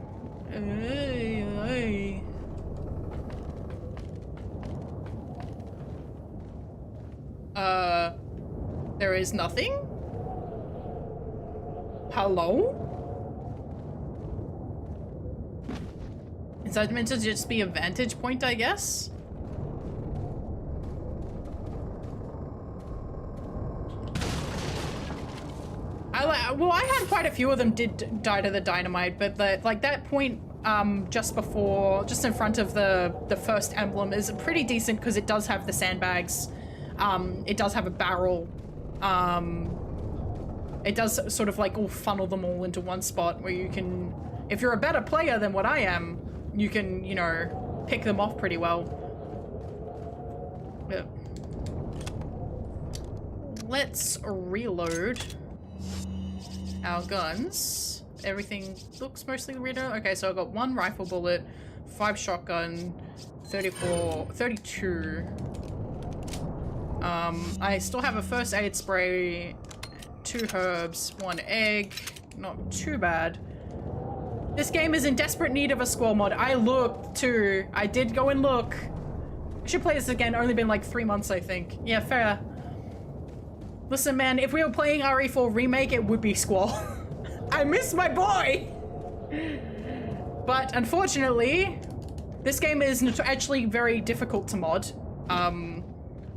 There is nothing? Hello? Is that meant to just be a vantage point, I guess? Well, I had quite a few of them did die to the dynamite, but like that point just in front of the first emblem is pretty decent because it does have the sandbags. It does have a barrel. It does sort of like all funnel them all into one spot where you can, if you're a better player than what I am, you can, you know, pick them off pretty well. Yeah. Let's reload our guns. Everything looks mostly ready. Okay, so I got 1 rifle bullet, 5 shotgun, 32. I still have a first aid spray, 2 herbs, 1 egg. Not too bad. This game is in desperate need of a squall mod. I looked too. I did go and look. I should play this again. Only been like 3 months, I think. Yeah, fair. Listen, man, if we were playing RE4 Remake, it would be squall. I miss my boy! But unfortunately, this game is actually very difficult to mod.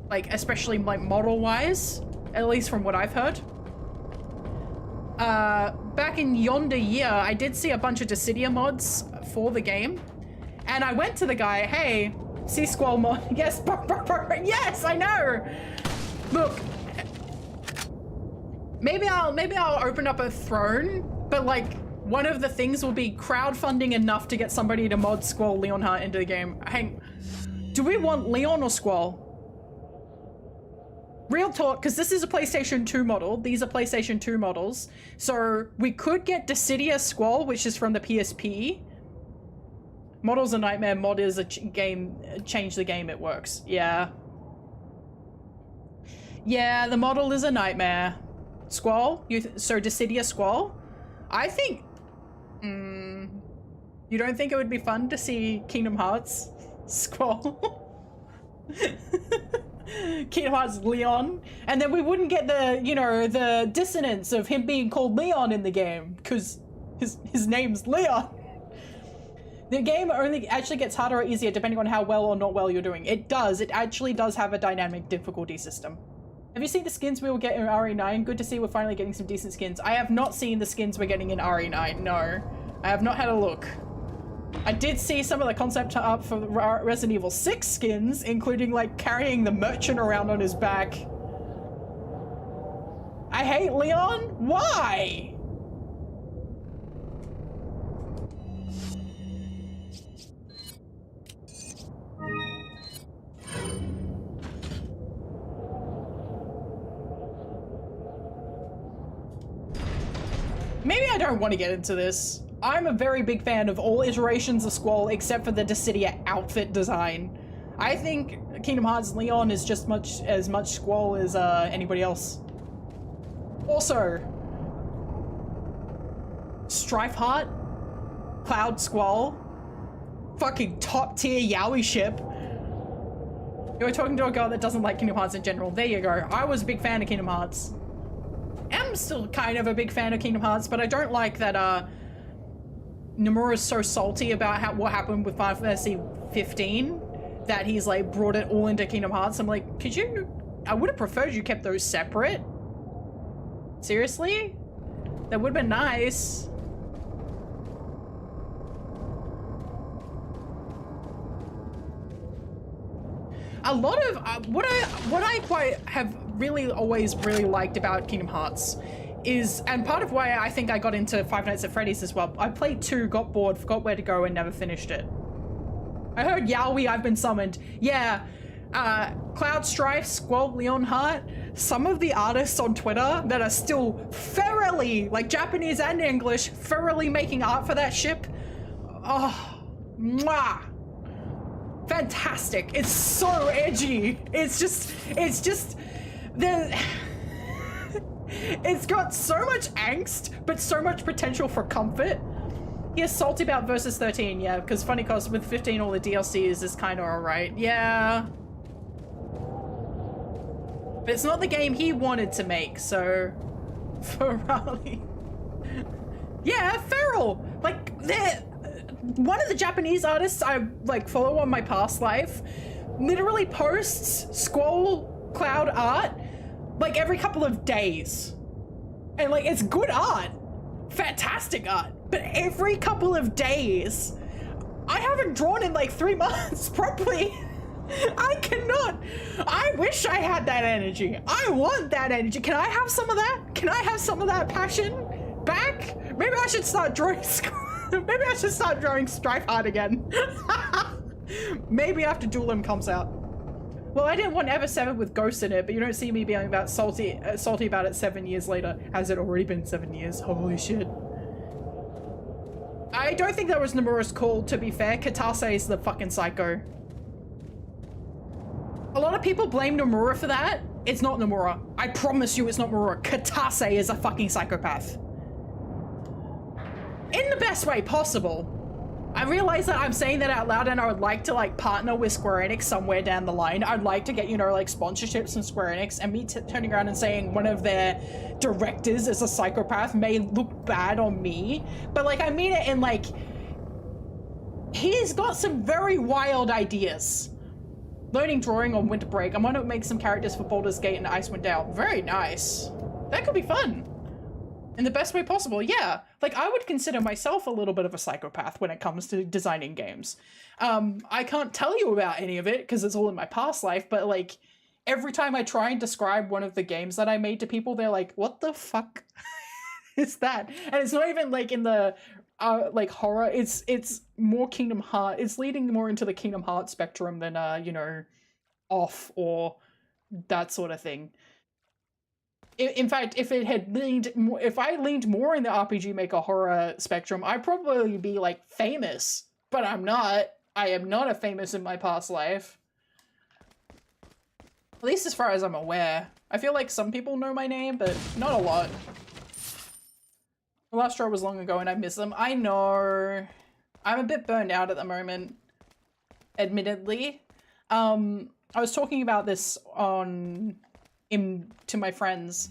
Like, especially like model-wise, at least from what I've heard. Back in yonder year, I did see a bunch of Dissidia mods for the game. And I went to the guy, hey, see squall mod. Yes, yes, I know! Look, maybe I'll open up a throne, but like, one of the things will be crowdfunding enough to get somebody to mod Squall Leonhardt into the game. Hang, do we want Leon or Squall? Real talk, because this is a PlayStation 2 model. These are PlayStation 2 models. So we could get Dissidia Squall, which is from the PSP. Model's a nightmare. Mod is a game. Change the game, it works. Yeah. Yeah, the model is a nightmare. Squall? So Dissidia Squall? I think... you don't think it would be fun to see Kingdom Hearts Squall? Kingdom Hearts Leon, and then we wouldn't get the, you know, the dissonance of him being called Leon in the game because his name's Leon. The game only actually gets harder or easier depending on how well or not well you're doing. It does. It actually does have a dynamic difficulty system. Have you seen the skins we will get in RE9? Good to see we're finally getting some decent skins. I have not seen the skins we're getting in RE9. No, I have not had a look. I did see some of the concept art for Resident Evil 6 skins, including like carrying the merchant around on his back. I hate Leon? Why? Maybe I don't want to get into this. I'm a very big fan of all iterations of Squall except for the Dissidia outfit design. I think Kingdom Hearts Leon is just as much Squall as anybody else. Also, Strifeheart, Cloud Squall, fucking top tier yaoi ship. You were talking to a girl that doesn't like Kingdom Hearts in general. There you go. I was a big fan of Kingdom Hearts. I'm still kind of a big fan of Kingdom Hearts, but I don't like that Nomura's so salty about what happened with Final Fantasy 15 that he's like brought it all into Kingdom Hearts. I'm like, I would have preferred you kept those separate. Seriously? That would have been nice. A lot of what I quite have really always really liked about Kingdom Hearts is, and part of why I think I got into Five Nights at Freddy's as well. I played 2, got bored, forgot where to go, and never finished it. I heard Yowie, I've been summoned. Yeah, Cloud Strife, Squall, Leonhardt, some of the artists on Twitter that are still thoroughly, like Japanese and English, thoroughly making art for that ship. Oh, mwah. Fantastic. It's so edgy. It's just the it's got so much angst, but so much potential for comfort. He's salty about Versus 13, yeah, because funny cause with 15 all the DLCs is kind of alright. Yeah. But it's not the game he wanted to make, so Ferrari. Yeah, Feral! Like, they're one of the Japanese artists I like follow on my past life literally posts Squall Cloud art like every couple of days. And like, it's good art, fantastic art, but every couple of days. I haven't drawn in like 3 months properly. I cannot. I wish I had that energy. I want that energy. Can I have some of that? Can I have some of that passion back? Maybe I should start drawing maybe I should start drawing Strife art again. Maybe after Duelim comes out. Well, I didn't want Ever 7 with Ghost in it, but you don't see me being about salty about it 7 years later. Has it already been 7 years? Holy shit. I don't think that was Nomura's call, to be fair. Katase is the fucking psycho. A lot of people blame Nomura for that. It's not Nomura. I promise you it's not Nomura. Katase is a fucking psychopath. In the best way possible. I realize that I'm saying that out loud and I would like to like partner with Square Enix somewhere down the line. I'd like to get, you know, like sponsorships from Square Enix, and me turning around and saying one of their directors is a psychopath may look bad on me. But like, I mean it in like, he's got some very wild ideas. Learning drawing on winter break. I'm gonna make some characters for Baldur's Gate and Icewind Dale. Very nice. That could be fun. In the best way possible, yeah. Like, I would consider myself a little bit of a psychopath when it comes to designing games. I can't tell you about any of it because it's all in my past life, but like, every time I try and describe one of the games that I made to people, they're like, what the fuck is that? And it's not even like in the like horror, it's more Kingdom Hearts. It's leading more into the Kingdom Hearts spectrum than you know, Off or that sort of thing. In fact, if it had leaned more, if I leaned more in the RPG Maker horror spectrum, I'd probably be like famous, but I'm not. I am not a famous in my past life. At least as far as I'm aware. I feel like some people know my name, but not a lot. The last draw was long ago and I miss them. I know. I'm a bit burned out at the moment, admittedly. I was talking about this to my friends,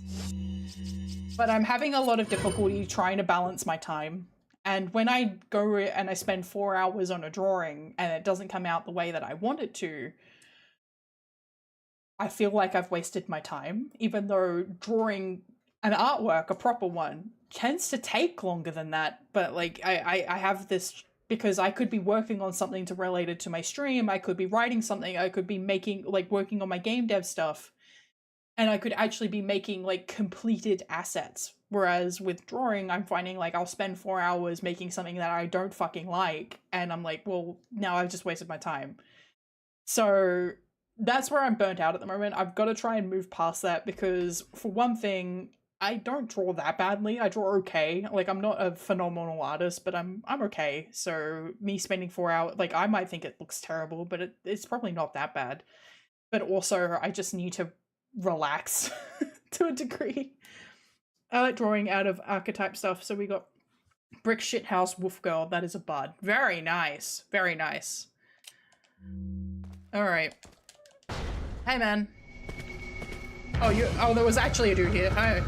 but I'm having a lot of difficulty trying to balance my time. And when I go and I spend 4 hours on a drawing and it doesn't come out the way that I want it to, I feel like I've wasted my time, even though drawing an artwork, a proper one, tends to take longer than that. But like, I have this, because I could be working on something related to my stream, I could be writing something, I could be making, like, working on my game dev stuff, and I could actually be making like completed assets. Whereas with drawing, I'm finding like I'll spend 4 hours making something that I don't fucking like, and I'm like, well, now I've just wasted my time. So that's where I'm burnt out at the moment. I've got to try and move past that, because for one thing, I don't draw that badly. I draw okay. Like, I'm not a phenomenal artist, but I'm okay. So me spending 4 hours, like, I might think it looks terrible, but it's probably not that bad. But also, I just need to relax to a degree. I like drawing out of archetype stuff. So we got Brick Shithouse Wolf Girl. That is a bud. Very nice. Very nice. All right. Hey, man. Oh, there was actually a dude here. Hi.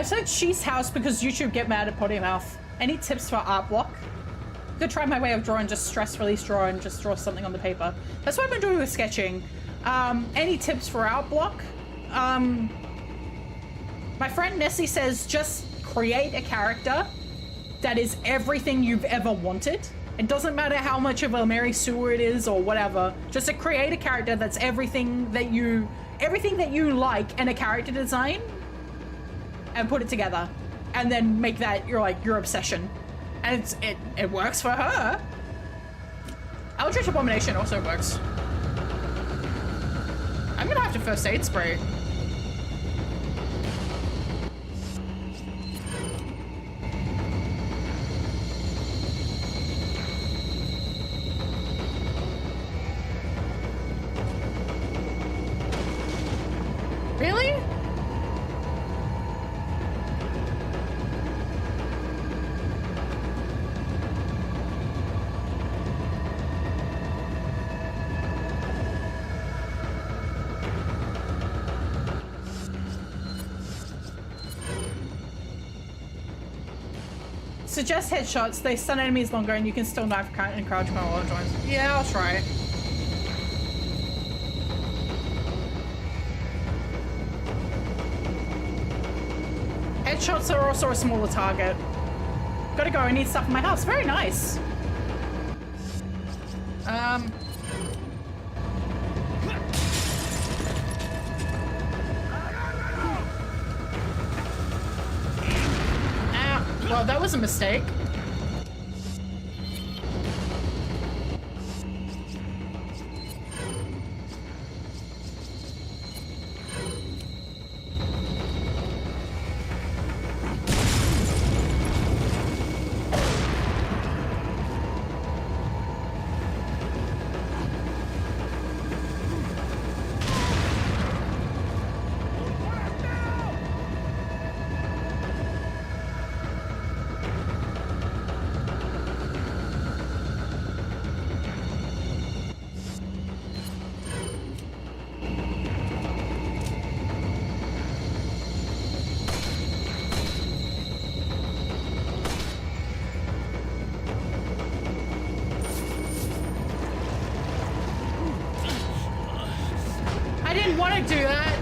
I said she's house because YouTube get mad at potty mouth. Any tips for art block? Could try my way of drawing, just stress release draw and just draw something on the paper. That's what I've been doing with sketching. Any tips for art block? My friend Nessie says just create a character that is everything you've ever wanted. It doesn't matter how much of a Mary Sue it is or whatever. Just to create a character that's everything that you like in a character design, and put it together, and then make that your obsession. And it works for her. Eldritch Abomination also works. I'm gonna have to first aid spray. Really? Suggest headshots. They stun enemies longer and you can still knife count and crouch on a lot of joints. Yeah, I'll try. Headshots are also a smaller target. Gotta go, I need stuff in my house. Very nice. Well, that was a mistake. I didn't want to do that.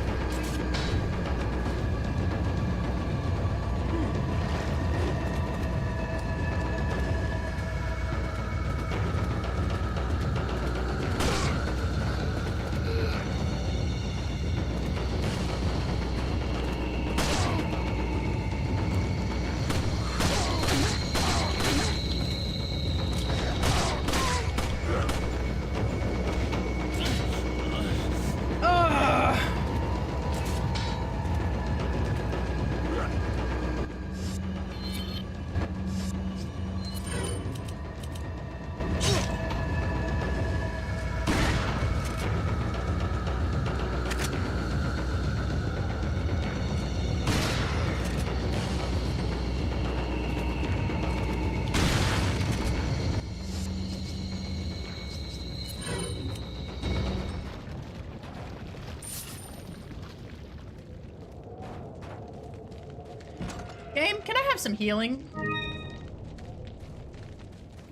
Game, can I have some healing? Can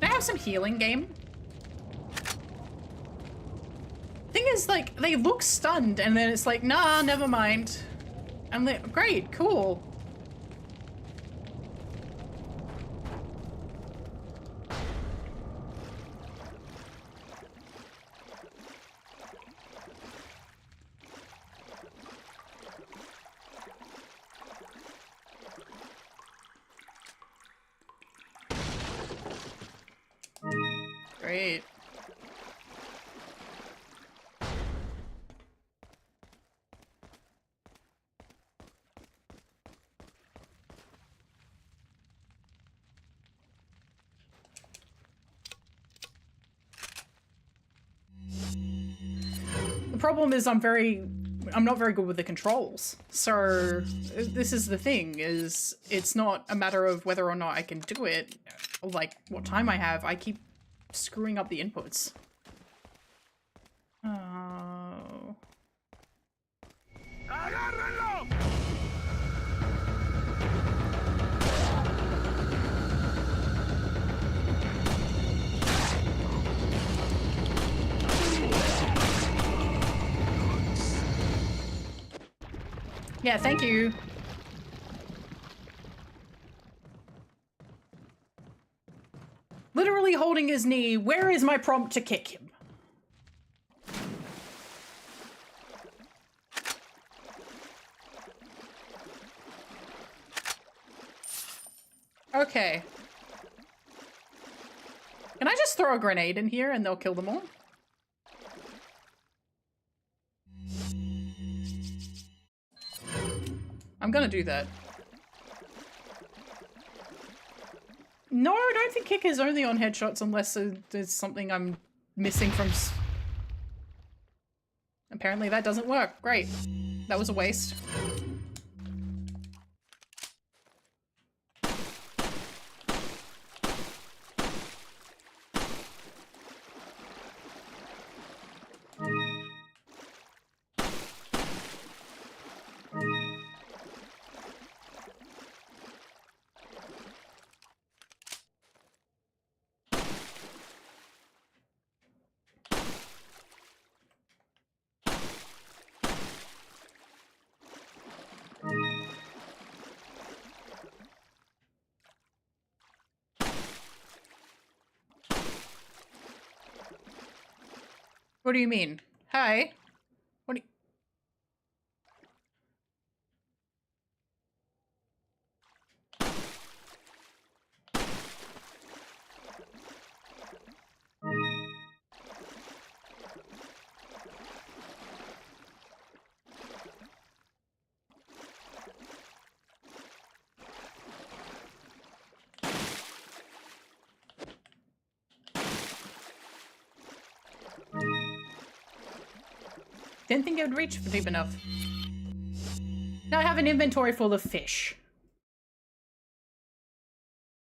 I have some healing, game? Thing is, like, they look stunned and then it's like, nah, never mind. I'm like, great, cool. Great. The problem is I'm not very good with the controls. So this is the thing, is it's not a matter of whether or not I can do it, or like what time I have. I keep screwing up the inputs. Oh. Yeah, thank you. Literally holding his knee. Where is my prompt to kick him? Okay. Can I just throw a grenade in here and they'll kill them all? I'm gonna do that. No, I don't think kick is only on headshots unless there's something I'm missing from... Apparently that doesn't work. Great. That was a waste. What do you mean? Hi? What do you... Didn't think it would reach deep enough. Now I have an inventory full of fish.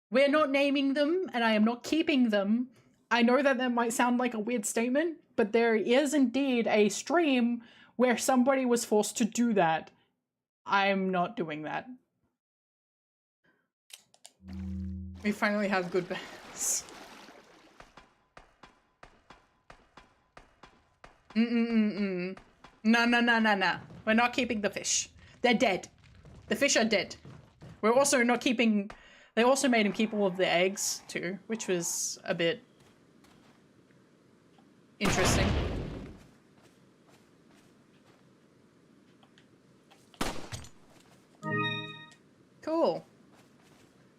We're not naming them, and I am not keeping them. I know that that might sound like a weird statement, but there is indeed a stream where somebody was forced to do that. I'm not doing that. We finally have good bets. No, no, no, no, no. We're not keeping the fish. They're dead. The fish are dead. We're also not keeping... They also made him keep all of the eggs, too, which was a bit... interesting. Cool.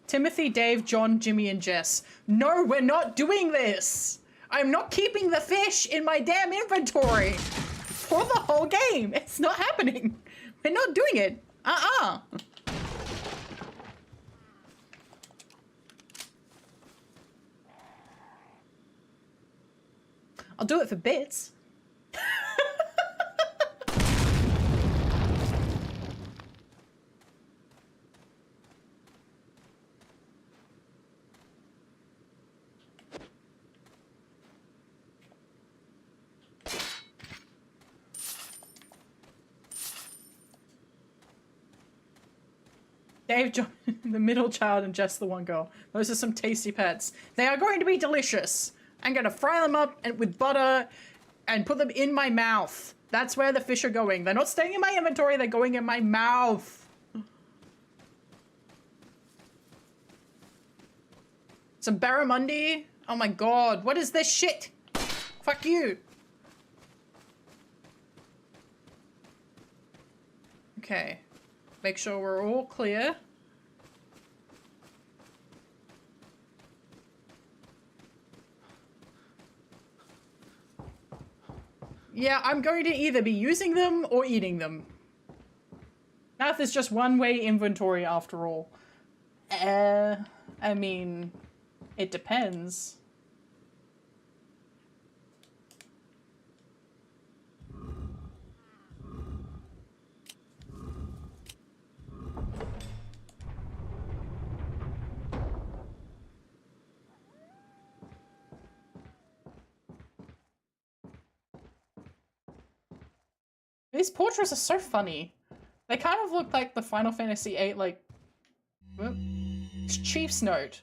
Timothy, Dave, John, Jimmy, and Jess. No, we're not doing this! I'm not keeping the fish in my damn inventory! For the whole game! It's not happening! We're not doing it! Uh-uh! I'll do it for bits. Dave, John, the middle child, and just the one girl. Those are some tasty pets. They are going to be delicious. I'm gonna fry them up with butter and put them in my mouth. That's where the fish are going. They're not staying in my inventory, they're going in my mouth. Some barramundi? Oh my god, what is this shit? Fuck you. Okay. Make sure we're all clear. Yeah, I'm going to either be using them or eating them. Math is just one-way inventory after all. I mean, it depends. These portraits are so funny. They kind of look like the Final Fantasy VIII, like... Chief's Note.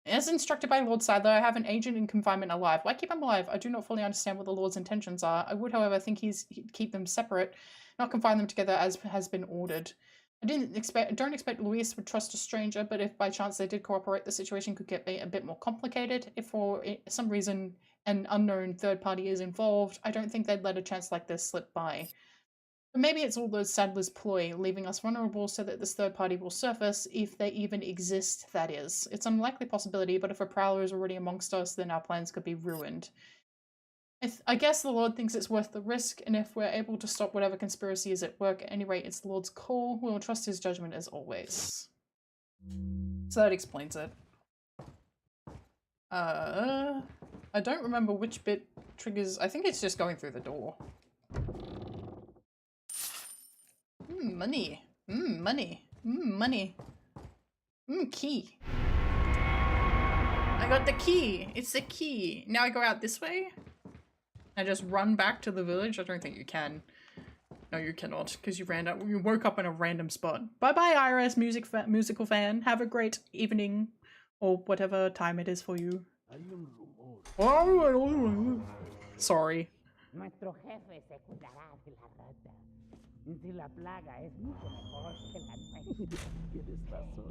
As instructed by Lord Sadler, I have an agent in confinement alive. Why keep him alive? I do not fully understand what the Lord's intentions are. I would, however, think he'd keep them separate, not confine them together as has been ordered. I don't expect Luis would trust a stranger, but if by chance they did cooperate, the situation could get a bit more complicated. If for some reason an unknown third party is involved, I don't think they'd let a chance like this slip by. But maybe it's all those Sadler's ploy, leaving us vulnerable so that this third party will surface, if they even exist, that is. It's an unlikely possibility, but if a prowler is already amongst us, then our plans could be ruined. I guess the Lord thinks it's worth the risk, and if we're able to stop whatever conspiracy is at work, at any rate, it's the Lord's call. We'll trust his judgment as always. So that explains it. I don't remember which bit triggers... I think it's just going through the door. Money. Money. Money. Key. I got the key. It's the key. Now I go out this way? I just run back to the village? I don't think you can. No, you cannot, because you woke up in a random spot. Bye-bye, Iris, musical fan. Have a great evening, or whatever time it is for you. Sorry. Nuestro jefe se cuidará de la rata. Si la plaga es mucho mejor que la nuestra. Tienes razón.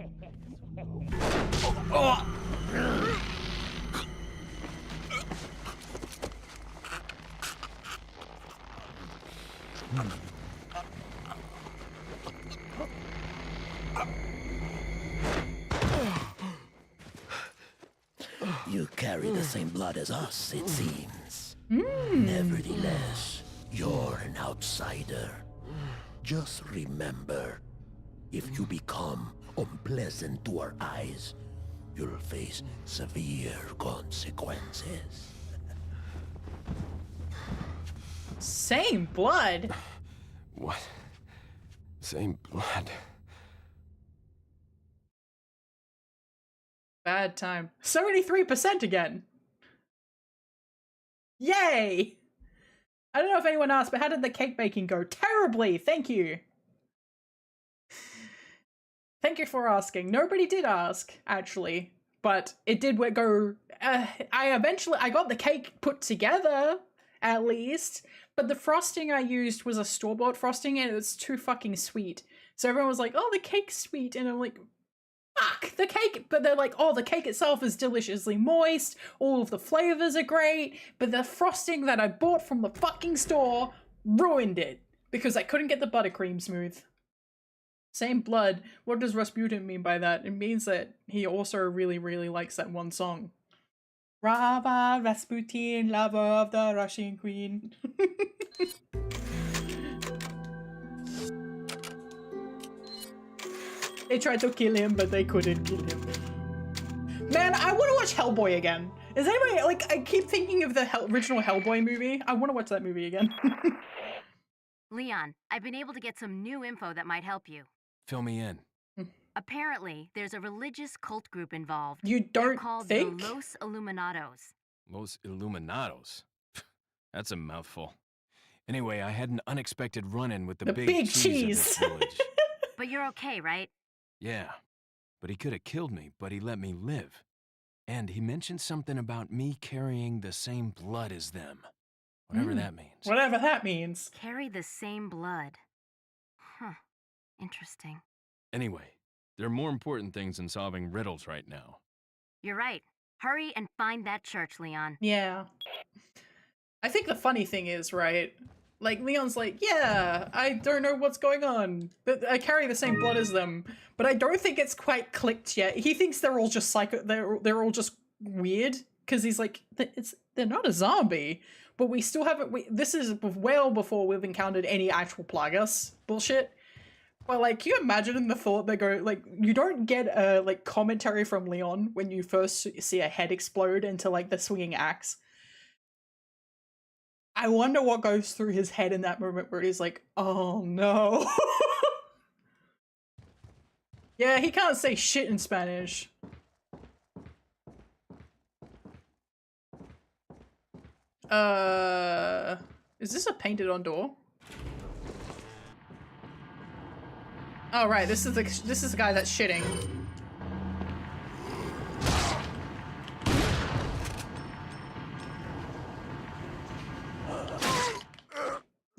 You carry the same blood as us, it seems. Nevertheless, you're an outsider. Just remember, if you become unpleasant to our eyes, you'll face severe consequences. Same blood? What? Same blood. Bad time. 73% again! Yay! I don't know if anyone asked, but how did the cake baking go? Terribly! Thank you! Thank you for asking. Nobody did ask, actually. But it did go... I got the cake put together, at least. But the frosting I used was a store-bought frosting, and it was too fucking sweet. So everyone was like, oh, the cake's sweet. And I'm like... Fuck the cake, but they're like, oh, the cake itself is deliciously moist, all of the flavors are great, but the frosting that I bought from the fucking store ruined it because I couldn't get the buttercream smooth. Same blood. What does Rasputin mean by that? It means that he also really, really likes that one song. Rava Rasputin, lover of the Russian queen. They tried to kill him, but they couldn't kill him. Man, I want to watch Hellboy again. Is anybody, like, I keep thinking of the original Hellboy movie. I want to watch that movie again. Leon, I've been able to get some new info that might help you. Fill me in. Apparently, there's a religious cult group involved. You don't They're called think? the Los Illuminados. Los Illuminados. That's a mouthful. Anyway, I had an unexpected run-in with the big cheese of this village. But you're okay, right? Yeah, but he could have killed me, but he let me live. And he mentioned something about me carrying the same blood as them. Whatever that means. Whatever that means. Carry the same blood. Huh. Interesting. Anyway, there are more important things than solving riddles right now. You're right. Hurry and find that church, Leon. Yeah. I think the funny thing is, right? Like, Leon's like, yeah, I don't know what's going on, but I carry the same blood as them, but I don't think it's quite clicked yet. He thinks they're all just they're all just weird, because he's like, they're not a zombie, but we still haven't, this is well before we've encountered any actual plagas bullshit. But, like, can you imagine the thought they go, like, you don't get a, like, commentary from Leon when you first see a head explode into, like, the swinging axe. I wonder what goes through his head in that moment where he's like, oh no. Yeah, he can't say shit in Spanish. Is this a painted on door? Oh right, this is the guy that's shitting.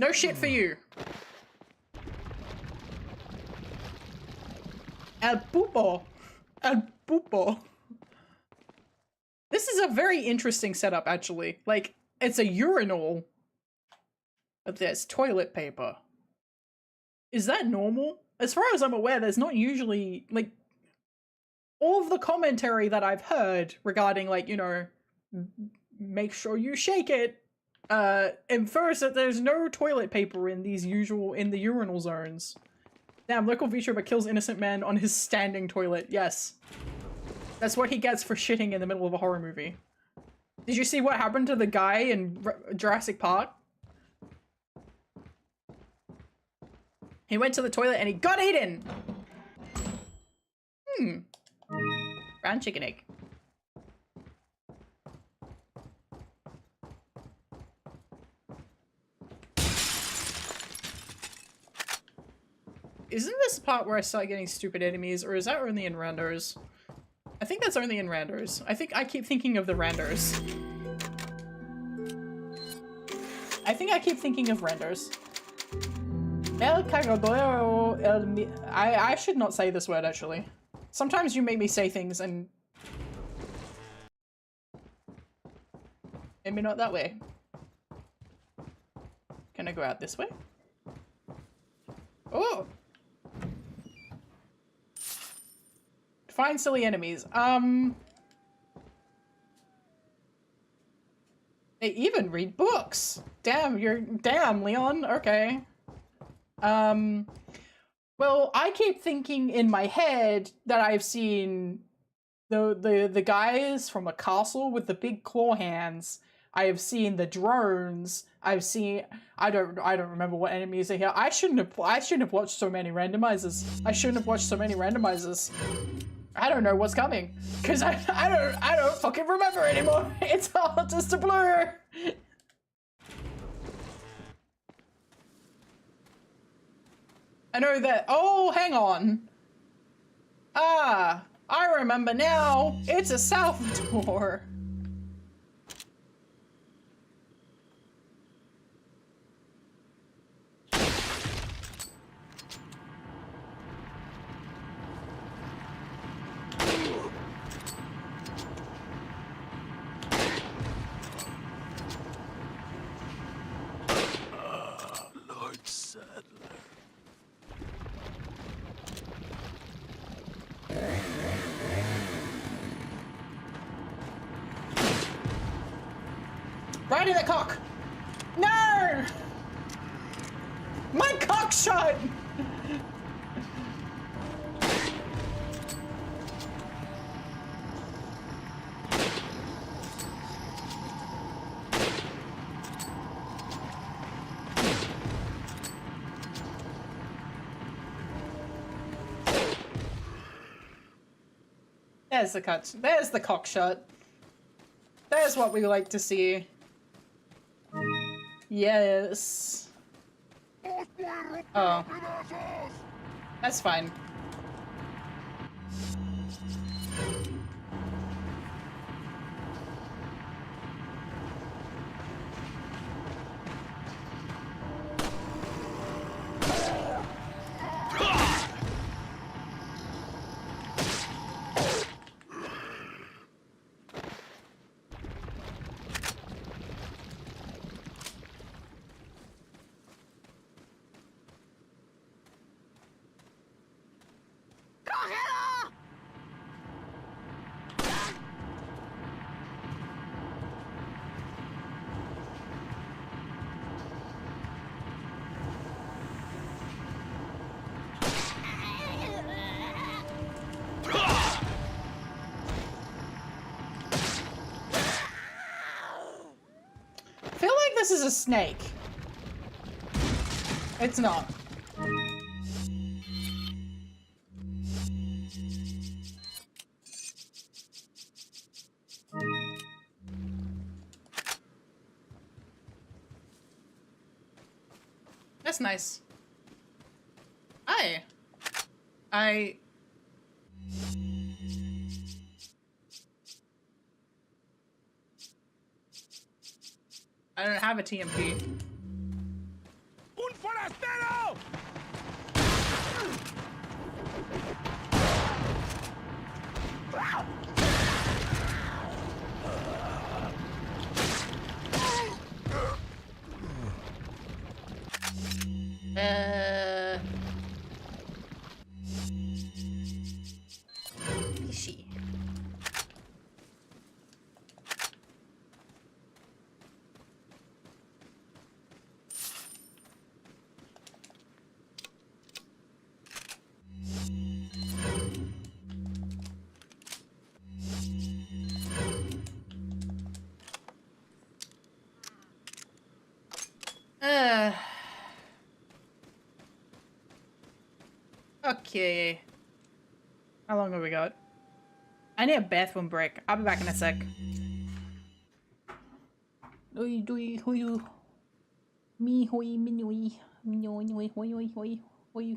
No shit for you. El pupo. El pupo. This is a very interesting setup, actually. Like, it's a urinal, but there's toilet paper. Is that normal? As far as I'm aware, there's not usually, like, all of the commentary that I've heard regarding, like, you know, make sure you shake it, infers that there's no toilet paper in these in the urinal zones. Damn, local VTuber kills innocent man on his standing toilet. Yes. That's what he gets for shitting in the middle of a horror movie. Did you see what happened to the guy in Jurassic Park? He went to the toilet and he got eaten! Brown chicken egg. Isn't this the part where I start getting stupid enemies, or is that only in randos? I think that's only in randos. I keep thinking of the randos. I think I keep thinking of randos. El cagadero I should not say this word, actually. Sometimes you make me say things and... maybe not that way. Can I go out this way? Oh! Find silly enemies. They even read books! Damn, Leon, okay. Well, I keep thinking in my head that I've seen the guys from a castle with the big claw hands. I have seen the drones. I've seen I don't remember what enemies are here. I shouldn't have watched so many randomizers. I don't know what's coming because I don't fucking remember anymore. It's all just a blur. I know that. Oh, hang on. Ah, I remember now. It's a south door. Lord Sadler. Right in the cock! No! My cock shot! There's the cut. There's the cock shot. There's what we like to see. Yes. Oh. That's fine. This is a snake. It's not. That's nice. Hi. I don't have a TMP. Forastero! Fishy. Okay. How long have we got? I need a bathroom break. I'll be back in a sec. Oi, doi, hoi, me, hoi, minoi, minoi, hoi, hoi, hoi, hoi.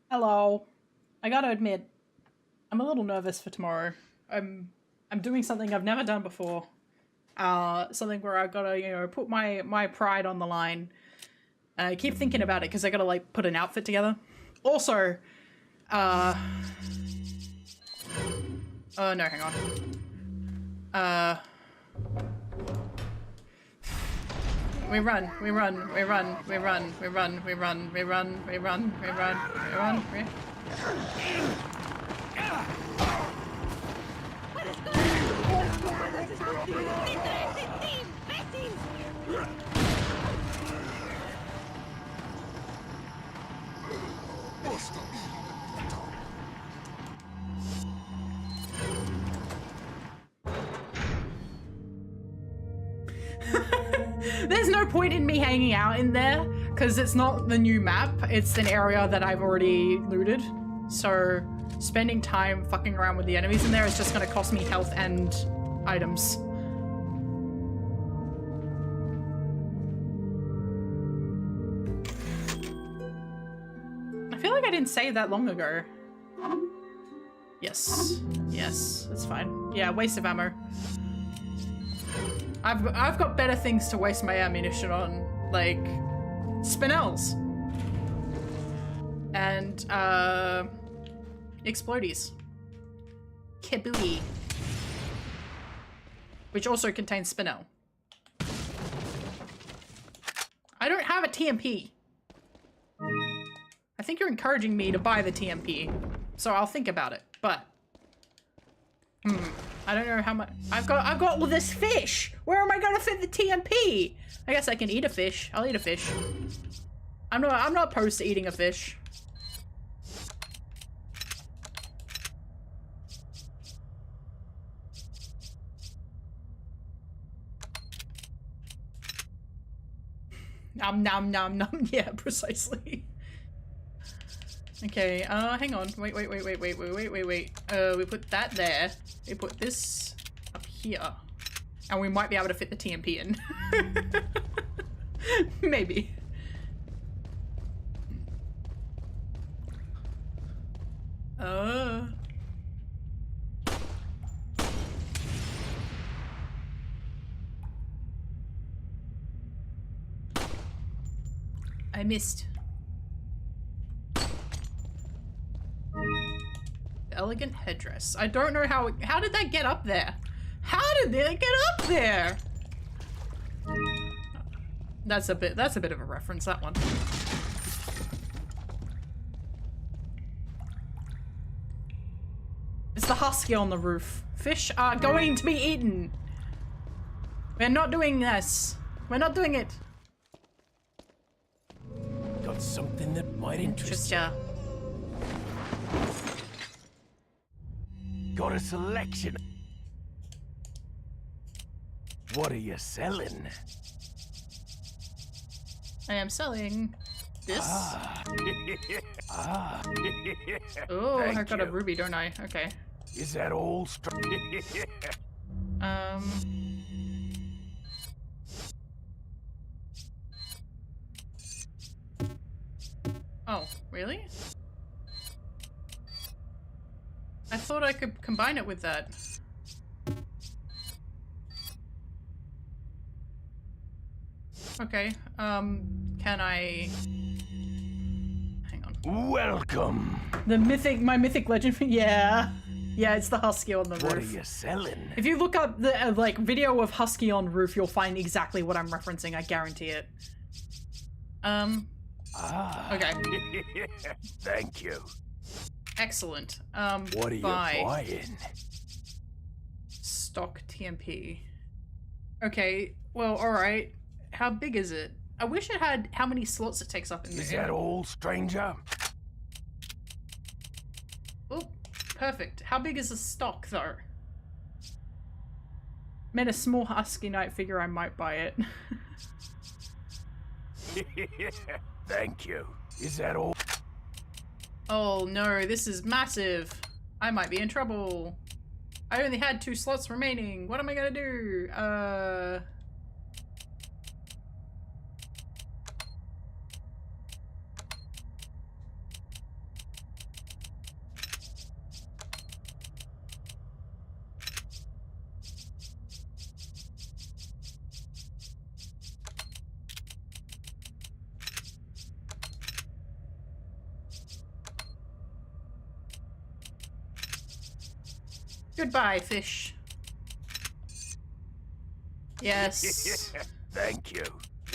Hello. I gotta admit, I'm a little nervous for tomorrow. I'm doing something I've never done before. Something where I gotta, you know, put my pride on the line. I keep thinking about it because I gotta like put an outfit together. Also, oh no, hang on. We run. There's no point in me hanging out in there because it's not the new map. It's an area that I've already looted. So spending time fucking around with the enemies in there is just going to cost me health and items. I feel like I didn't save that long ago. Yes. Yes, that's fine. Yeah, waste of ammo. I've got better things to waste my ammunition on, like spinels and explodies. Kabooey. Which also contains spinel. I don't have a TMP. I think you're encouraging me to buy the TMP, so I'll think about it. But I don't know how much I've got all this fish. Where am I gonna fit the TMP? I guess I can eat a fish. I'll eat a fish. I'm not opposed to eating a fish. Nom nom nom nom. Yeah, precisely. Okay, hang on. Wait. We put that there. We put this up here. And we might be able to fit the TMP in. Maybe. I missed. Elegant headdress. I don't know how did that get up there? How did it get up there? That's a bit of a reference, that one. It's the husky on the roof. Fish are going to be eaten. We're not doing this. We're not doing it. Got something that might interest you. Got a selection. What are you selling? I am selling this. Ah. Oh, I Thank got a you. ruby, don't I? Okay. Is that all Oh, really? I thought I could combine it with that. Okay, can I... Hang on. Welcome. My mythic legend, yeah. Yeah, it's the husky on the roof. What are you selling? If you look up the, like, video of husky on roof, you'll find exactly what I'm referencing, I guarantee it. Okay. Thank you. Excellent. What are you buying? Stock TMP. Okay, well, alright. How big is it? I wish it had how many slots it takes up in there. Is that all, stranger? Oh, perfect. How big is the stock, though? Meant a small husky knight figure, I might buy it. Thank you. Is that all? Oh no, this is massive. I might be in trouble. I only had 2 slots remaining. What am I gonna do? Goodbye, fish. Yes. Thank you.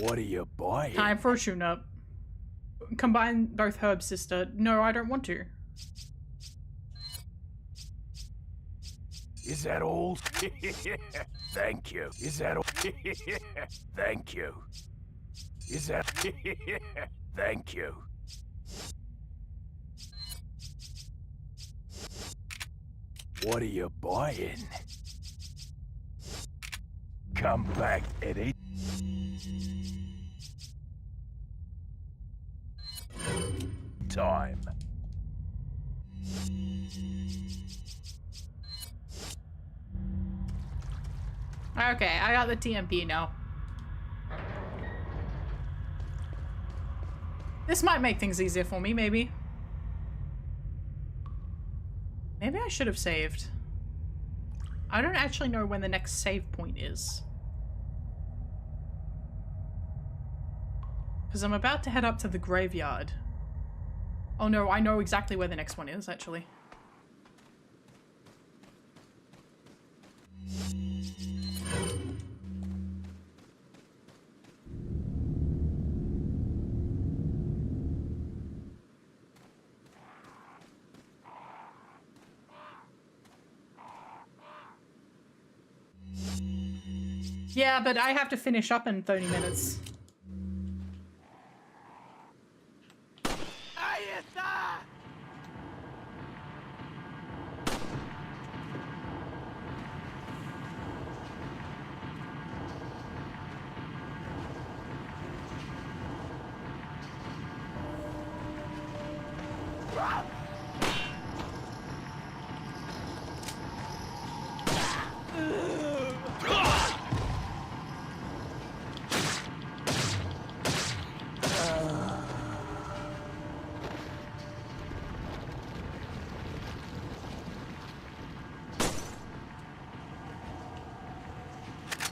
What are you buying? Time for a tune-up. Combine both herbs, sister. No, I don't want to. Is that all? Thank you. Is that all? Thank you. Is that? Thank you. What are you buying? Come back, Eddie. Time. Okay, I got the TMP now. This might make things easier for me, maybe. Maybe I should have saved. I don't actually know when the next save point is. Because I'm about to head up to the graveyard. Oh no, I know exactly where the next one is, actually. Yeah, but I have to finish up in 30 minutes.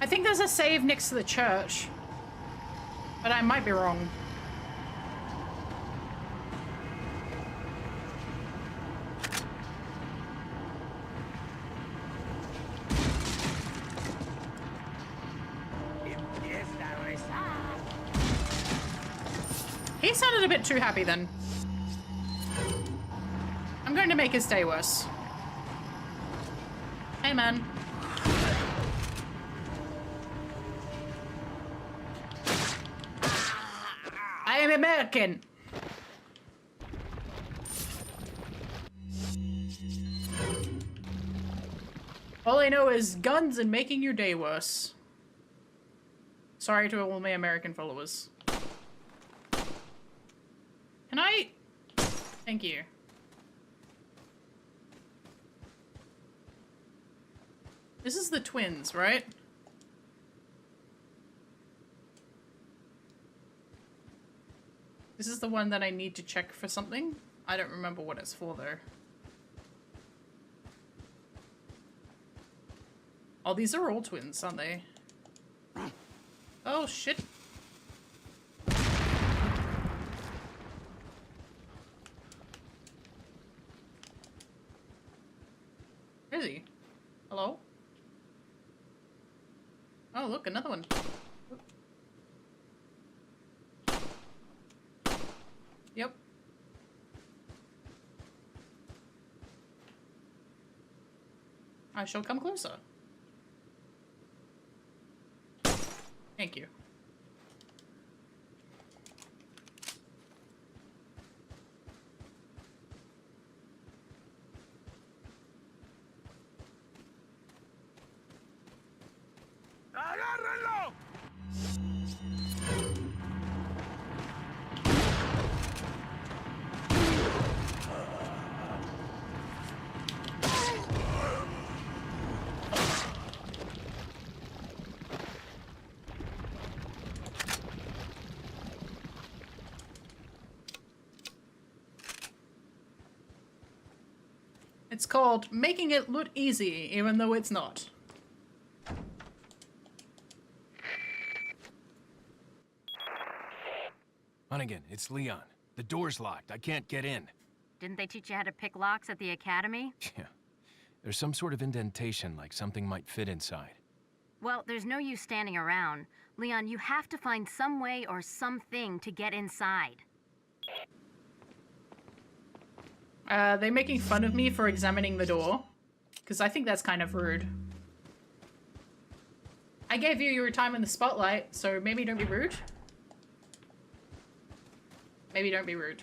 I think there's a save next to the church, but I might be wrong. He sounded a bit too happy then. I'm going to make his day worse. Hey man. I am American. All I know is guns and making your day worse. Sorry to all my American followers. Can I? Thank you. This is the twins, right? This is the one that I need to check for something. I don't remember what it's for though. Oh, these are all twins, aren't they? Oh shit. Where is he? Hello? Oh look, another one. Yep. I shall come closer. Thank you. ¡Agárrenlo! It's called making it look easy, even though it's not. Hunnigan, it's Leon. The door's locked. I can't get in. Didn't they teach you how to pick locks at the academy? Yeah. There's some sort of indentation, like something might fit inside. Well, there's no use standing around. Leon, you have to find some way or something to get inside. They making fun of me for examining the door? Because I think that's kind of rude. I gave you your time in the spotlight, so maybe don't be rude. Maybe don't be rude.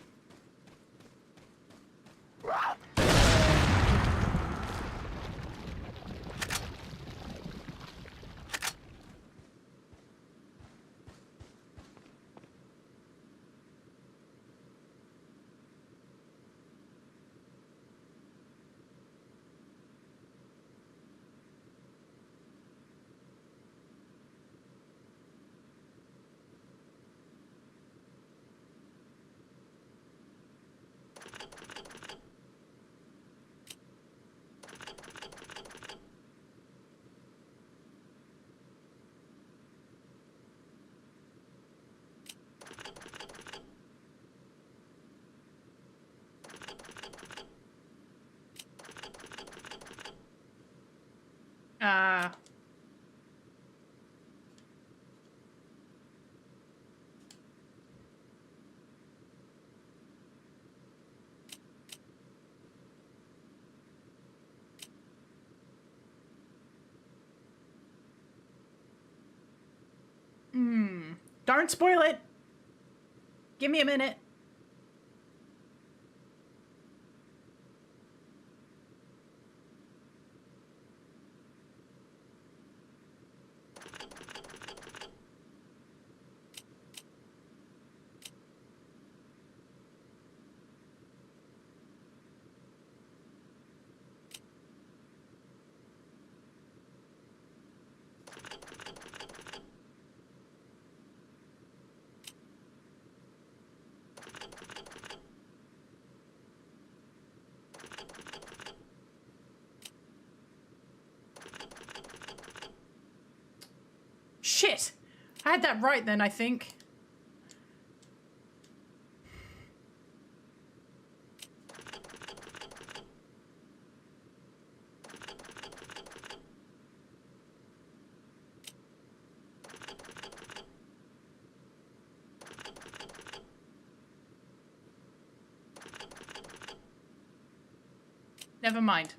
Don't spoil it. Give me a minute. Shit! I had that right then, I think. Never mind.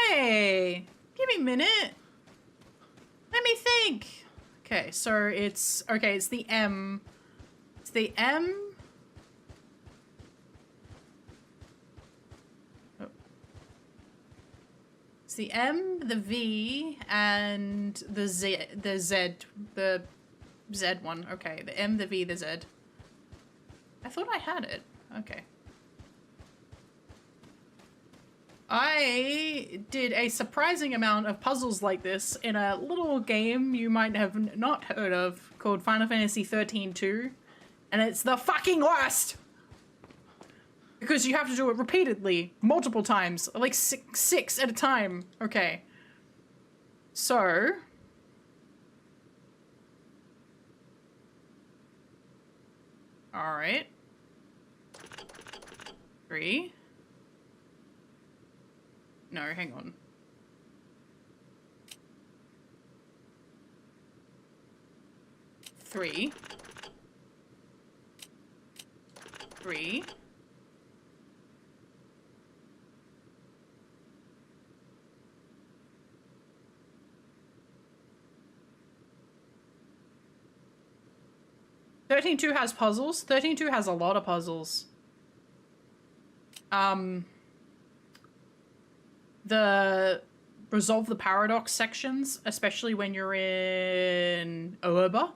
Hey, give me a minute. Let me think. Okay, so it's the M. It's the M. Oh. It's the M, the V, and the Z, the Z one. Okay, the M, the V, the Z. I thought I had it. Okay. I did a surprising amount of puzzles like this in a little game you might have not heard of called Final Fantasy 13-2, and it's the fucking worst! Because you have to do it repeatedly, multiple times, like six at a time. Okay. So... Alright. 3. No, hang on. 3. 3. 13-2 has puzzles. 13-2 has a lot of puzzles. The resolve the paradox sections, especially when you're in Oerba,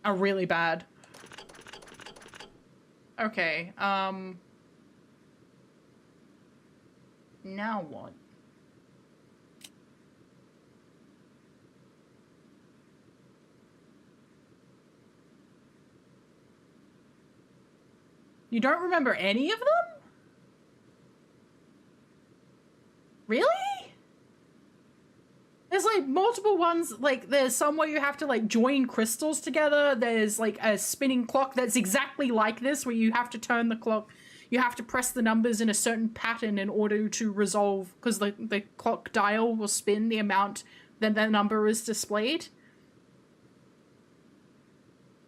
are really bad. Okay, now what? You don't remember any of them? Really? There's like multiple ones, like there's some where you have to like join crystals together. There's like a spinning clock that's exactly like this where you have to turn the clock. You have to press the numbers in a certain pattern in order to resolve, because the clock dial will spin the amount that the number is displayed.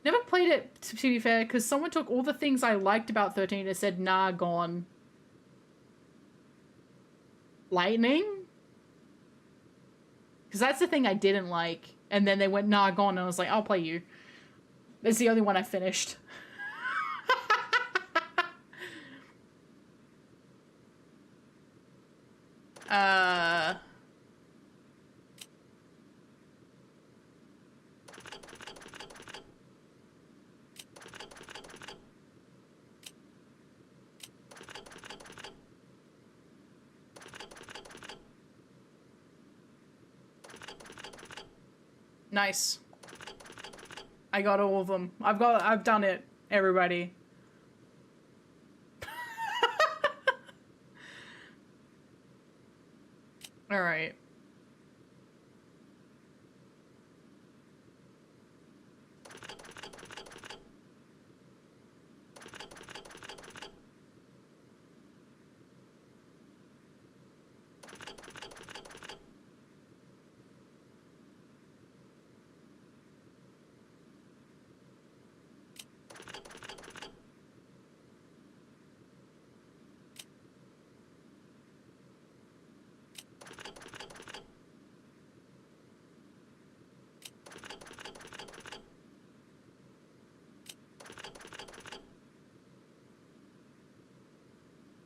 Never played it, to be fair, because someone took all the things I liked about 13 and said, nah, gone. Lightning? Because that's the thing I didn't like. And then they went, nah, gone. And I was like, I'll play you. It's the only one I finished. Nice. I got all of them. I've done it, everybody. All right.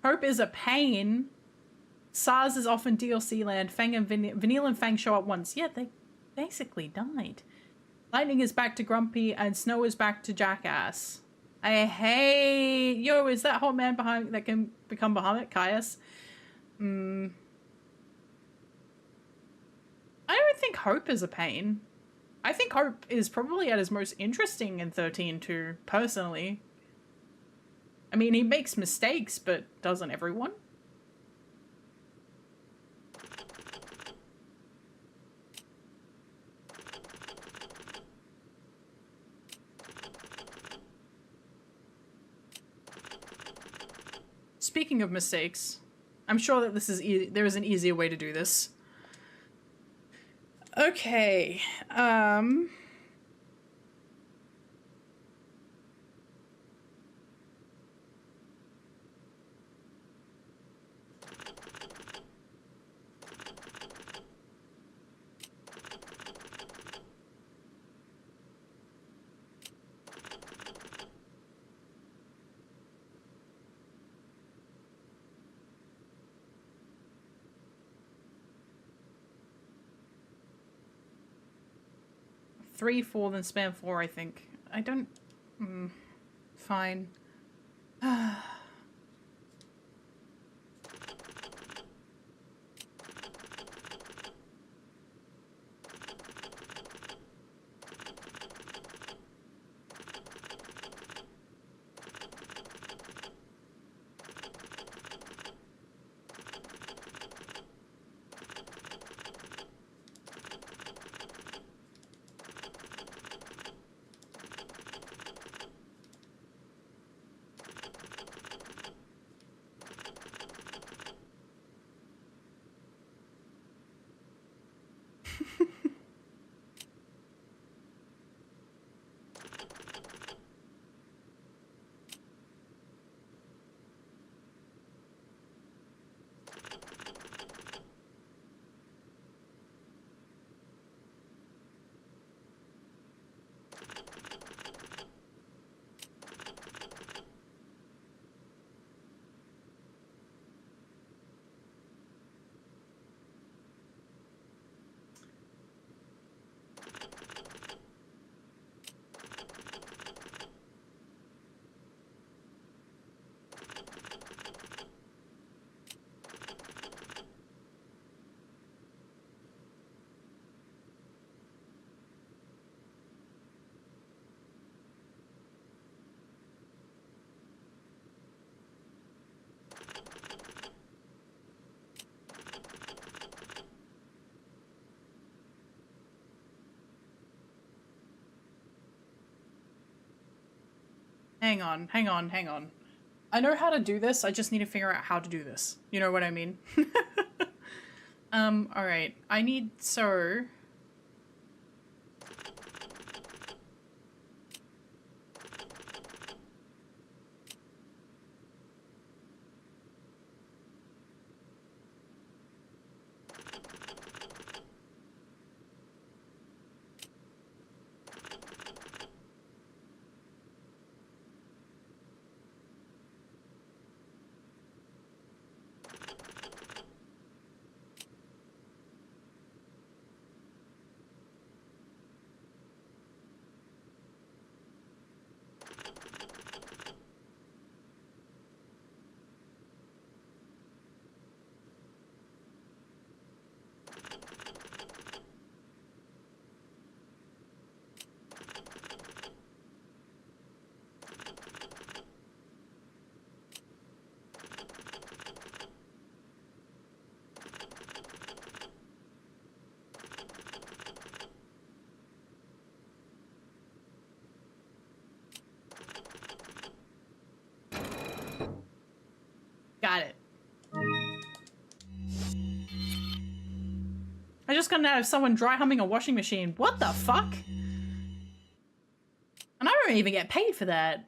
Hope is a pain. SARS is often DLC land. Fang and Vanille and Fang show up once. Yeah, they basically died. Lightning is back to Grumpy and Snow is back to Jackass. I hate... Yo, is that hot man behind that can become Bahamut? Caius? I don't think Hope is a pain. I think Hope is probably at his most interesting in 13-2, personally. I mean, he makes mistakes, but doesn't everyone? Speaking of mistakes, I'm sure that this is there is an easier way to do this. Okay, three, 4, then spam 4, I think. I don't... fine. Hang on. I know how to do this, I just need to figure out how to do this. You know what I mean? Alright. I need... so... Got it. I just got out of someone dry humming a washing machine. What the fuck? And I don't even get paid for that.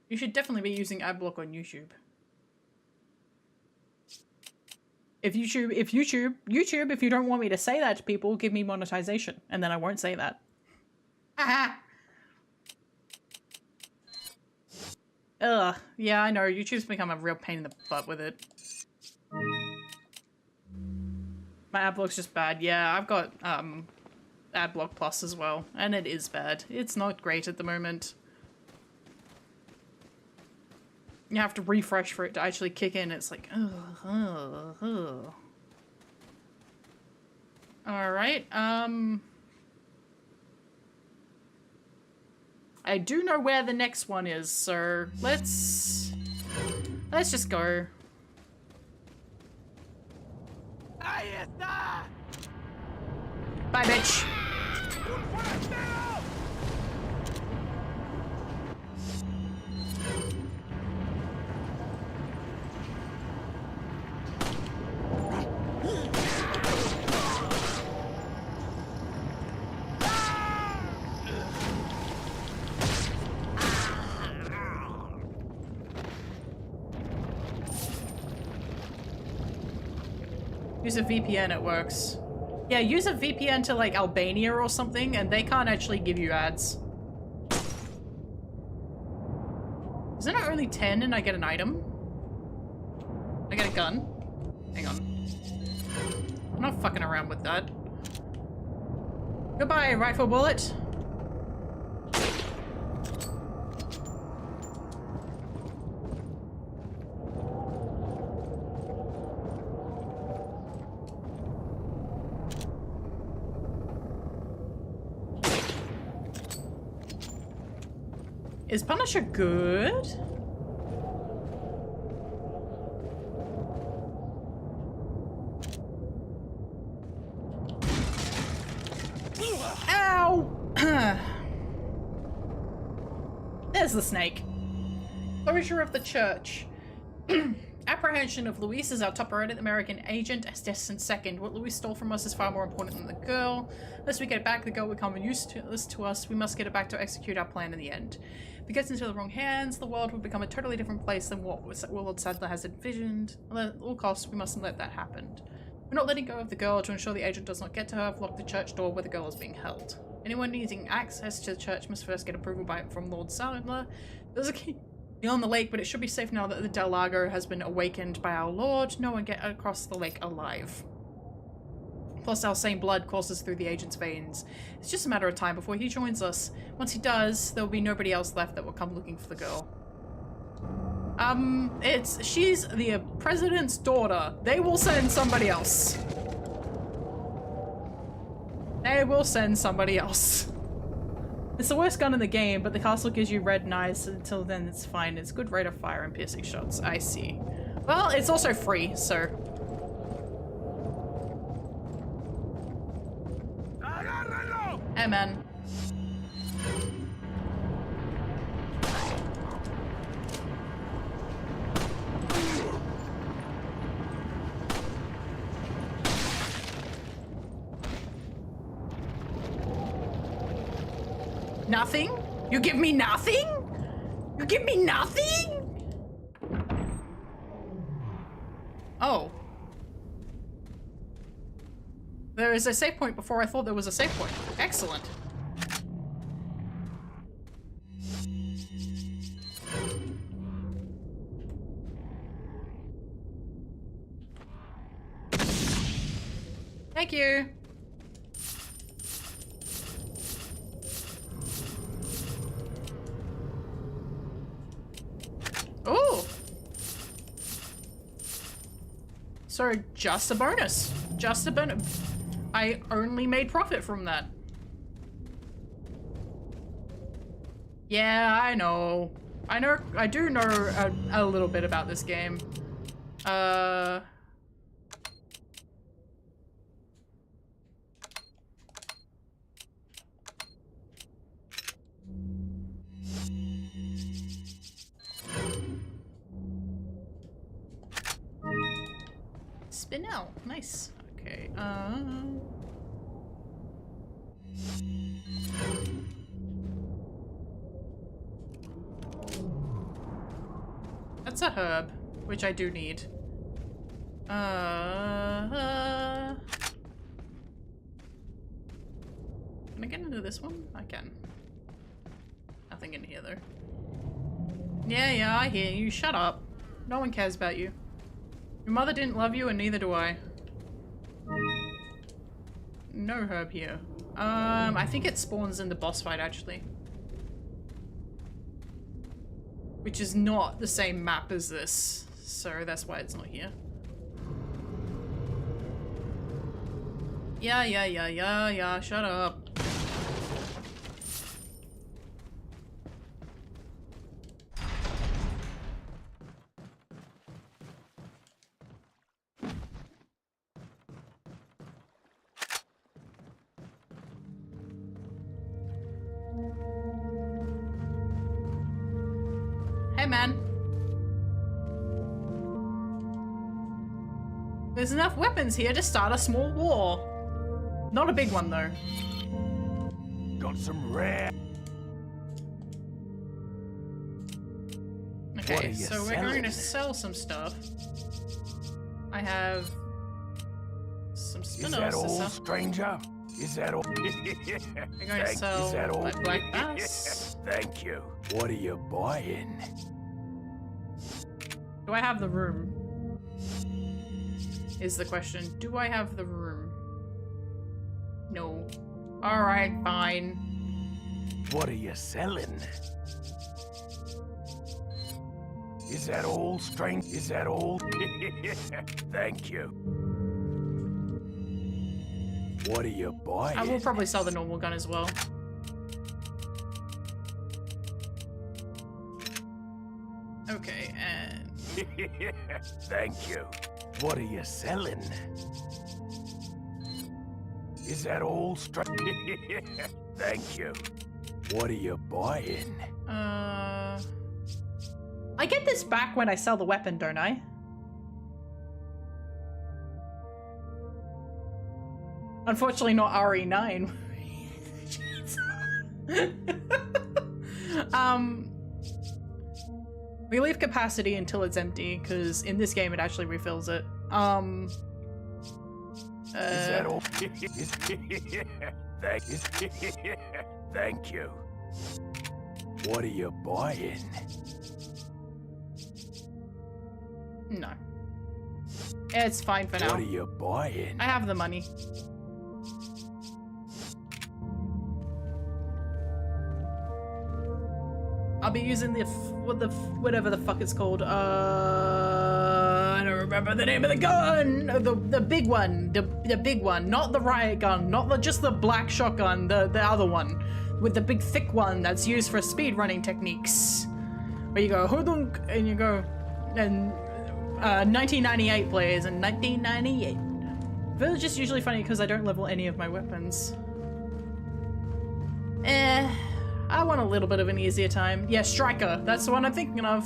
You should definitely be using adblock on YouTube. If you don't want me to say that to people, give me monetization, and then I won't say that. Haha. Ugh. Yeah, I know. YouTube's become a real pain in the butt with it. My ad block's just bad. Yeah, I've got ad block plus as well, and it is bad. It's not great at the moment. You have to refresh for it to actually kick in. It's like, ugh. Alright, I do know where the next one is, so let's just go. Bye, bitch. Use a VPN, it works. Yeah, use a VPN to like Albania or something and they can't actually give you ads. Isn't it only 10 and I get an item? I get a gun? Hang on. I'm not fucking around with that. Goodbye, rifle bullet. Is Punisher good? Ow! There's the snake. Closure of the church. Apprehension of Luis is our top priority. The American agent is distant second. What Luis stole from us is far more important than the girl. Unless we get it back, the girl will become useless to us. We must get it back to execute our plan in the end. If it gets into the wrong hands, the world will become a totally different place than what Lord Sadler has envisioned. At all costs, we mustn't let that happen. We're not letting go of the girl. To ensure the agent does not get to her, I've locked the church door where the girl is being held. Anyone needing access to the church must first get approval from Lord Sadler. There's a key beyond the lake, but it should be safe now that the Del Lago has been awakened by our Lord. No one get across the lake alive. Plus, our same blood courses through the agent's veins. It's just a matter of time before he joins us. Once he does, there will be nobody else left that will come looking for the girl. She's the president's daughter. They will send somebody else. They will send somebody else. It's the worst gun in the game, but the castle gives you red knives. Until then, it's fine. It's good rate of fire and piercing shots. I see. Well, it's also free, so... Hey, man. Nothing? You give me nothing? You give me nothing? Oh. There is a save point before I thought there was a save point. Excellent. Thank you. Oh. So just a bonus. Just a bonus. I only made profit from that. Yeah, I know. I do know a little bit about this game. Spinel, nice. Okay, that's a herb, which I do need. Can I get into this one? I can. Nothing in here though. Yeah, I hear you. Shut up. No one cares about you. Your mother didn't love you and neither do I. No herb here. I think it spawns in the boss fight actually. Which is not the same map as this, so that's why it's not here. Yeah, shut up. Hey, man. There's enough weapons here to start a small war. Not a big one, though. Got some rare. Okay, so we're going to sell some stuff. I have some Is that spinos to all, sell. stranger? Is that all? We're going to sell Is that all? my black bass. Thank you. What are you buying? Do I have the room? Is the question. Do I have the room? No. Alright, fine. What are you selling? Is that all, strange? Is that all? Thank you. What are you buying? I will probably sell the normal gun as well. Okay, and... Thank you. What are you selling? Is that all, strange? Thank you. What are you buying? I get this back when I sell the weapon, don't I? Unfortunately not RE9. We leave capacity until it's empty, because in this game it actually refills it. Is that all? Thank you. What are you buying? No. It's fine for now. What are you buying? I have the money. I'll be using the whatever the fuck it's called. I don't remember the name of the gun. The big one. The big one, not the riot gun, not just the black shotgun. The other one, with the big thick one that's used for speed running techniques. Where you go hodunk and you go and 1998 plays in 1998. It's just usually funny because I don't level any of my weapons. I want a little bit of an easier time. Yeah, Striker. That's the one I'm thinking of.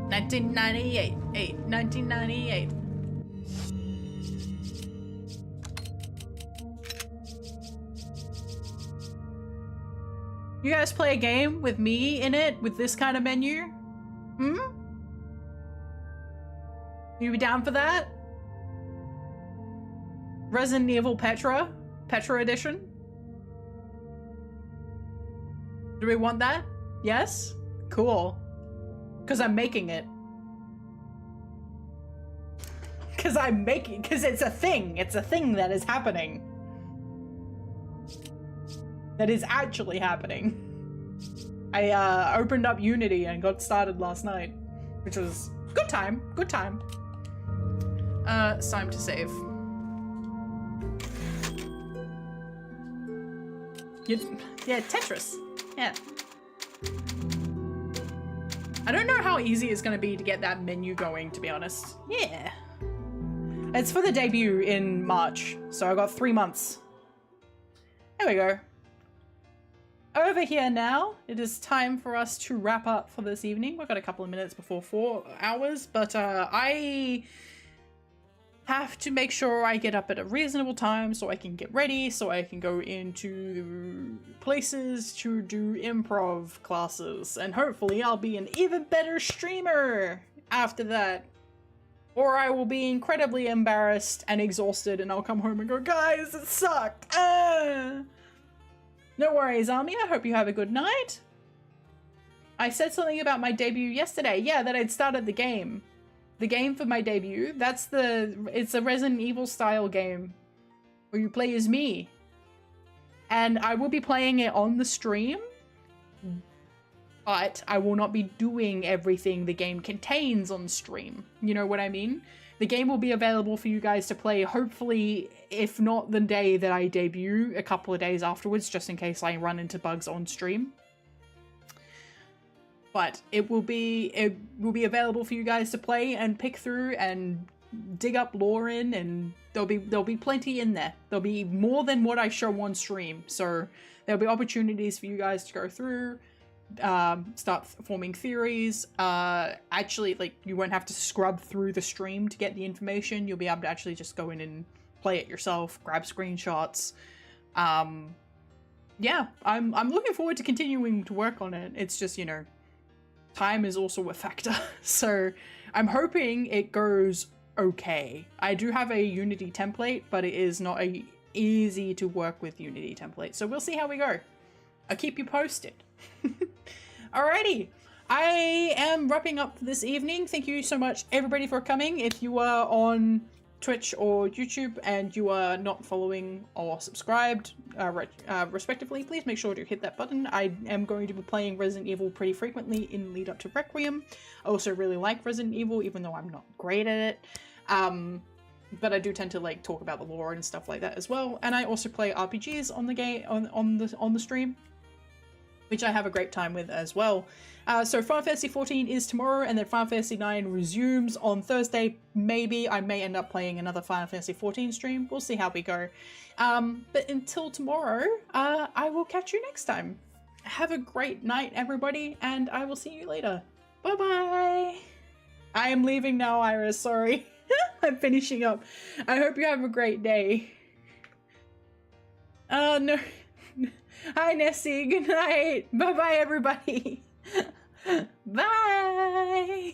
$1998. 1998. You guys play a game with me in it with this kind of menu? Hmm? You be down for that? Resident Evil Petra edition? Do we want that? Yes? Cool. Because I'm making it. Because it's a thing. It's a thing that is happening. That is actually happening. I opened up Unity and got started last night, which was good time. Good time. It's time to save. Yeah, Tetris. Yeah. I don't know how easy it's going to be to get that menu going, to be honest. Yeah. It's for the debut in March, so I got 3 months. There we go. Over here now, it is time for us to wrap up for this evening. We've got a couple of minutes before 4 hours, but I have to make sure I get up at a reasonable time so I can get ready, so I can go into places to do improv classes, and hopefully I'll be an even better streamer after that. Or I will be incredibly embarrassed and exhausted and I'll come home and go, guys, it sucked. No worries, Army. I hope you have a good night. I said something about my debut yesterday. Yeah, that I'd started the game. The game for my debut. It's a Resident Evil style game where you play as me. And I will be playing it on the stream, but I will not be doing everything the game contains on stream. You know what I mean? The game will be available for you guys to play, hopefully, if not the day that I debut, a couple of days afterwards, just in case I run into bugs on stream. But it will be available for you guys to play and pick through and dig up lore in, and there'll be plenty in there. There'll be more than what I show on stream, so there'll be opportunities for you guys to go through, start forming theories. Actually, like, you won't have to scrub through the stream to get the information. You'll be able to actually just go in and play it yourself, grab screenshots. Yeah, I'm looking forward to continuing to work on it. It's just, you know, time is also a factor, so I'm hoping it goes okay. I do have a Unity template, but it is not a easy to work with Unity template, so we'll see how we go. I'll keep you posted. Alrighty, I am wrapping up this evening. Thank you so much, everybody, for coming. If you are on Twitch or YouTube and you are not following or subscribed respectively, please make sure to hit that button. I am going to be playing Resident Evil pretty frequently in lead up to Requiem. I also really like Resident Evil, even though I'm not great at it. But I do tend to like talk about the lore and stuff like that as well. And I also play RPGs on the game on the stream, which I have a great time with as well. So Final Fantasy XIV is tomorrow, and then Final Fantasy IX resumes on Thursday. Maybe I may end up playing another Final Fantasy XIV stream. We'll see how we go. But until tomorrow, I will catch you next time. Have a great night, everybody, and I will see you later. Bye-bye! I am leaving now, Iris, sorry. I'm finishing up. I hope you have a great day. Oh, no. Hi, Nessie. Good night. Bye-bye, everybody. Bye.